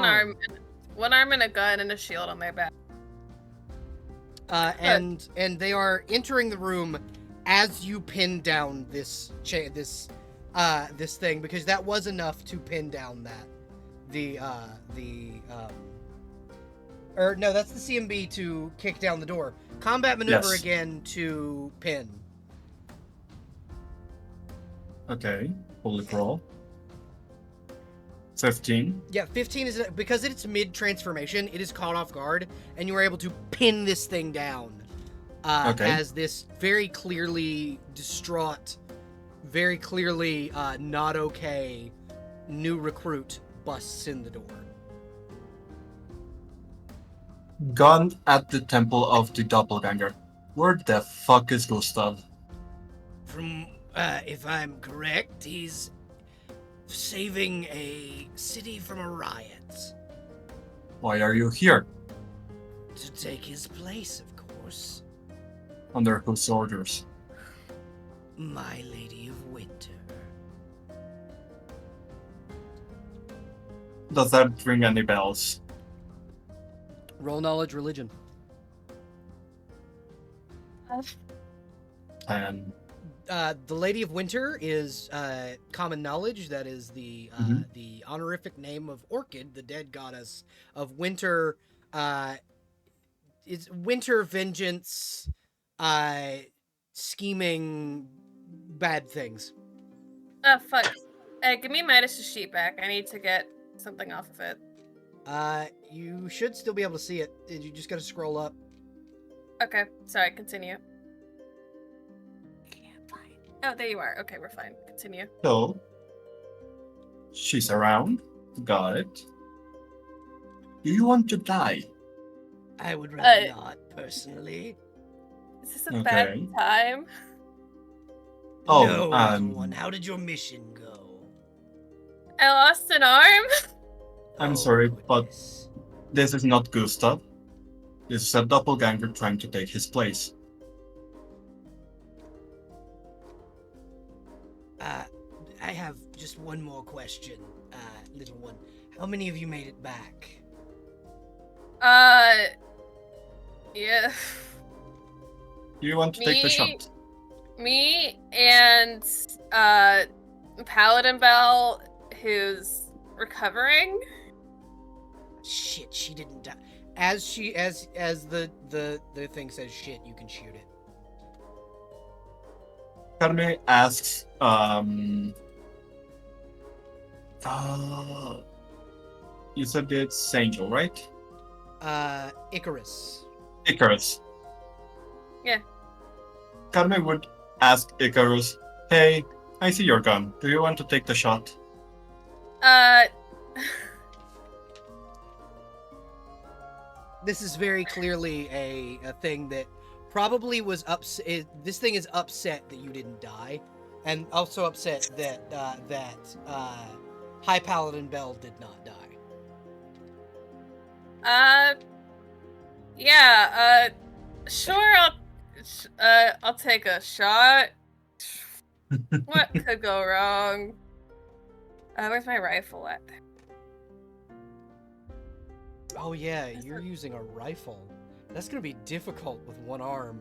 arm. One arm and a gun and a shield on their back. And they are entering the room as you pin down this thing, because that was enough to pin down no, that's the CMB to kick down the door. Combat maneuver Yes. again to pin. Okay, holy crawl. 15. Yeah, 15 is because it's mid transformation. It is caught off guard, and you are able to pin this thing down. Okay. As this very clearly distraught, very clearly not okay new recruit busts in the door. Gun at the temple of the doppelganger. Where the fuck is Gustav? From, if I'm correct, he's saving a city from a riot. Why are you here? To take his place, of course. Under whose orders? My Lady of Winter. Does that ring any bells? Roll knowledge, religion. 10. The Lady of Winter is common knowledge. That is the the honorific name of Orchid, the dead goddess of winter. It's winter vengeance, scheming, bad things. Oh, fuck. Give me Midas' sheet back. I need to get something off of it. You should still be able to see it. You just gotta scroll up. Okay, sorry, continue. Can't find. Oh, there you are. Okay, we're fine. Continue. So, she's around. Got it. Do you want to die? I would rather not, personally. Is this a bad time? Oh, no, little one. How did your mission go? I lost an arm. I'm sorry, but this is not Gustav. This is a doppelganger trying to take his place. I have just one more question, little one. How many of you made it back? Yeah. Do you want to take the shot? Me and PaladinBelle, who's recovering. Shit, she didn't die. As the thing says shit, you can shoot it. Carme asks, you said it's Angel, right? Icarus. Icarus. Yeah. Carme would ask Icarus, hey, I see your gun. Do you want to take the shot? This is very clearly a thing that probably was upset. This thing is upset that you didn't die, and also upset that High PaladinBelle did not die. Yeah. Sure. I'll take a shot. What could go wrong? Where's my rifle at? Oh yeah, you're using a rifle. That's gonna be difficult with one arm.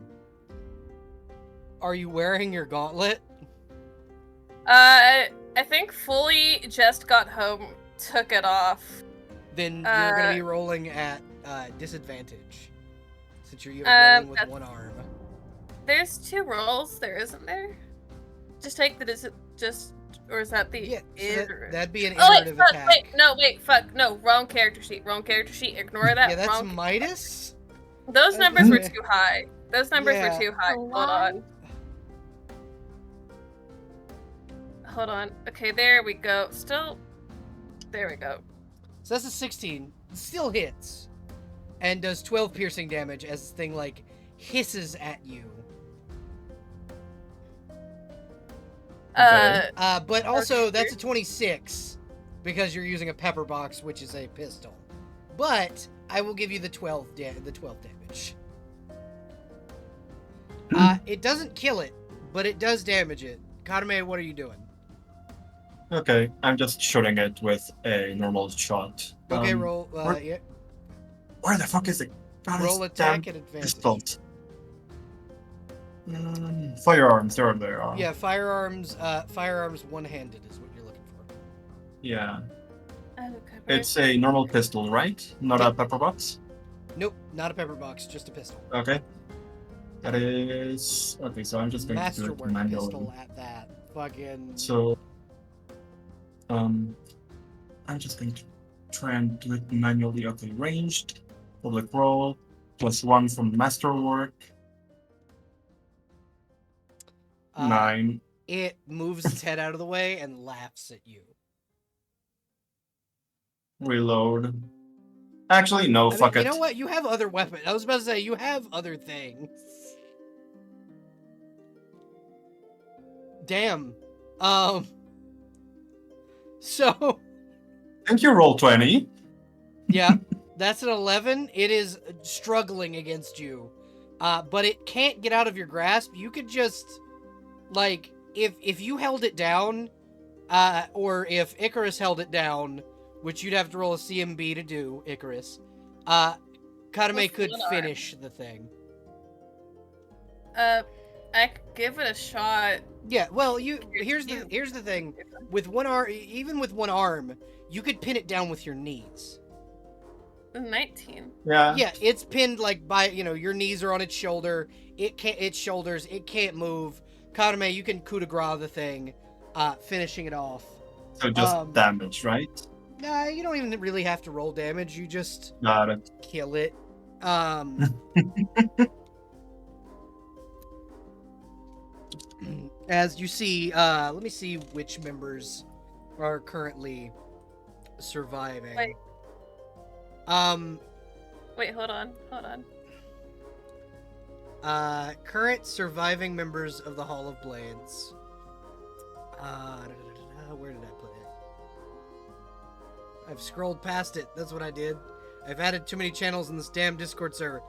Are you wearing your gauntlet? I think Fully just got home, took it off. Then you're gonna be rolling at disadvantage, since you're rolling with one arm. There's 2 rolls, there isn't there? Just take the or is that the? Yeah, so that'd be an Oh iterative attack. No, wrong character sheet. Ignore that. Yeah, that's wrong... Midas. Those numbers were too high. Hold on. Okay, there we go. There we go. So that's a 16. Still hits, and does 12 piercing damage as this thing like hisses at you. Okay. But also that's a 26 because you're using a pepper box, which is a pistol. But I will give you the 12 damage. It doesn't kill it, but it does damage it. Kadame, what are you doing? Okay, I'm just shooting it with a normal shot. Okay, roll. Yeah. Where the fuck is it? Roll attack at advantage. Pistols. Firearms, there they are. Yeah, firearms one-handed is what you're looking for. Yeah. Okay. It's a normal pistol, right? Not a pepper box? Nope, not a pepper box, just a pistol. Okay. That is... Okay, so I'm just going to do it Masterwork manually. pistol at that. Fucking... So... I'm just going to try and do it manually. Okay, ranged. Public roll. +1 from Masterwork. 9. It moves its head out of the way and laughs at you. Reload. Actually, no, fuck it. You know what? You have other weapons. I was about to say, you have other things. Damn. So... Thank you, roll 20. Yeah, that's an 11. It is struggling against you. But it can't get out of your grasp. You could just... Like, if you held it down, or if Icarus held it down, which you'd have to roll a CMB to do, Icarus, Kadame could finish the thing. I could give it a shot. Yeah, well, here's the thing. With one arm, even with one arm, you could pin it down with your knees. 19. Yeah. Yeah, it's pinned like by, your knees are on its shoulder. Its shoulders, it can't move. Kaname, you can coup de grace the thing, finishing it off. So just damage, right? Nah, you don't even really have to roll damage. You just Got it. kill it. As you see, let me see which members are currently surviving. Wait. Wait, hold on. Current surviving members of the Hall of Blades. Where did I put it? I've scrolled past it. That's what I did. I've added too many channels in this damn Discord server.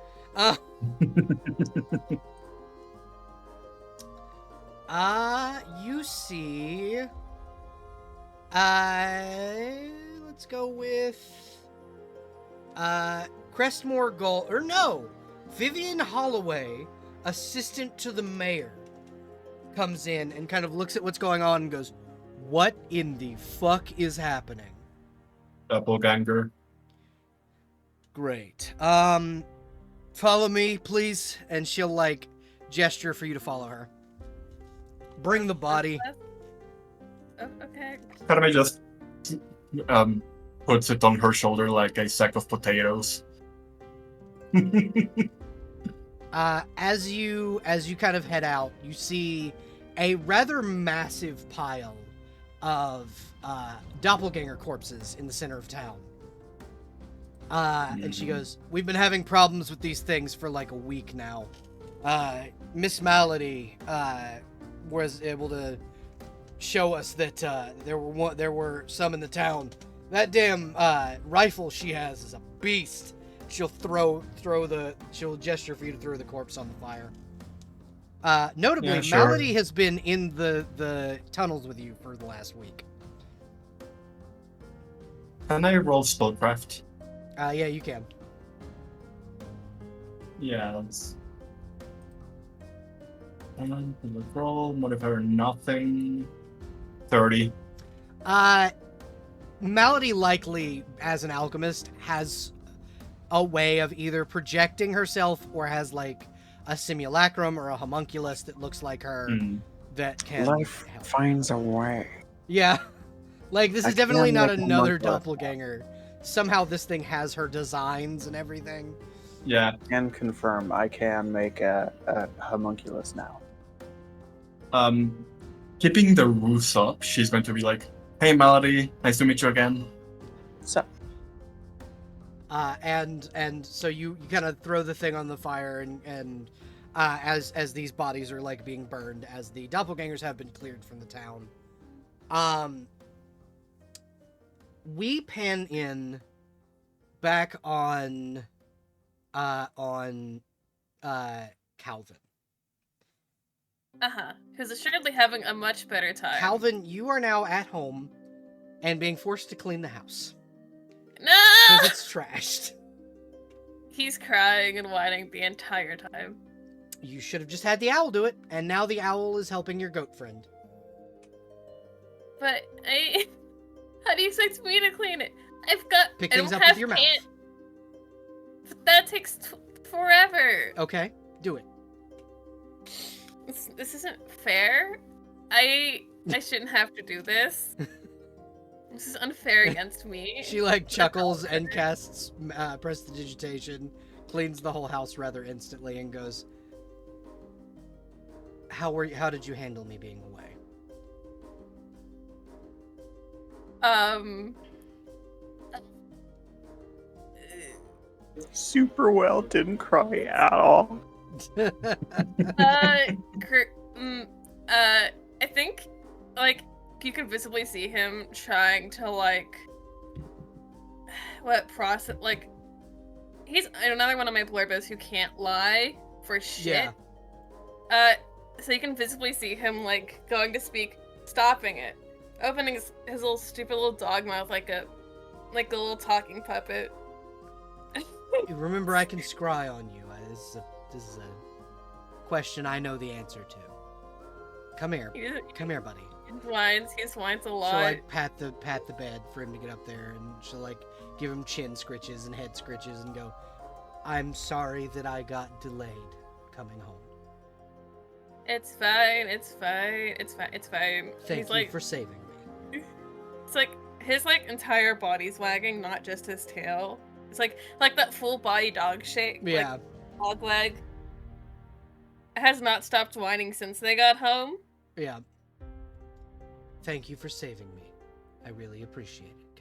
You see... let's go with... Crestmore Gull... Or no! Vivian Holloway, assistant to the mayor, comes in and kind of looks at what's going on and goes, "What in the fuck is happening?" Doppelganger. Great. Follow me, please. And she'll, gesture for you to follow her. Bring the body. Oh, okay. Kaname just puts it on her shoulder like a sack of potatoes. As you kind of head out, you see a rather massive pile of doppelganger corpses in the center of town. And she goes, "We've been having problems with these things for like a week now. Miss Malady was able to show us that there were some in the town. That damn rifle she has is a beast." She'll she'll gesture for you to throw the corpse on the fire. Notably, Yeah, sure. Malady has been in the tunnels with you for the last week. Can I roll spellcraft? Yeah, you can. Yeah, let's... roll, modifier nothing. 30. Malady likely, as an alchemist, has a way of either projecting herself or has like a simulacrum or a homunculus that looks like her that can Life help. finds a way. Yeah. Like, this I is definitely can not make a another homunculus. doppelganger. Somehow this thing has her designs and everything. Yeah. Can confirm I can make a homunculus now. Keeping the roofs up, she's going to be like, "Hey, Malady, nice to meet you again." So And so you kind of throw the thing on the fire and as these bodies are like being burned, as the doppelgangers have been cleared from the town. We pan in back on Calvin. Who's assuredly having a much better time. Calvin, you are now at home and being forced to clean the house No! because it's trashed. He's crying and whining the entire time. You should have just had the owl do it, and now the owl is helping your goat friend. But how do you expect me to clean it? Pick I things don't up with have your mouth. But that takes forever. Okay, do it. This isn't fair. I shouldn't have to do this. This is unfair against me. She chuckles and casts prestidigitation, cleans the whole house rather instantly, and goes, How did you handle me being away?" super well, didn't cry at all. I think, you can visibly see him trying to, he's another one of my blurbers who can't lie for shit. Yeah. So you can visibly see him, going to speak, stopping it, opening his little stupid little dog mouth like a little talking puppet. Remember, I can scry on you. This is a question I know the answer to. Come here. Come here, buddy. He whines a lot. She'll like pat the bed for him to get up there, and she'll like give him chin scritches and head scritches and go, "I'm sorry that I got delayed coming home. It's fine. Thank He's you like, for saving me." it's like his like entire body's wagging, not just his tail. It's like that full body dog shake. Yeah. Like, dog leg. It has not stopped whining since they got home. Yeah. Thank you for saving me. I really appreciate it,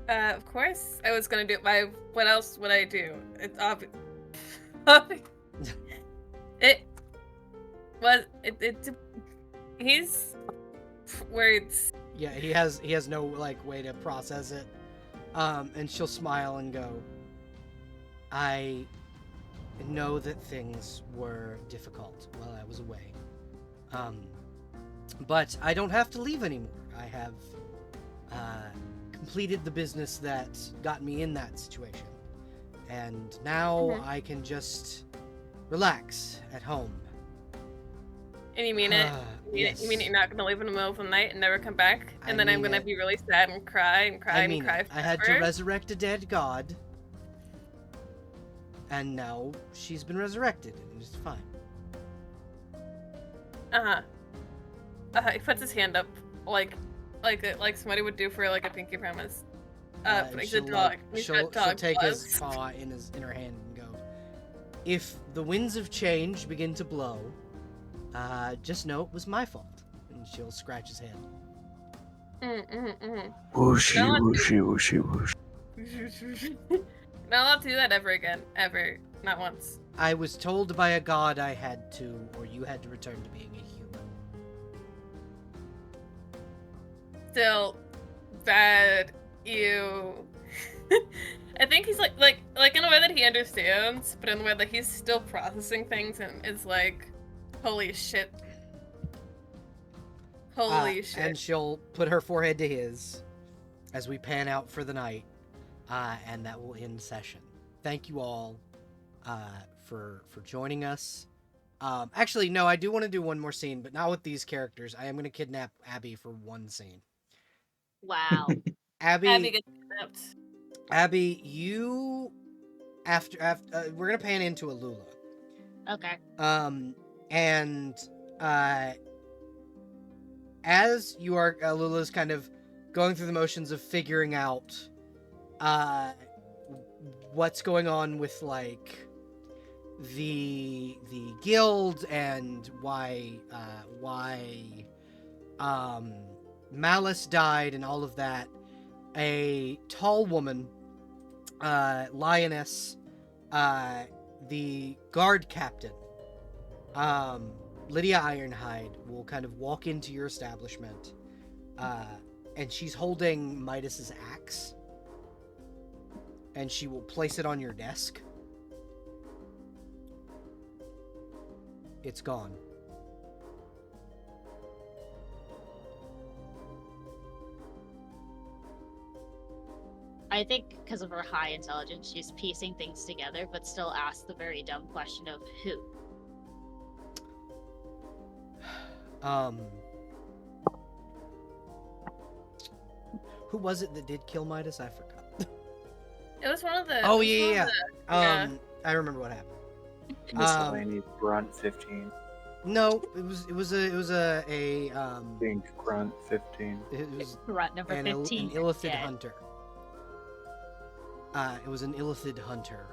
Calvin. Of course, I was gonna do it. What else would I do? It's obvious. He's words. Yeah, he has no like way to process it. And she'll smile and go, "I know that things were difficult while I was away. But I don't have to leave anymore. I have completed the business that got me in that situation. And now I can just relax at home." And you mean it? Yes. You mean you're not gonna leave in the middle of the night and never come back? And I then I'm mean gonna it. be really sad and cry and cry I and mean, cry I had to forever? resurrect a dead god. And now she's been resurrected, and it's fine. He puts his hand up, like somebody would do for like a pinky promise. But he's a she'll, dog. like, He's she'll got dog take claws. his paw in her hand and go, "If the winds of change begin to blow, just know it was my fault." And she'll scratch his head. Whooshy, No one- whooshy, whooshy, whoosh. Not allowed to do that ever again. Ever. Not once. "I was told by a god I had to, or you had to return to being a human." Still bad. Ew. I think he's like in a way that he understands, but in a way that he's still processing things and is like, holy shit. Holy shit. And she'll put her forehead to his as we pan out for the night, and that will end session. Thank you all for joining us. Actually, no, I do want to do one more scene, but not with these characters. I am going to kidnap Abby for one scene. Wow. Abby gets kidnapped. Abby, you after we're gonna pan into Alula. Okay. And as you are, Alula's kind of going through the motions of figuring out what's going on with like the guild and why Malice died and all of that. A tall woman, lioness, the guard captain, Lydia Ironhide, will kind of walk into your establishment, and she's holding Midas's axe, and she will place it on your desk. It's gone. I think because of her high intelligence, she's piecing things together, but still asks the very dumb question of who. Who was it that did kill Midas? I forgot. It was one of the. Oh, it was one yeah. of the- yeah. I remember what happened. Miscellaneous grunt 15. No, it was a Pink grunt 15. it was Grunt number an 15. illithid dead. hunter. It was an illithid hunter,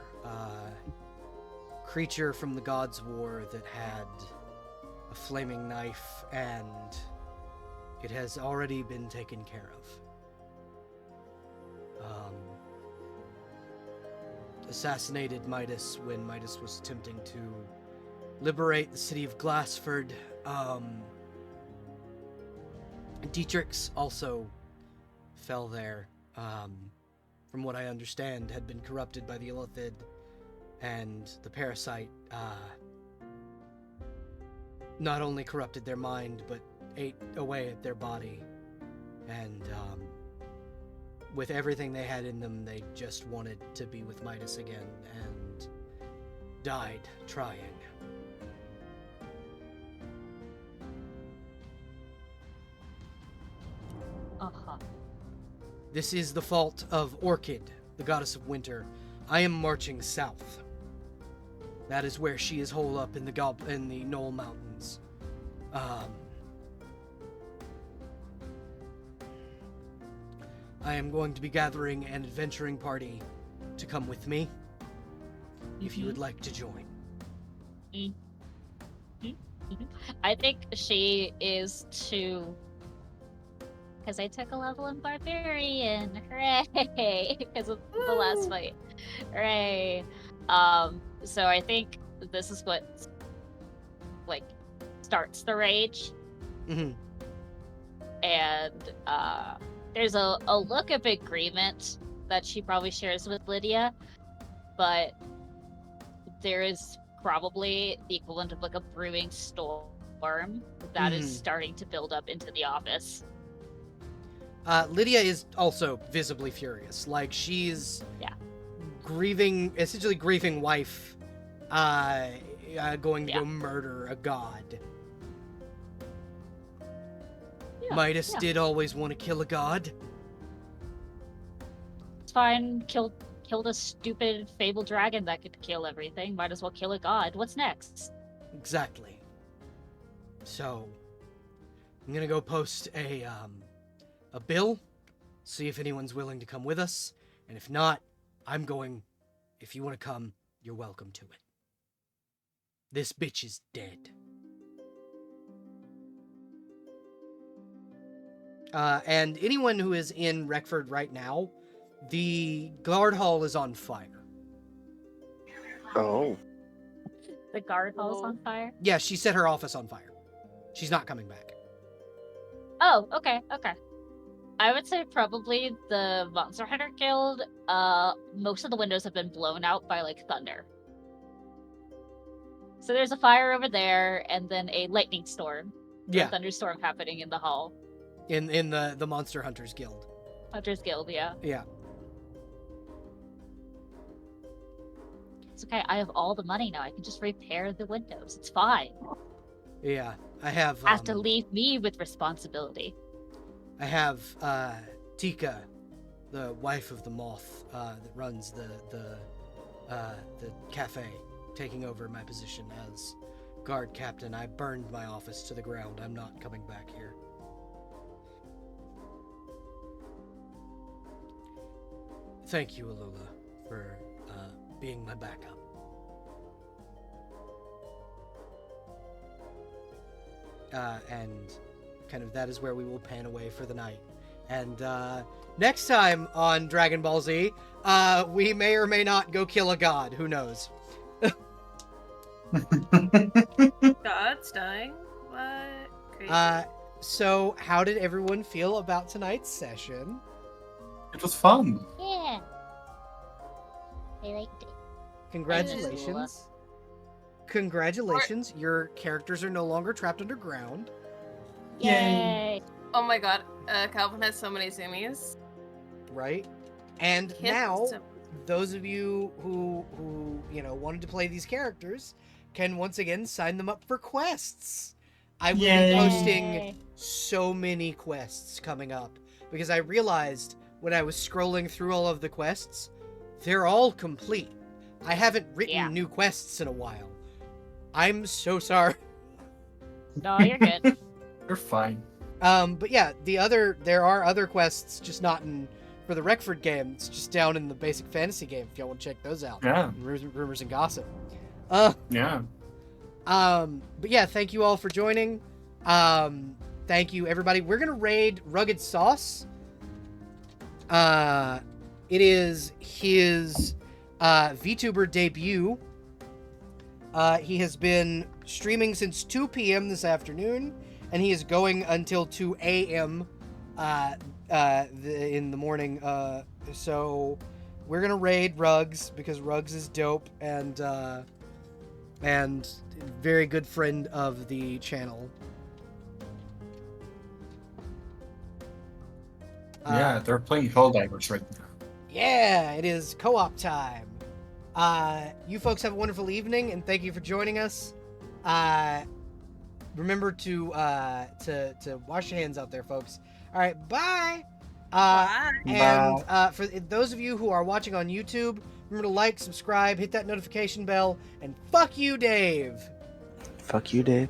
creature from the Gods' War that had a flaming knife, and it has already been taken care of. Assassinated Midas when Midas was attempting to liberate the city of Glassford. Dietrich's also fell there. From what I understand, had been corrupted by the illithid, and the parasite not only corrupted their mind, but ate away at their body. And with everything they had in them, they just wanted to be with Midas again, and died trying. This is the fault of Orchid, the goddess of winter. I am marching south. That is where she is holed up in the Knoll Mountains. I am going to be gathering an adventuring party to come with me, if you would like to join. I think she is too. Because I took a level in Barbarian. Hooray! Because of the last fight. Hooray! So I think this is what, like, starts the rage. Mm-hmm. And, there's a look of agreement that she probably shares with Lydia, but there is probably the equivalent of, like, a brewing storm that is starting to build up into the office. Lydia is also visibly furious. Like, she's essentially grieving wife, going to go murder a god. Midas did always want to kill a god. It's fine. Killed a stupid fabled dragon that could kill everything. Might as well kill a god. What's next? Exactly. So, I'm gonna go post a bill, see if anyone's willing to come with us, and if not, I'm going. If you want to come, you're welcome to it. This bitch is dead. And anyone who is in Reckford right now, the guard hall is on fire. Oh. The guard hall's on fire? Yeah, she set her office on fire. She's not coming back. Oh, okay. I would say probably the Monster Hunter Guild, most of the windows have been blown out by, like, thunder. So there's a fire over there, and then a lightning storm. Yeah. A thunderstorm happening in the hall. In the Monster Hunters Guild. Hunters Guild, yeah. Yeah. It's okay, I have all the money now. I can just repair the windows. It's fine. Yeah, I have... Have to leave me with responsibility. I have Tika, the wife of the moth that runs the cafe, taking over my position as guard captain. I burned my office to the ground. I'm not coming back here. Thank you, Alula, for being my backup. And kind of that is where we will pan away for the night. And next time on Dragon Ball Z, we may or may not go kill a god. Who knows? God's dying? What? Crazy. So how did everyone feel about tonight's session? It was fun. Yeah. I liked it. Congratulations. Congratulations. Your characters are no longer trapped underground. Yay! Oh my god, Calvin has so many zoomies. Right? And Kids now, to- those of you who wanted to play these characters can once again sign them up for quests. I will Yay. be posting so many quests coming up because I realized when I was scrolling through all of the quests, they're all complete. I haven't written new quests in a while. I'm so sorry. No, you're good. You're fine. But yeah, there are other quests, just not for the Reckford game. It's just down in the basic fantasy game if y'all want to check those out. Yeah. Rumors and gossip. Yeah. But yeah, thank you all for joining. Thank you everybody. We're gonna raid Rugged Sauce. It is his VTuber debut. He has been streaming since 2 p.m. this afternoon, and he is going until 2 a.m. In the morning. So we're gonna raid Ruggs because Ruggs is dope and very good friend of the channel. Yeah, they're playing Helldivers right now. Yeah, it is co-op time. You folks have a wonderful evening, and thank you for joining us. Remember to wash your hands out there, folks. All right, bye. Bye. And for those of you who are watching on YouTube, remember to like, subscribe, hit that notification bell, and fuck you, Dave. Fuck you, Dave.